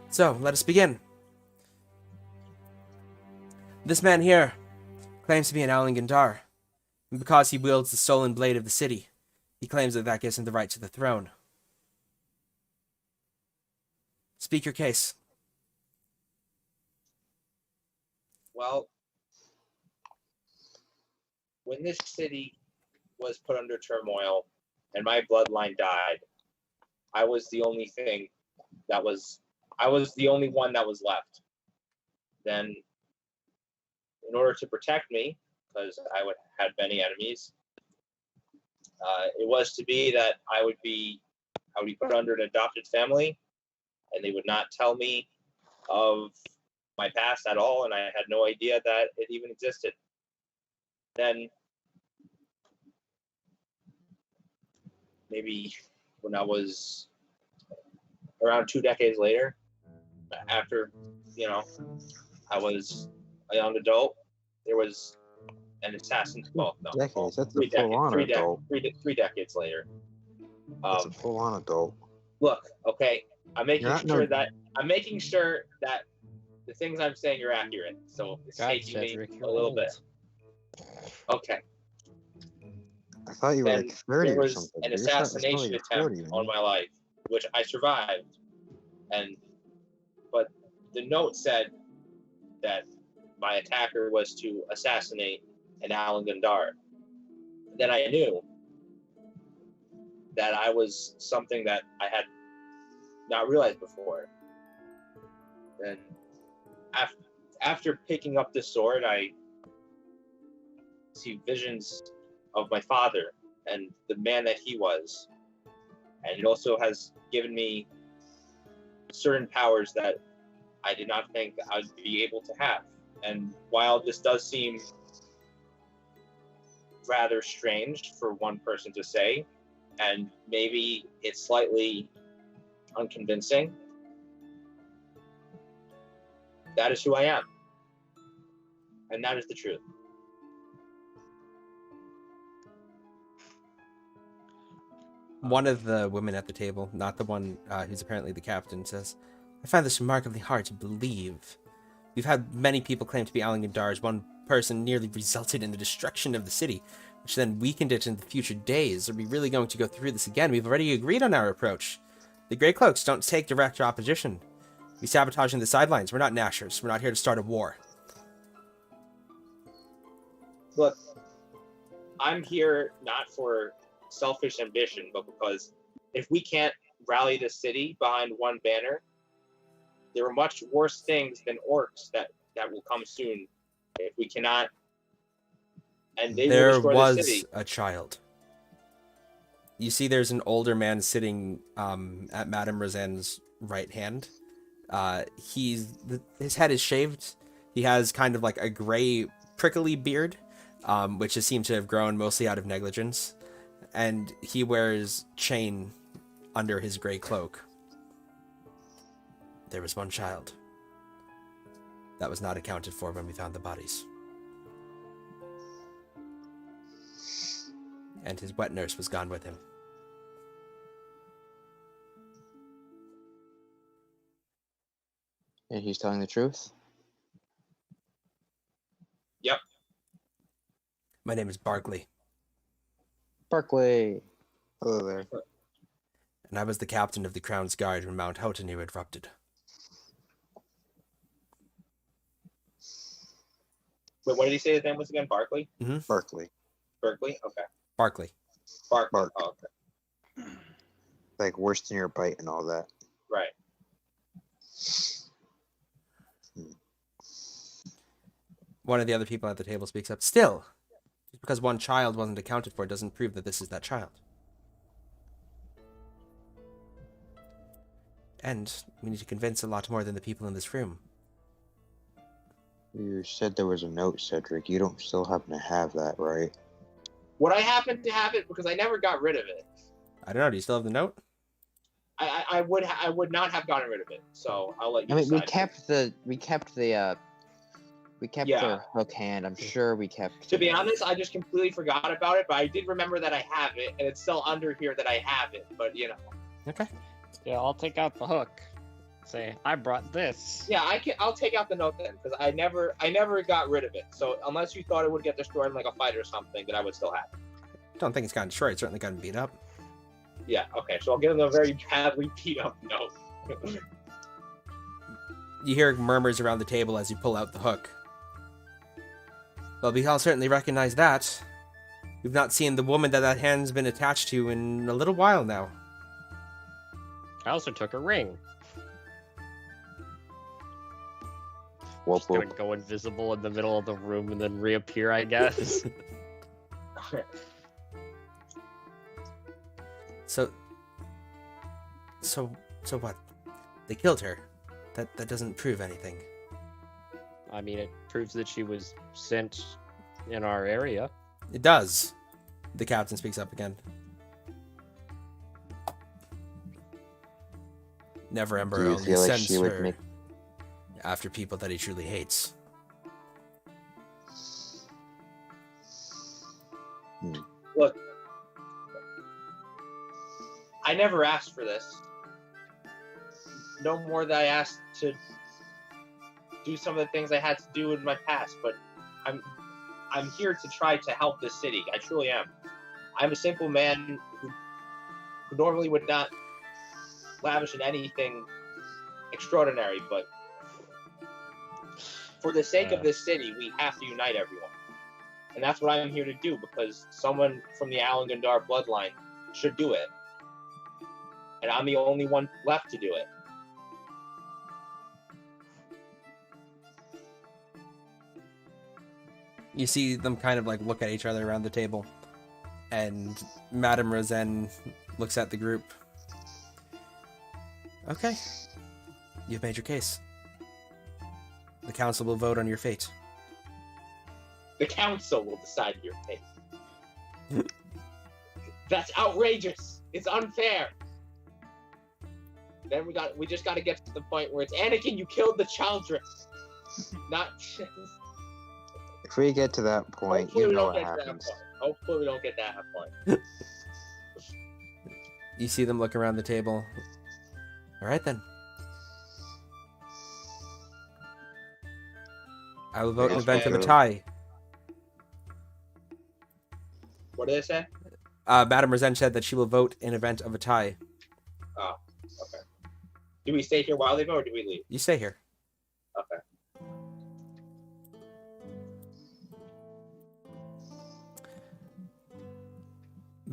So, let us begin. This man here claims to be an Alan Gindar, and because he wields the stolen blade of the city, he claims that that gives him the right to the throne. Speak your case."
Well, when this city was put under turmoil and my bloodline died, I was the only thing that was, I was the only one that was left. Then, in order to protect me, because I would had many enemies, it was to be that I would be put under an adopted family, and they would not tell me of my past at all, and I had no idea that it even existed. Then, maybe when I was around 2 decades later, after, I was a young adult, there was an assassin. Well, no,
Decades, that's a
three decades,
full-on adult.
3 decades later.
That's a full-on adult.
Look, okay, I'm making
You're not
sure
no-
that the things I'm saying are accurate. So it's
God,
taking
Cedric,
me a
you're
little
old.
bit. Okay.
I thought you were
Then
like 30
there
or
was
something.
an
dude. It's not
assassination
like you're
attempt
40,
on
man.
my life, which I survived. But the note said that my attacker was to assassinate an Alan Gundar. Then I knew that I was something that I had not realized before. Then after picking up this sword, I see visions of my father and the man that he was. And it also has given me certain powers that I did not think I'd be able to have. And while this does seem rather strange for one person to say, and maybe it's slightly unconvincing, that is who I am. And that is the truth.
One of the women at the table, not the one who's apparently the captain, says, I find this remarkably hard to believe. We've had many people claim to be Alan Gandar's. One person nearly resulted in the destruction of the city, which then weakened it in the future days. Are we really going to go through this again? We've already agreed on our approach. The Grey Cloaks don't take direct opposition. We sabotage in the sidelines. We're not Nashers. We're not here to start a war.
Look, I'm here not for selfish ambition, but because if we can't rally the city behind one banner, there are much worse things than orcs that will come soon if we cannot. And they will
There
destroy the
was
city.
a child. You see there's an older man sitting at Madame Roseanne's right hand. His head is shaved. He has kind of like a gray prickly beard, which has seemed to have grown mostly out of negligence. And he wears chain under his gray cloak. There was one child that was not accounted for when we found the bodies. And his wet nurse was gone with him.
And he's telling the truth?
Yep.
My name is Barkley,
Barclay. Hello there.
and I was the captain of the Crown's Guard when Mount Houghtonneau erupted.
Wait, what did he say his name was again? Barkley?
Barclay.
Berkeley? Okay.
Barkley.
Barkley.
Bark.
Oh, okay.
Like worse than your bite and all that.
Right.
One of the other people at the table speaks up. Still, just because one child wasn't accounted for doesn't prove that this is that child. And we need to convince a lot more than the people in this room.
You said there was a note, Cedric. You don't still happen to have that, right?
Would I happen to have it because I never got rid of it?
I don't know. Do you still have the note?
I would not have gotten rid of it. So I'll let you.
I mean, we
decide.
kept the hook hand. I'm sure we kept.
To be honest, I just completely forgot about it, but I did remember that I have it, and it's still under here that I have it. But
Okay.
Yeah, I'll take out the hook. Say, I brought this.
yeah, I'll take out the note then because I never got rid of it. So unless you thought it would get destroyed in like a fight or something, then I would still have it.
Don't think it's gotten destroyed. It's certainly gotten beat up.
Yeah. Okay. So I'll give him a very badly beat up note.
You hear murmurs around the table as you pull out the hook. Well, we all certainly recognize that. We've not seen the woman that hand's been attached to in a little while now.
I also took a ring.
Whoop,
Just gonna
whoop.
go invisible in the middle of the room and then reappear, I guess.
So what? They killed her. That doesn't prove anything.
I mean, it proves that she was sent in our area.
It does. The captain speaks up again. Never Ember
Do you
only
feel like
sends
she would
her
make-
after people that he truly hates.
Look, I never asked for this. No more than I asked to do some of the things I had to do in my past, but I'm here to try to help this city. I truly am. I'm a simple man who normally would not lavish in anything extraordinary, but for the sake of this city, we have to unite everyone. And that's what I'm here to do, because someone from the Alangandar bloodline should do it. And I'm the only one left to do it.
You see them kind of like look at each other around the table, and Madame Rosen looks at the group. Okay, you've made your case. The council will vote on your fate.
The council will decide your fate. That's outrageous. It's unfair. Then we just got to get to the point where it's Anakin, you killed the childress. Not.
If we get to that point,
Hopefully
you
we
know
don't
what
get to that
happens.
point. Hopefully we don't get to that point.
You see them look around the table. All right then. I will vote in
Okay.
event of a tie.
What did they say?
Madame Rosen said that she will vote in event of a tie.
Oh, okay. Do we stay here while they vote, or do we leave?
You stay here.
Okay.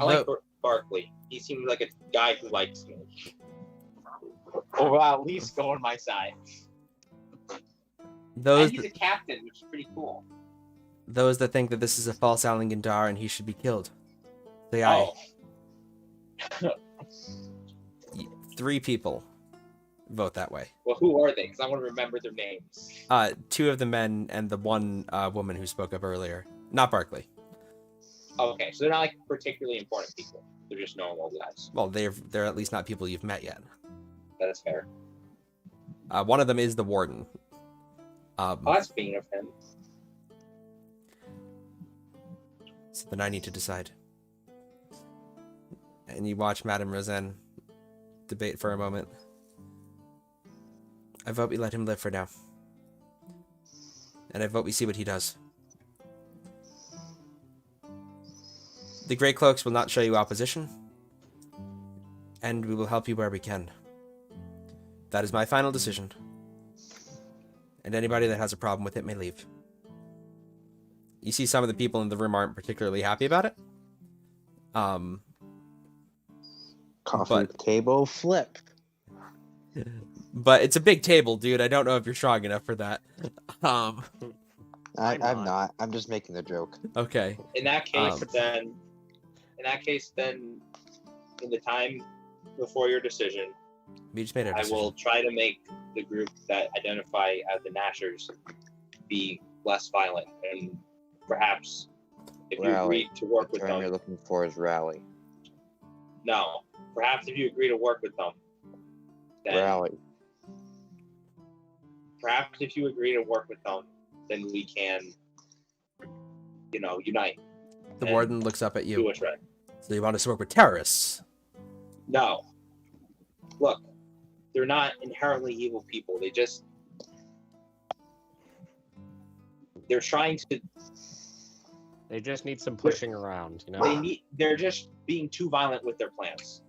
I like Barkley. He seems like a guy who likes me. Or will at least go on my side.
Those
And he's a captain, which is pretty cool.
those that think that this is a false Alangandar and he should be killed. Say aye.
Oh,
3 people vote that way.
well, who are they? Because I want to remember their names.
2 of the men and the one woman who spoke up earlier. Not Barkley.
Okay, so they're not like particularly important people. They're just normal guys.
Well, they're at least not people you've met yet.
That is fair.
One of them is the warden.
Oh, that's being of him.
So then I need to decide. And you watch Madame Rosen debate for a moment. I vote we let him live for now. And I vote we see what he does. The Grey Cloaks will not show you opposition. And we will help you where we can. That is my final decision. And anybody that has a problem with it may leave. You see some of the people in the room aren't particularly happy about it.
Coffee table flip.
But it's a big table, dude. I don't know if you're strong enough for that.
I'm
not.
not. I'm just making the joke.
Okay.
In that case,
Um,
then, in the time before your decision,
We just made our
I
decision.
will try to make the group that identify as the Nashers be less violent, and perhaps if you
Rally.
agree to work
The
with
term you're
them,
looking for is rally.
no, perhaps if you agree to work with them, then
Rally.
perhaps if you agree to work with them, then we can, unite.
The
and
warden looks up at
Do
you.
what's right.
So you want us to work with terrorists?
No. Look, they're not inherently evil people. They're trying to.
They just need some pushing around, you know?
They're just being too violent with their plans.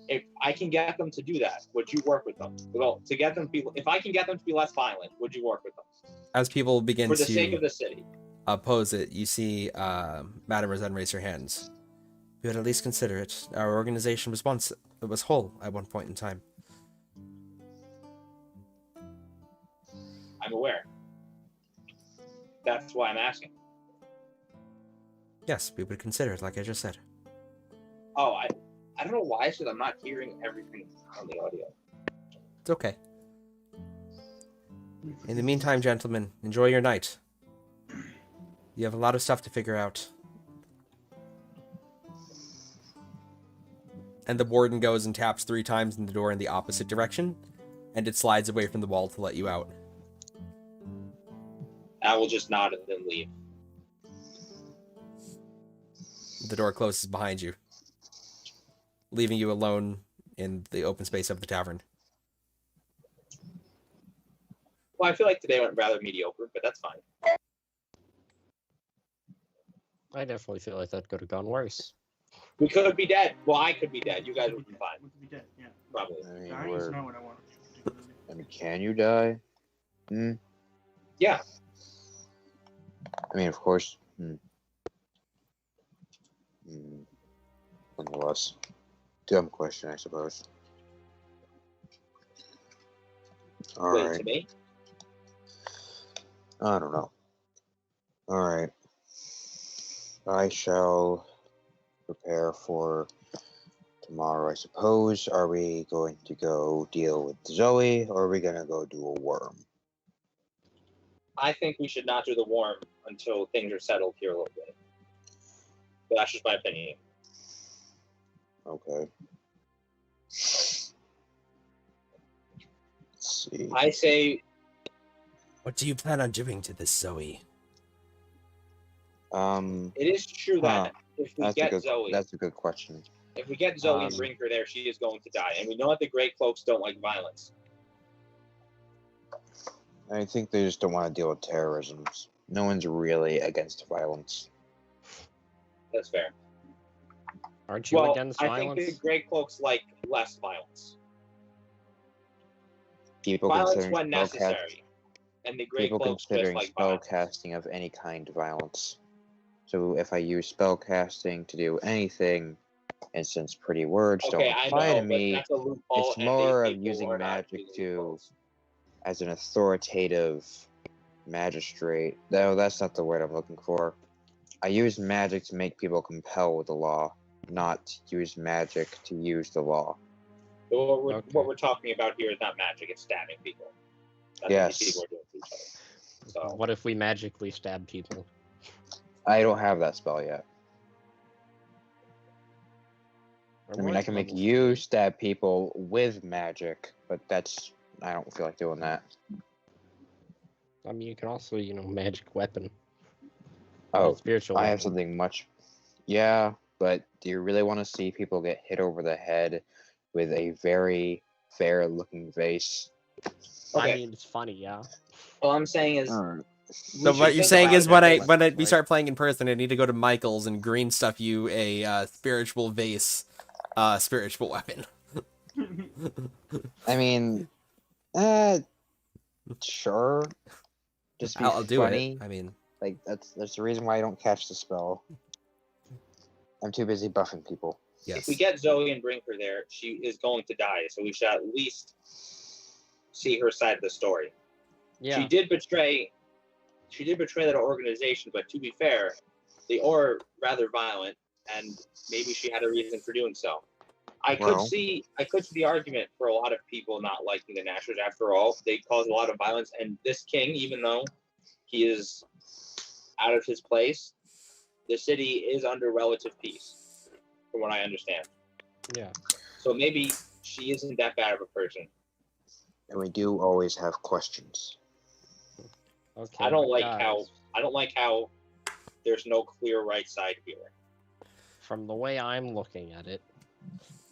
If I can get them to do that, would you work with them? Well, if I can get them to be less violent, would you work with them?
As people begin
For the sake of
to
the city.
oppose it, you see Madame Rosen raise her hands. We would at least consider it. Our organization was whole at one point in time.
I'm aware. That's why I'm asking.
Yes, we would consider it, like I just said.
Oh, I don't know why, because I'm not hearing everything on the audio.
It's okay. In the meantime, gentlemen, enjoy your night. You have a lot of stuff to figure out. And the warden goes and taps 3 times in the door in the opposite direction, and it slides away from the wall to let you out.
I will just nod and then leave.
The door closes behind you, leaving you alone in the open space of the tavern.
Well, I feel like today went rather mediocre, but that's fine.
I definitely feel like that could have gone worse.
We could be dead. Well, I could be dead. You guys would be fine.
We could be dead, yeah.
Probably.
I mean,
Dying is not what I want.
can you die?
Yeah.
I mean, of course. Nonetheless, dumb question, I suppose. All
Wait,
right.
to me?
I don't know. All right. I shall prepare for tomorrow, I suppose. Are we going to go deal with Zoe, or are we going to go do a worm?
I think we should not do the worm until things are settled here a little bit. But that's just my opinion.
Okay. Let's see.
I say
What do you plan on doing to this Zoe?
it is true that if we get Zoe,
That's a good question.
if we get Zoe and bring her there, she is going to die. And we know that the Grey Cloaks don't like violence.
I think they just don't want to deal with terrorism. No one's really against violence.
That's fair.
Aren't you
Well,
against
I
violence?
think the Grey Cloaks like less violence.
People
Violence
considering
when
spellcast-
necessary. And the Grey
people
Cloaks just
considering
like
spell
violence.
casting of any kind violence. So if I use spell casting to do anything, and since pretty words
Okay,
don't
I
apply
know,
to
but
me,
that's a loophole,
it's
and
more
these
of
people
using
are not
magic
using
to,
loopholes.
as an authoritative magistrate. No, that's not the word I'm looking for. I use magic to make people compel the law, not use magic to use the law.
But what
Okay.
we're talking about here is not magic; it's stabbing people. That's
Yes.
what these people are doing to each other. So
What if we magically stab people?
I don't have that spell yet.
Or
I mean,
more
I can make
level
you
3?
stab people with magic, but I don't feel like doing that.
I mean, you can also, magic weapon.
Oh,
Spiritual
I
weapon.
have something much. Yeah, but do you really want to see people get hit over the head with a very fair-looking vase?
Okay.
I mean, it's funny, yeah.
all I'm saying is,
Alright.
So
should
what you're
think
saying
about
is
it
when
as
we
right?
start playing in person, I need to go to Michael's and green stuff you a spiritual vase, spiritual weapon.
I mean, sure. Just be
I'll do
funny.
it. I mean,
Like that's the reason why I don't catch the spell. I'm too busy buffing people.
yes.
if we get Zoe and bring her there, she is going to die. So we should at least see her side of the story.
Yeah.
She did betray that organization, but to be fair, they are rather violent, and maybe she had a reason for doing so. I could
Well.
see the argument for a lot of people not liking the Nashers. After all, they cause a lot of violence, and this king, even though he is out of his place, the city is under relative peace, from what I understand.
Yeah.
So maybe she isn't that bad of a person.
And we do always have questions.
Okay.
I don't
but
like
guys,
how there's no clear right side here.
From the way I'm looking at it,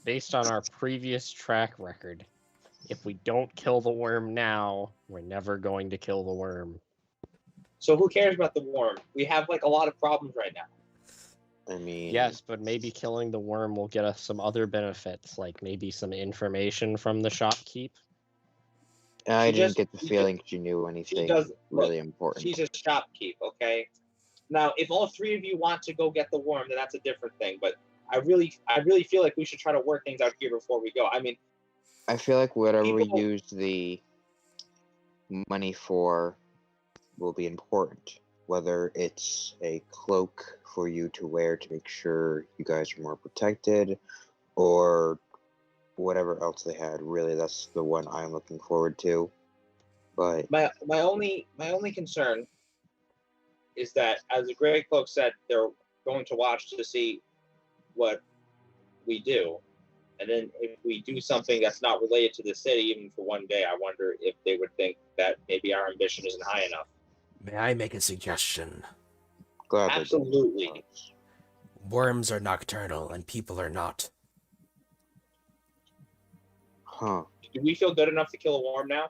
based on our previous track record, if we don't kill the worm now, we're never going to kill the worm.
So who cares about the worm? We have like a lot of problems right now.
I mean,
Yes, but maybe killing the worm will get us some other benefits, like maybe some information from the shopkeep.
I
She
didn't
just-
get the
she
feeling she knew anything
does-
really
look,
important.
She's a shopkeep, okay? Now, if all three of you want to go get the worm, then that's a different thing. But I really feel like we should try to work things out here before we go. I mean,
I feel like whatever
People-
we use the money for will be important. Whether it's a cloak for you to wear to make sure you guys are more protected, or whatever else they had. Really, that's the one I'm looking forward to. But
my only concern is that, as the Grey Cloak said, they're going to watch to see what we do, and then if we do something that's not related to the city, even for one day, I wonder if they would think that maybe our ambition isn't high enough.
May I make a suggestion?
gladly.
Absolutely.
Worms are nocturnal and people are not.
Huh.
Do we feel good enough to kill a worm now?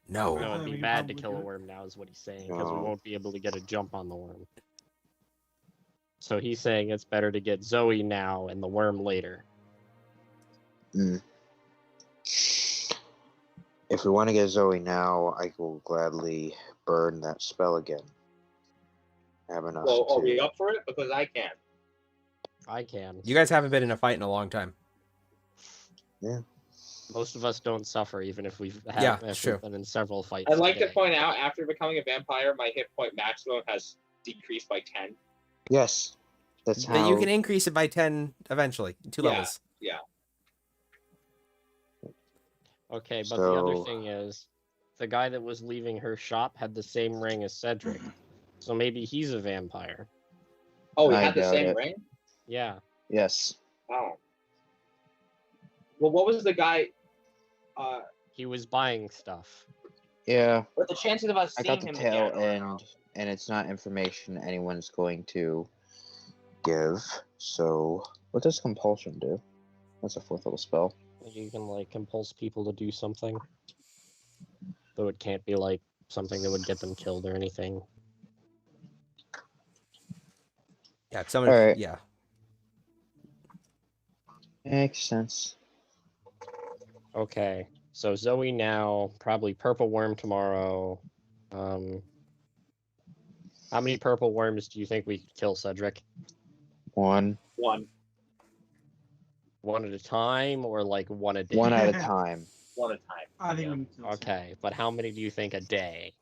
No.
No, it'd
we
be
can
bad to
probably
kill a
do it.
worm now, is what he's saying, because we
No.
won't be able to get a jump on the worm. So he's saying it's better to get Zoe now and the worm later.
If we want to get Zoe now, I will gladly burn that spell again. I have enough
Well, are
to.
we up for it? Because I can.
I can.
You guys haven't been in a fight in a long time.
Most of us don't suffer, even if we've
Yeah,
if
it's
we've
true.
been in several fights.
I'd like to
today.
point out, after becoming a vampire, my hit point maximum has decreased by 10.
Yes, that's
But
how.
you can increase it by 10 eventually, 2
Yeah.
levels.
Okay, but the other
So-
thing is, the guy that was leaving her shop had the same ring as Cedric, so maybe he's a vampire.
Oh, we
I
had the
doubt
same
it.
ring?
Yeah.
Yes.
Oh. Well, what was the guy?
He was buying stuff.
Yeah.
What the chances of us
I
seeing
got the
him
tail
again? I don't know.
and it's not information anyone's going to give. So, what does compulsion do? That's a 4th level spell.
You can like compulse people to do something, though it can't be like something that would get them killed or anything.
Yeah, if someone.
Alright.
Yeah.
Makes sense.
Okay, so Zoe now, probably purple worm tomorrow. How many purple worms do you think we could kill, Cedric?
1
One.
One at a time, or like one a day?
one at a time.
One at a time.
I think
Yeah.
we can kill some.
Okay, but how many do you think a day?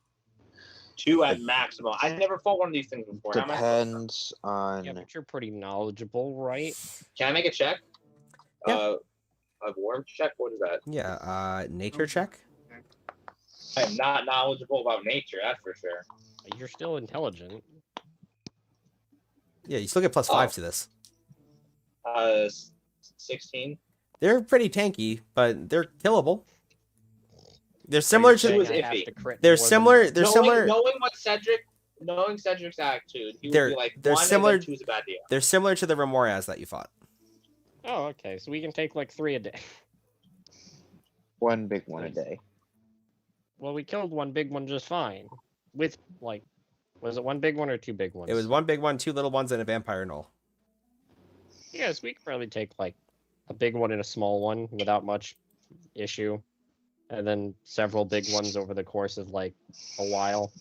2 at maximum. I never fought one of these things before. How am I supposed to-
Depends on.
Yeah, but you're pretty knowledgeable, right?
Can I make a check?
Yeah.
A worm check? What is that?
Yeah, nature check?
I am not knowledgeable about nature, that's for sure.
You're still intelligent.
Yeah, you still get +5 to this.
16.
They're pretty tanky, but they're killable. They're similar
saying
to.
was
I have
iffy.
to crit
They're
more than-
similar. They're similar.
Knowing Cedric's attitude, he would
They're-
be like,
they're
1
similar-
and then 2 is a bad idea.
They're similar to the Remoras that you fought.
Oh, okay. So we can take like 3 a day.
1 big one a
Nice.
day.
Well, we killed one big one just fine. With like, was it one big one or 2 big ones?
It was 1 big one, 2 little ones, and a vampire null.
Yes, we could probably take like a big one and a small one without much issue, and then several big ones over the course of like a while.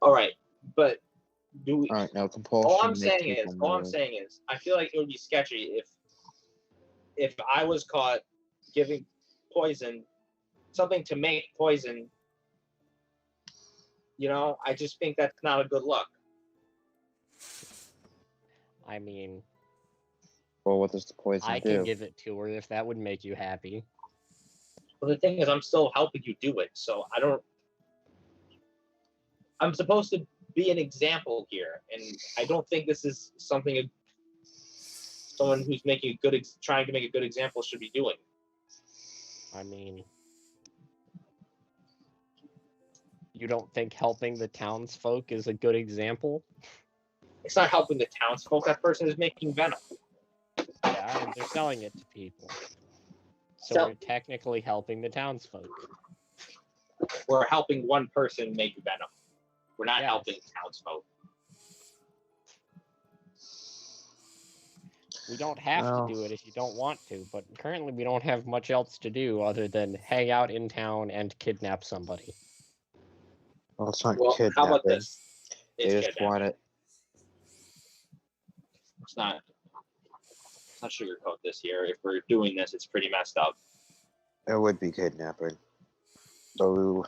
All right, but do we?
Alright, no compulsion.
All I'm
makes
saying
people
is, I feel like it would be sketchy if I was caught giving poison, something to make poison. You know, I just think that's not a good look.
I mean,
Well, what does the poison
I
do?
can give it to her if that would make you happy.
But the thing is, I'm still helping you do it, so I don't. I'm supposed to be an example here, and I don't think this is something someone who's making a good, trying to make a good example should be doing.
I mean, you don't think helping the townsfolk is a good example?
It's not helping the townsfolk. That person is making venom.
Yeah, and they're selling it to people. So
So-
we're technically helping the townsfolk.
We're helping one person make venom. We're not
Yes.
helping townsfolk.
We don't have
Well-
to do it if you don't want to, but currently we don't have much else to do other than hang out in town and kidnap somebody.
Well, it's not
Well,
kidnapping.
how about this?
They just
kidnapping.
want it.
Let's not sugarcoat this here. If we're doing this, it's pretty messed up.
It would be kidnapping. So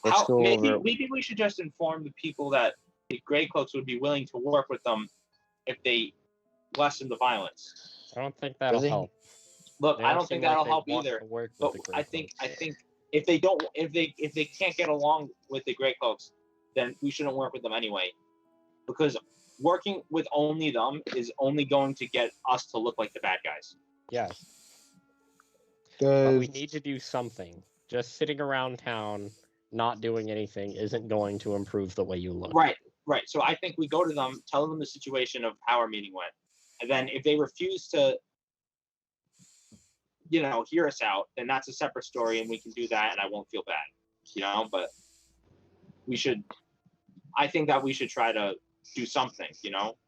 let's go over.
Maybe we should just inform the people that the Grey Cloaks would be willing to work with them if they lessen the violence.
I don't think that'll
Does he?
help.
Look,
They
I
don't
don't think
seem like
that'll
they
help
want
either.
to work with
But
the Grey
I think
Cloaks.
if they can't get along with the Grey Cloaks, then we shouldn't work with them anyway. Because working with only them is only going to get us to look like the bad guys.
Yes. But we
Does
need to do something. Just sitting around town, not doing anything, isn't going to improve the way you look.
Right. So I think we go to them, tell them the situation of how our meeting went, and then if they refuse to, hear us out, then that's a separate story, and we can do that, and I won't feel bad, But I think that we should try to do something,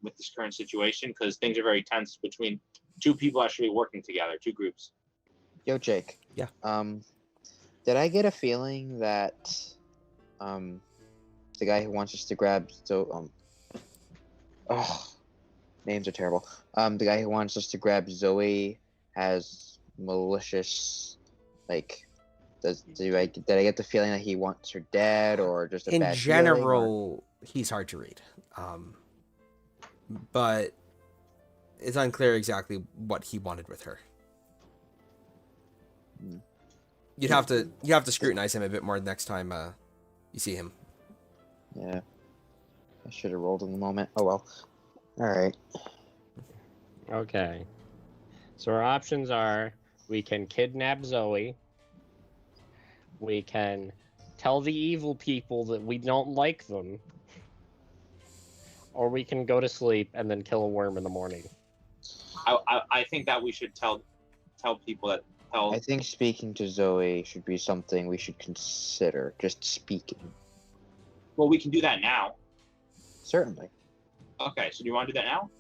with this current situation, because things are very tense between two people actually working together, two groups.
Yo, Jake.
Yeah.
Did I get a feeling that the guy who wants us to grab names are terrible. The guy who wants us to grab Zoe has malicious, did I get the feeling that he wants her dead, or just a
In
bad feeling, or-
general, he's hard to read. But it's unclear exactly what he wanted with her.
Hmm.
You have to scrutinize him a bit more next time you see him.
Yeah. I should have rolled in the moment. Oh well. Alright.
Okay. So our options are, we can kidnap Zoe. We can tell the evil people that we don't like them. Or we can go to sleep and then kill a worm in the morning.
I think that we should tell people that
I think speaking to Zoe should be something we should consider. Just speaking.
Well, we can do that now.
Certainly.
Okay, so do you want to do that now?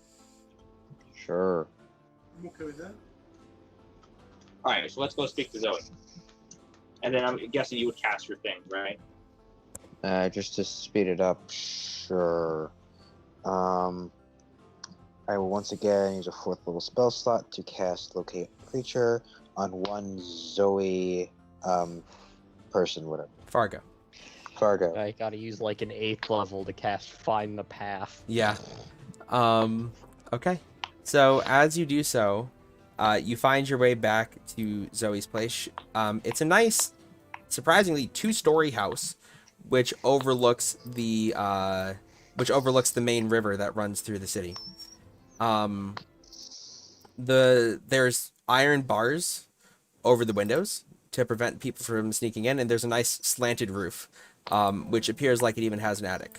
Sure.
I'm okay with that.
All right, so let's go speak to Zoe. And then I'm guessing you would cast your thing, right?
Just to speed it up, sure. I will once again use a 4th level spell slot to cast Locate Creature on one Zoe person, whatever.
Fargo.
Fargo.
I gotta use like an 8th level to cast Find the Path.
Yeah. Okay. So as you do so, you find your way back to Zoe's place. It's a nice, surprisingly 2-story house, which overlooks the main river that runs through the city. There's iron bars over the windows to prevent people from sneaking in, and there's a nice slanted roof, which appears like it even has an attic.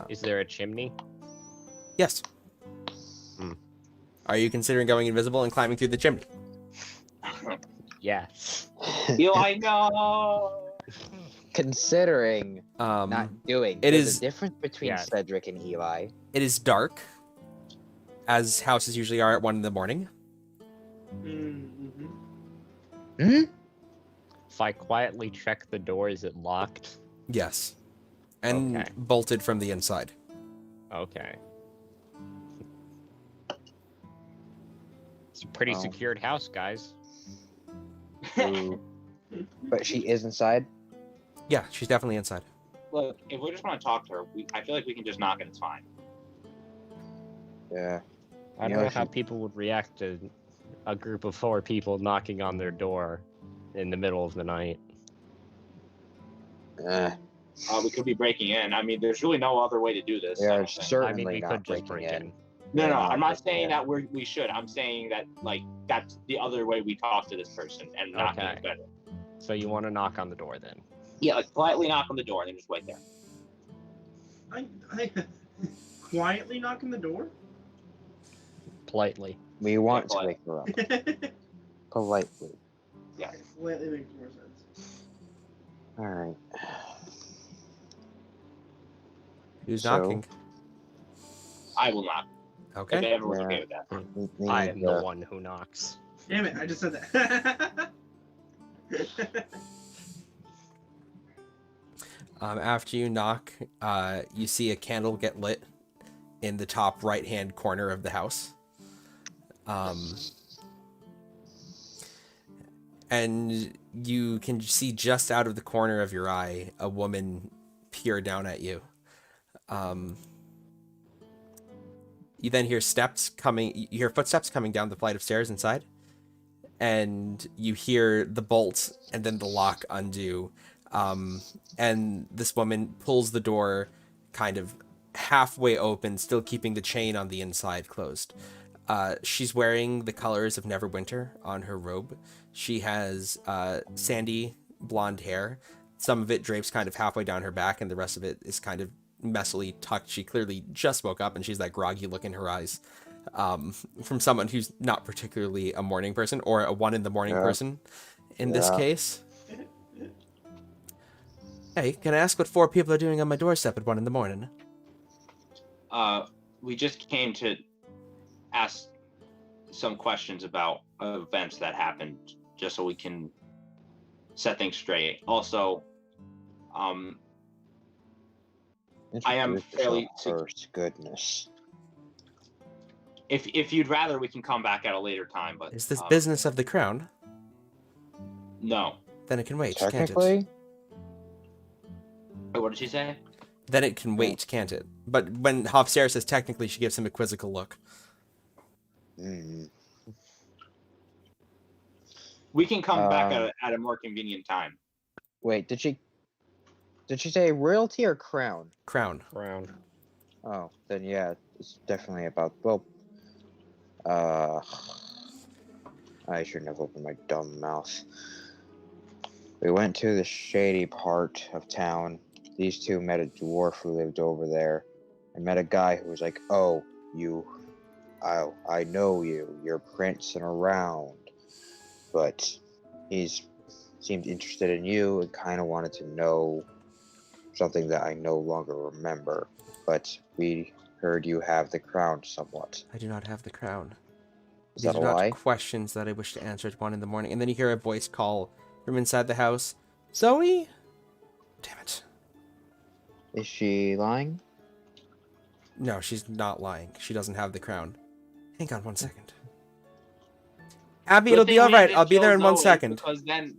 Is there a chimney?
Yes.
Hmm.
Are you considering going invisible and climbing through the chimney?
Yes.
Eli, no.
Considering not doing.
it
There's
is-
a difference between
Yeah.
Cedric and Eli.
It is dark, as houses usually are at 1 in the morning.
Mm-hmm.
Hmm?
If I quietly check the door, is it locked?
Yes. And
Okay.
bolted from the inside.
Okay. It's a pretty
Oh.
secured house, guys.
Ooh. But she is inside?
Yeah, she's definitely inside.
Look, if we just want to talk to her, I feel like we can just knock and it's fine.
Yeah.
I don't
Yeah,
know how
she-
people would react to a group of 4 people knocking on their door in the middle of the night.
We could be breaking in. I mean, there's really no other way to do this. I
Yeah,
don't think.
certainly
I mean, we
not
could just
breaking
break
in.
in.
No,
Yeah,
I'm not
breaking
saying
in.
that we should. I'm saying that that's the other way we talk to this person and not
Okay.
is better.
So you want to knock on the door then?
Yeah, politely knock on the door and then just wait there.
I quietly knock on the door.
Politely.
We want to
polite.
wake her up. Politely.
Yeah.
Slightly makes more sense.
Alright.
Who's
So-
knocking?
I will knock. If
Okay.
everyone's
Yeah.
okay with that.
We
I
need,
am the one who knocks.
Damn it! I just said that.
After you knock, you see a candle get lit in the top right-hand corner of the house. And you can see just out of the corner of your eye a woman peer down at you. You then hear you hear footsteps coming down the flight of stairs inside, and you hear the bolt and then the lock undo. And this woman pulls the door kind of halfway open, still keeping the chain on the inside closed. She's wearing the colors of Neverwinter on her robe. She has sandy blonde hair. Some of it drapes kind of halfway down her back, and the rest of it is kind of messily tucked. She clearly just woke up, and she's that groggy look in her eyes. From someone who's not particularly a morning person, or a 1 a.m. person in this case. Hey, can I ask what 4 people are doing on my doorstep at 1 a.m?
We just came to ask some questions about events that happened, just so we can set things straight. Also, I am fairly
first. Goodness.
If you'd rather, we can come back at a later time. But
is this business of the crown?
No.
Then it can wait, can't
Technically,
it?
Wait, what did she say?
Then it can wait, can't it? But when Hofstare says technically, she gives him a quizzical look.
We can come back at a more convenient time.
Wait, did she say royalty or crown?
Crown.
Oh, then yeah, it's definitely about. Well, I shouldn't have opened my dumb mouth. We went to the shady part of town. These two met a dwarf who lived over there. I met a guy who was like, "Oh, I know you. You're prancing around." But he's seemed interested in you and kind of wanted to know something that I no longer remember. But we heard you have the crown somewhat.
I do not have the crown.
Is
These
that
are
a
not
lie?
questions that I wish to answer at 1 a.m. And then you hear a voice call from inside the house. Zoe? Damn it.
Is she lying?
No, she's not lying. She doesn't have the crown. Hang on 1 second. Abby, it'll be all right. I'll be there in 1 second.
Because then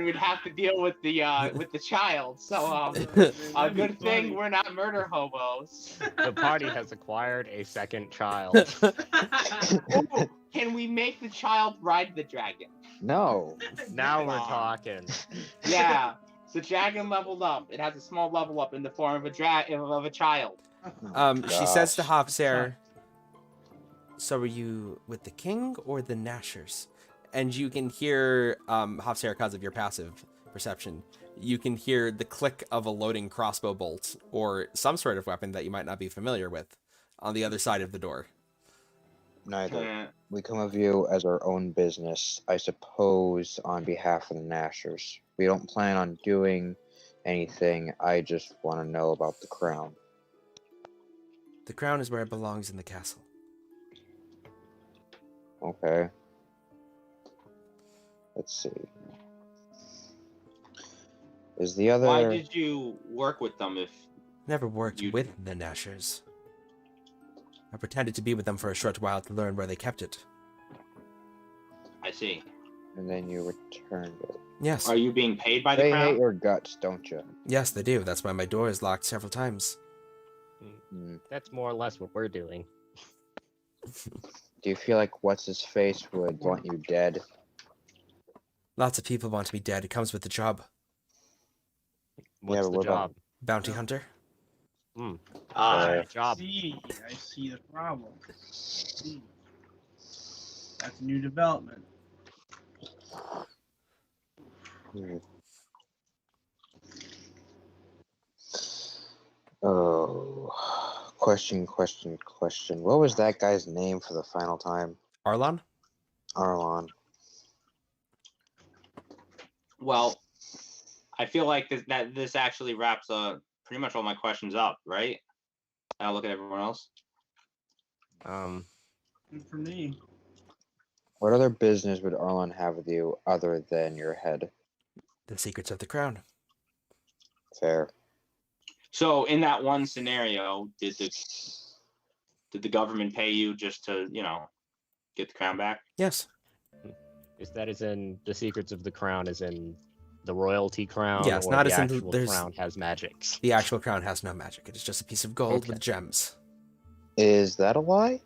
we'd have to deal with the child. So a good thing we're not murder hobos.
The party has acquired a second child.
Ooh, can we make the child ride the dragon?
No.
Now we're talking.
Yeah. So dragon leveled up. It has a small level up in the form of a child.
She says to Hofstare, "So are you with the king or the Nashers?" And you can hear, Hofstare, because of your passive perception, you can hear the click of a loading crossbow bolt or some sort of weapon that you might not be familiar with on the other side of the door.
Neither. We come of you as our own business, I suppose, on behalf of the Nashers. We don't plan on doing anything. I just want to know about the crown.
The crown is where it belongs in the castle.
Okay. Let's see. Is the other...
Why did you work with them if...
Never worked with the Nashers. I pretended to be with them for a short while to learn where they kept it.
I see.
And then you returned it.
Yes.
Are you being paid by the
They
crown?
hate your guts, don't you?
Yes, they do. That's why my door is locked several times.
That's more or less what we're doing.
Do you feel like what's-his-face would want you dead?
Lots of people want me dead. It comes with the job.
What's
but
the
what about-
job?
Bounty hunter.
I
Job.
I see the problem. That's a new development.
Oh, question. What was that guy's name for the final time?
Arlon?
Arlon.
Well, I feel like this actually wraps pretty much all my questions up, right? I'll look at everyone else.
Good for me.
What other business would Arlon have with you other than your head?
The secrets of the crown.
Fair.
So in that one scenario, did the government pay you just to, get the crown back?
Yes.
Is that as in the secrets of the crown, as in the royalty crown,
Yes,
or
not
the
as in
actual
there's-
crown has magics?
The actual crown has no magic. It is just a piece of gold
Okay.
with gems.
Is that a lie?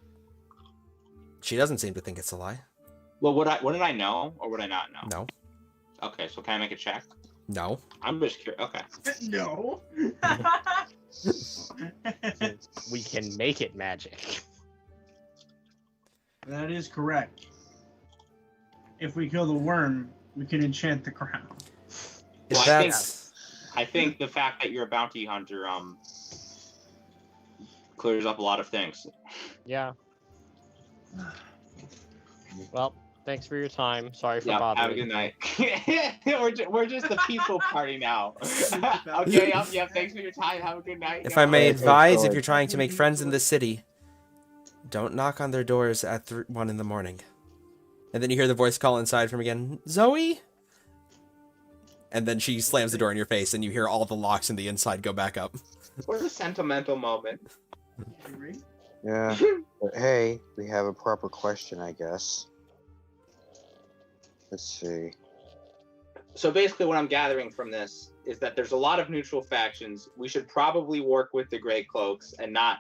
She doesn't seem to think it's a lie.
Well, would I know or would I not know?
No.
Okay, so can I make a check?
No.
I'm just curious. Okay.
No.
We can make it magic.
That is correct. If we kill the worm, we can enchant the crown.
If
Well,
that's...
I think the fact that you're a bounty hunter clears up a lot of things.
Yeah. Well, thanks for your time. Sorry for
Yeah,
bothering.
have a good night. we're just the peaceful party now. Okay, yep, thanks for your time. Have a good night.
If I may
thanks,
advise, if
George.
you're trying to make friends in this city, don't knock on their doors at 1 in the morning. And then you hear the voice call inside from again, Zoe? And then she slams the door in your face, and you hear all the locks in the inside go back up.
What a sentimental moment.
Yeah. But hey, we have a proper question, I guess. Let's see.
So basically what I'm gathering from this is that there's a lot of neutral factions. We should probably work with the Grey Cloaks and not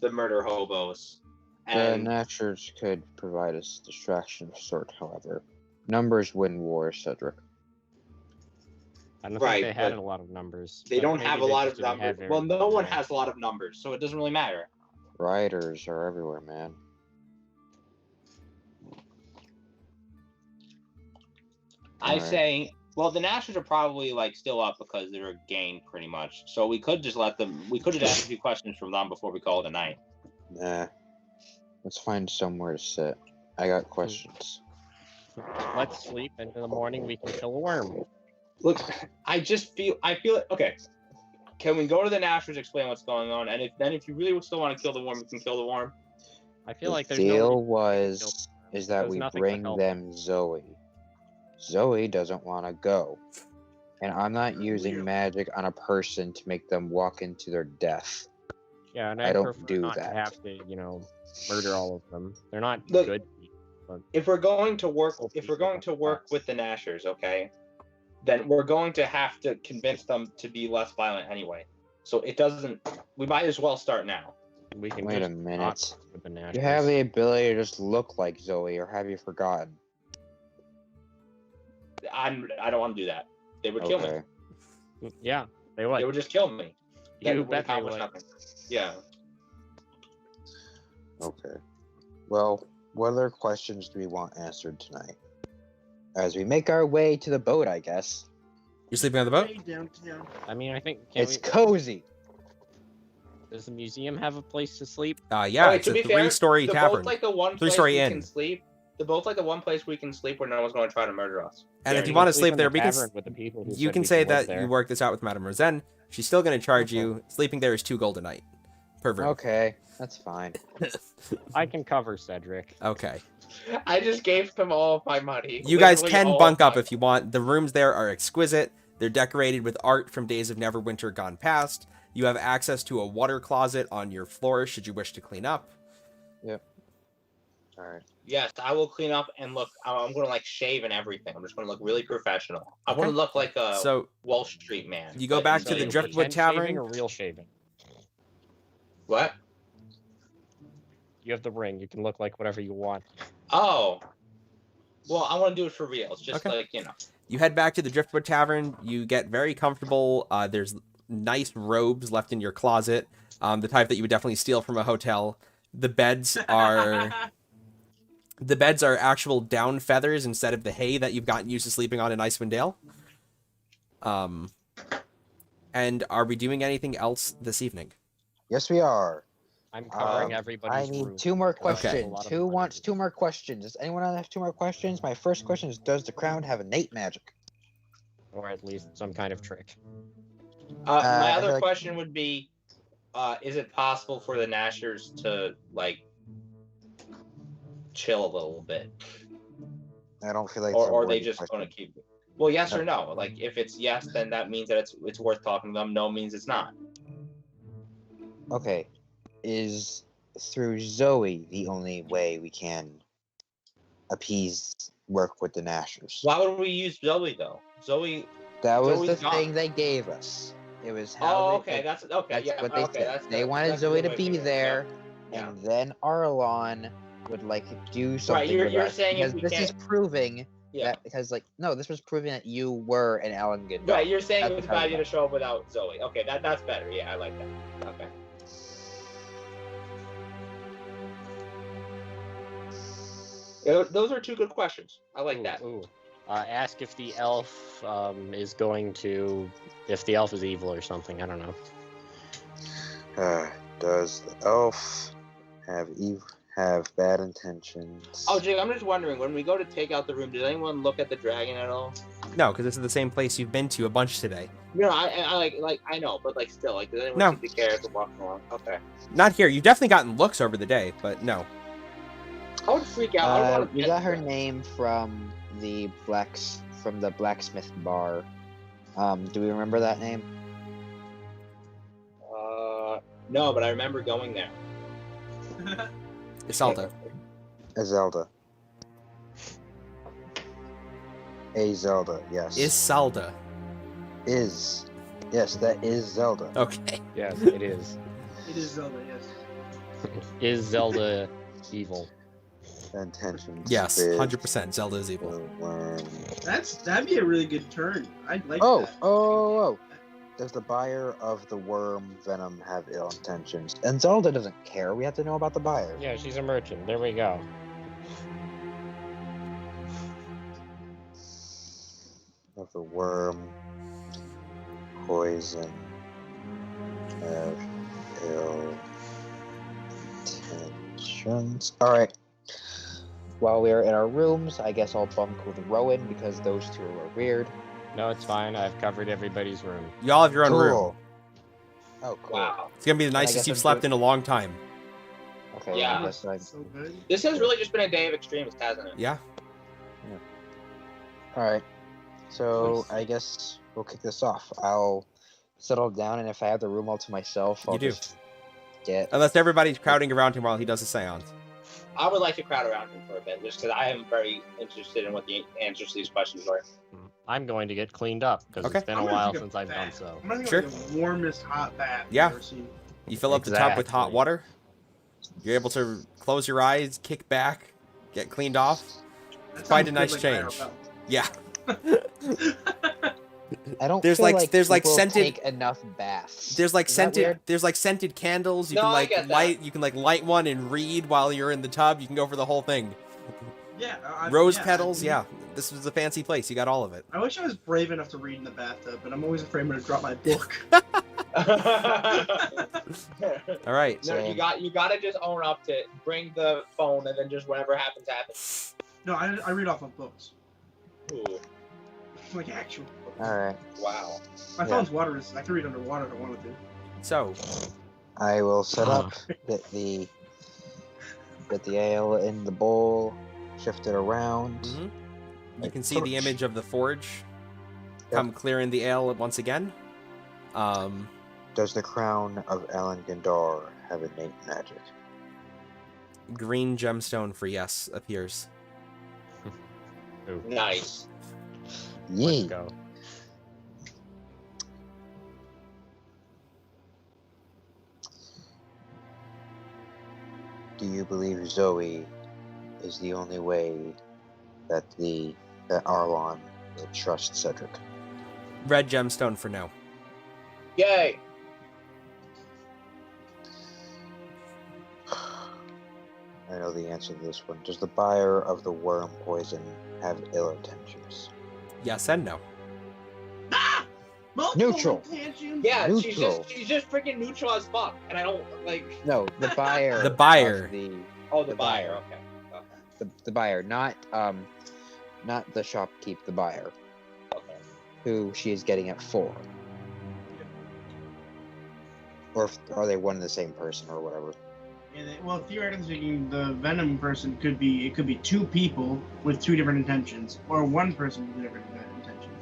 the murder hobos.
The
And
Natchers could provide us distraction of sort, however. Numbers win wars, Cedric.
I don't
Right,
think they had
but
a lot of numbers.
they
but
don't
maybe
have a
they
lot
just
of
didn't have
numbers.
very
Well, no
many.
one has a lot of numbers, so it doesn't really matter.
Rioters are everywhere, man.
I
Alright.
say, well, the Nashers are probably still up because they're gained pretty much. So we could just let them. We could just ask a few questions from them before we call it a night.
Nah. Let's find somewhere to sit. I got questions.
Let's sleep, and in the morning we can kill a worm.
Look, I feel okay. Can we go to the Nashers, explain what's going on, and if you really still want to kill the worm, we can kill the worm.
I feel
The
like there's
deal
no
is that
There's
we
nothing to
bring
help.
them Zoe. Zoe doesn't want to go. And I'm not using magic on a person to make them walk into their death.
Yeah, and
I
I
don't
prefer
do
not
that.
to have to, murder all of them. They're not
Look,
good people.
If we're going to work,
Well,
if we're
people
going to
don't
work
pass.
with the Nashers, okay, then we're going to have to convince them to be less violent anyway. So it doesn't. We might as well start now.
We can
Wait a
just
minute.
not with the
You have
Nashers.
the ability to just look like Zoe, or have you forgotten?
I don't want to do that. They would kill me.
Okay.
Yeah, they
They
would.
would just kill me. That
You
would
bet they
accomplish
would.
nothing. Yeah.
Okay. Well, what other questions do we want answered tonight? As we make our way to the boat, I guess.
You're sleeping on the boat?
Way downtown.
I mean, I think.
It's cozy.
Does the museum have a place to sleep?
Yeah,
Okay,
it's
to
a
be fair,
three-story
the
tavern.
boat's like the one place
Three-story
we
inn.
can sleep. The boat's like the one place we can sleep where no one's going to try to murder us.
And if
Yeah,
you
you
want to
Sleep
sleep
in
there,
the
we can,
tavern with the people who
you
said
can
we
say
live
that
there.
you work this out with Madame Rosen. She's still going to charge you. Sleeping there is 2 gold a night. Per room.
Okay, that's fine.
I can cover Cedric.
Okay.
I just gave them all of my money.
You guys
Literally
can
all
bunk
of
up
my-
if you want. The rooms there are exquisite. They're decorated with art from days of Neverwinter gone past. You have access to a water closet on your floor should you wish to clean up.
Alright.
Yes, I will clean up and look. I'm going to shave and everything. I'm just going to look really professional. I want
Okay.
to look like a
So
Wall Street man.
you go
but
back
in
to the
like-
Driftwood
Pretend
Tavern?
shaving or real shaving?
What?
You have the ring. You can look like whatever you want.
Oh. Well, I want to do it for real. It's just
Okay. You head back to the Driftwood Tavern. You get very comfortable. There's nice robes left in your closet, the type that you would definitely steal from a hotel. The beds are actual down feathers instead of the hay that you've gotten used to sleeping on in Icewind Dale. And are we doing anything else this evening?
Yes, we are.
I'm covering
I
everybody's
need
room.
2 more
Okay.
questions. Who wants 2 more questions? Does anyone have 2 more questions? My first question is, does the crown have innate magic?
Or at least some kind of trick.
My
I
other
feel like-
question would be, is it possible for the Nashers to chill a little bit,
I don't feel like
or
it's a
are they
worthy
just
question.
going to keep? Well, yes or no. Like, if it's yes, then that means that it's worth talking to them. No means it's not.
Okay, is through Zoe the only way we can work with the Nashers?
Why would we use Zoe though? Zoe.
That was
Zoe's
the
gone.
thing they gave us. It was how
Oh,
they,
okay.
like,
That's okay.
that's
Yeah.
what they
Okay.
said.
That's
They wanted
that's a
Zoe
good
to
way
be
think of it.
there,
Yeah.
and then Arlon would like do something.
Right.
with
You're
us,
saying if
because
we
this is
can't.
proving
Yeah.
that, because like no, this was proving that you were an Alan
Right. You're saying
That's
it was a
how
bad
we
idea to
got.
show up without Zoe. Okay. That's better. Yeah, I like that. Okay. Yeah, those are two good questions. I like that.
Ooh. Ask if the elf is going to, if the elf is evil or something. I don't know.
Does the elf have bad intentions?
Oh, Jake, I'm just wondering, when we go to take out the room, did anyone look at the dragon at all?
No, because this is the same place you've been to a bunch today.
No, I like I know, but like still, like does anyone
No.
seem to care if we're walking along? Okay.
Not here. You've definitely gotten looks over the day, but no.
I would freak out. I would want to
We got her name from the blacksmith bar. Do we remember that name?
No, but I remember going there.
Isalda.
Zelda. A Zelda, yes.
Isalda.
Is. Yes, that is Zelda.
Okay.
Yes, it is.
It is Zelda, yes.
Is Zelda evil?
Intentions.
Yes,
bid
100%. Zelda is evil.
the worm.
That'd be a really good turn. I'd like
Oh,
that.
oh. Does the buyer of the worm venom have ill intentions? And Zelda doesn't care. We have to know about the buyer.
Yeah, she's a merchant. There we go.
Of the worm poison have ill intentions. Alright. While we are in our rooms, I guess I'll bunk with Rowan because those two are weird.
No, it's fine. I've covered everybody's room.
Y'all have your own room.
Cool. Oh, cool.
Wow.
It's gonna be the
I
nicest
guess
you've
I'm
slept
good.
in a long time.
Okay,
Yeah.
I guess I...
So good.
This has really just been a day of extremes, hasn't it?
Yeah.
Alright. So,
Nice.
I guess we'll kick this off. I'll settle down, and if I have the room all to myself, I'll
You do.
just get...
Unless everybody's crowding around him while he does a seance.
I would like to crowd around him for a bit, just because I am very interested in what the answers to these questions were.
I'm going to get cleaned up because
Okay.
it's been
I'm
a
gonna
while
take a
since I've done
bath.
so.
I'm gonna think
Sure.
like the warmest hot bath
Yeah.
I've ever seen.
You fill up the tub with hot
Exactly.
water. You're able to close your eyes, kick back, get cleaned off.
That
Quite
sounds
a nice
good,
change. Yeah.
I don't
There's
feel
like- there's like
people
scented-
take enough baths.
There's like
Is that
scented
weird?
there's like scented candles. You
No,
can
I
like
get that.
light you can like light one and read while you're in the tub. You can go for the whole thing.
Yeah.
Rose
yeah,
petals, yeah. This was a fancy place. You got all of it.
I wish I was brave enough to read in the bathtub, but I'm always afraid I'm gonna drop my book.
All right.
No, you gotta just own up to it. Bring the phone, and then just whatever happens, happens.
No, I read off of books.
Ooh,
Like actual.
Alright.
wow.
My
Yeah.
phone's water resistant. I can read underwater if I wanted to.
So,
I will set up, get the ale in the bowl, shift it around.
mhm. you
Like
can see the
torch.
image of the forge
Yep.
come clear in the ale once again.
Does the crown of Alan Gandar have innate magic?
Green gemstone for yes appears.
Ooh,
Nice.
let's
Yee.
go.
Do you believe Zoe is the only way that Arlon will trust Cedric?
Red gemstone for no.
Yay.
I know the answer to this one. Does the buyer of the worm poison have ill intentions?
Yes and no.
Ah! Multiple
Neutral.
intentions?
Yeah,
Neutral.
she's just freaking neutral as fuck, and I don't like.
No, the buyer.
The buyer.
of the
Oh, the
The
buyer.
buyer.
Okay.
the buyer, not the shopkeep. The buyer,
Okay.
who she is getting at 4. Or are they one and the same person or whatever?
Yeah, well, theoretically speaking, the Venom person could be 2 people with 2 different intentions, or 1 person with different intentions.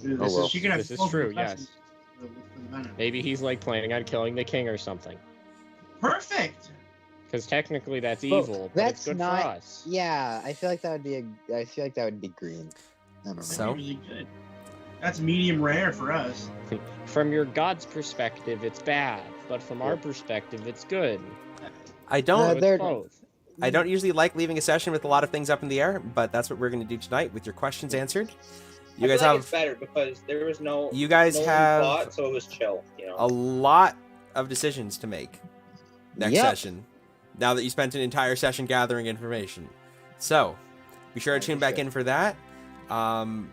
well.
She can have
This is
both
true,
professions
yes.
with the venom.
Maybe he's like planning on killing the king or something.
Perfect.
Because technically that's
Well,
evil, but it's
that's
good
not-
for us.
Yeah, I feel like that would be I feel like that would be green. I don't know.
So?
That'd be really good. That's medium rare for us.
From your god's perspective, it's bad, but from our
Yep.
perspective, it's good.
I
So
don't.
it's
they're-
both.
I don't usually like leaving a session with a lot of things up in the air, but that's what we're going to do tonight with your questions answered. You guys
I feel like
have
it's better because there was no.
you guys
no one
have
fought, so it was chill. You know.
a lot of decisions to make next
Yep.
session. Now that you spent an entire session gathering information, so be sure to
Yeah,
tune
for
back
sure.
in for that.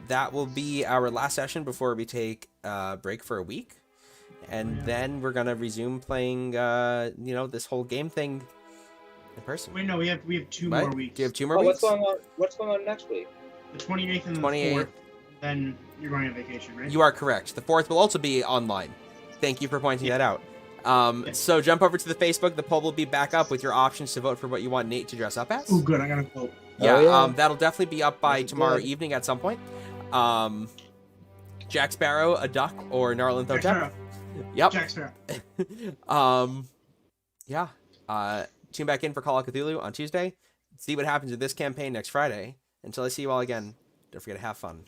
That will be our last session before we take a break for a week, and then we're gonna resume playing. This whole game thing in person.
Wait, no, we have 2
Right?
more weeks.
Do you have 2 more
Oh,
weeks?
what's going on next week?
The 28th and the
28th.
4th. Then you're going on vacation, right?
You are correct. The 4th will also be online. Thank you for pointing that out.
Yeah.
So jump over to the Facebook. The poll will be back up with your options to vote for what you want Nate to dress up as.
Oh, good. I gotta vote.
Yeah,
Oh, yeah.
that'll definitely be up by
This is
tomorrow
good.
evening at some point. Jack Sparrow, a duck, or Narlin
Jack
Thotep.
Sparrow.
Yep.
Jack Sparrow.
Yeah. Tune back in for Call of Cthulhu on Tuesday. See what happens with this campaign next Friday. Until I see you all again, don't forget to have fun.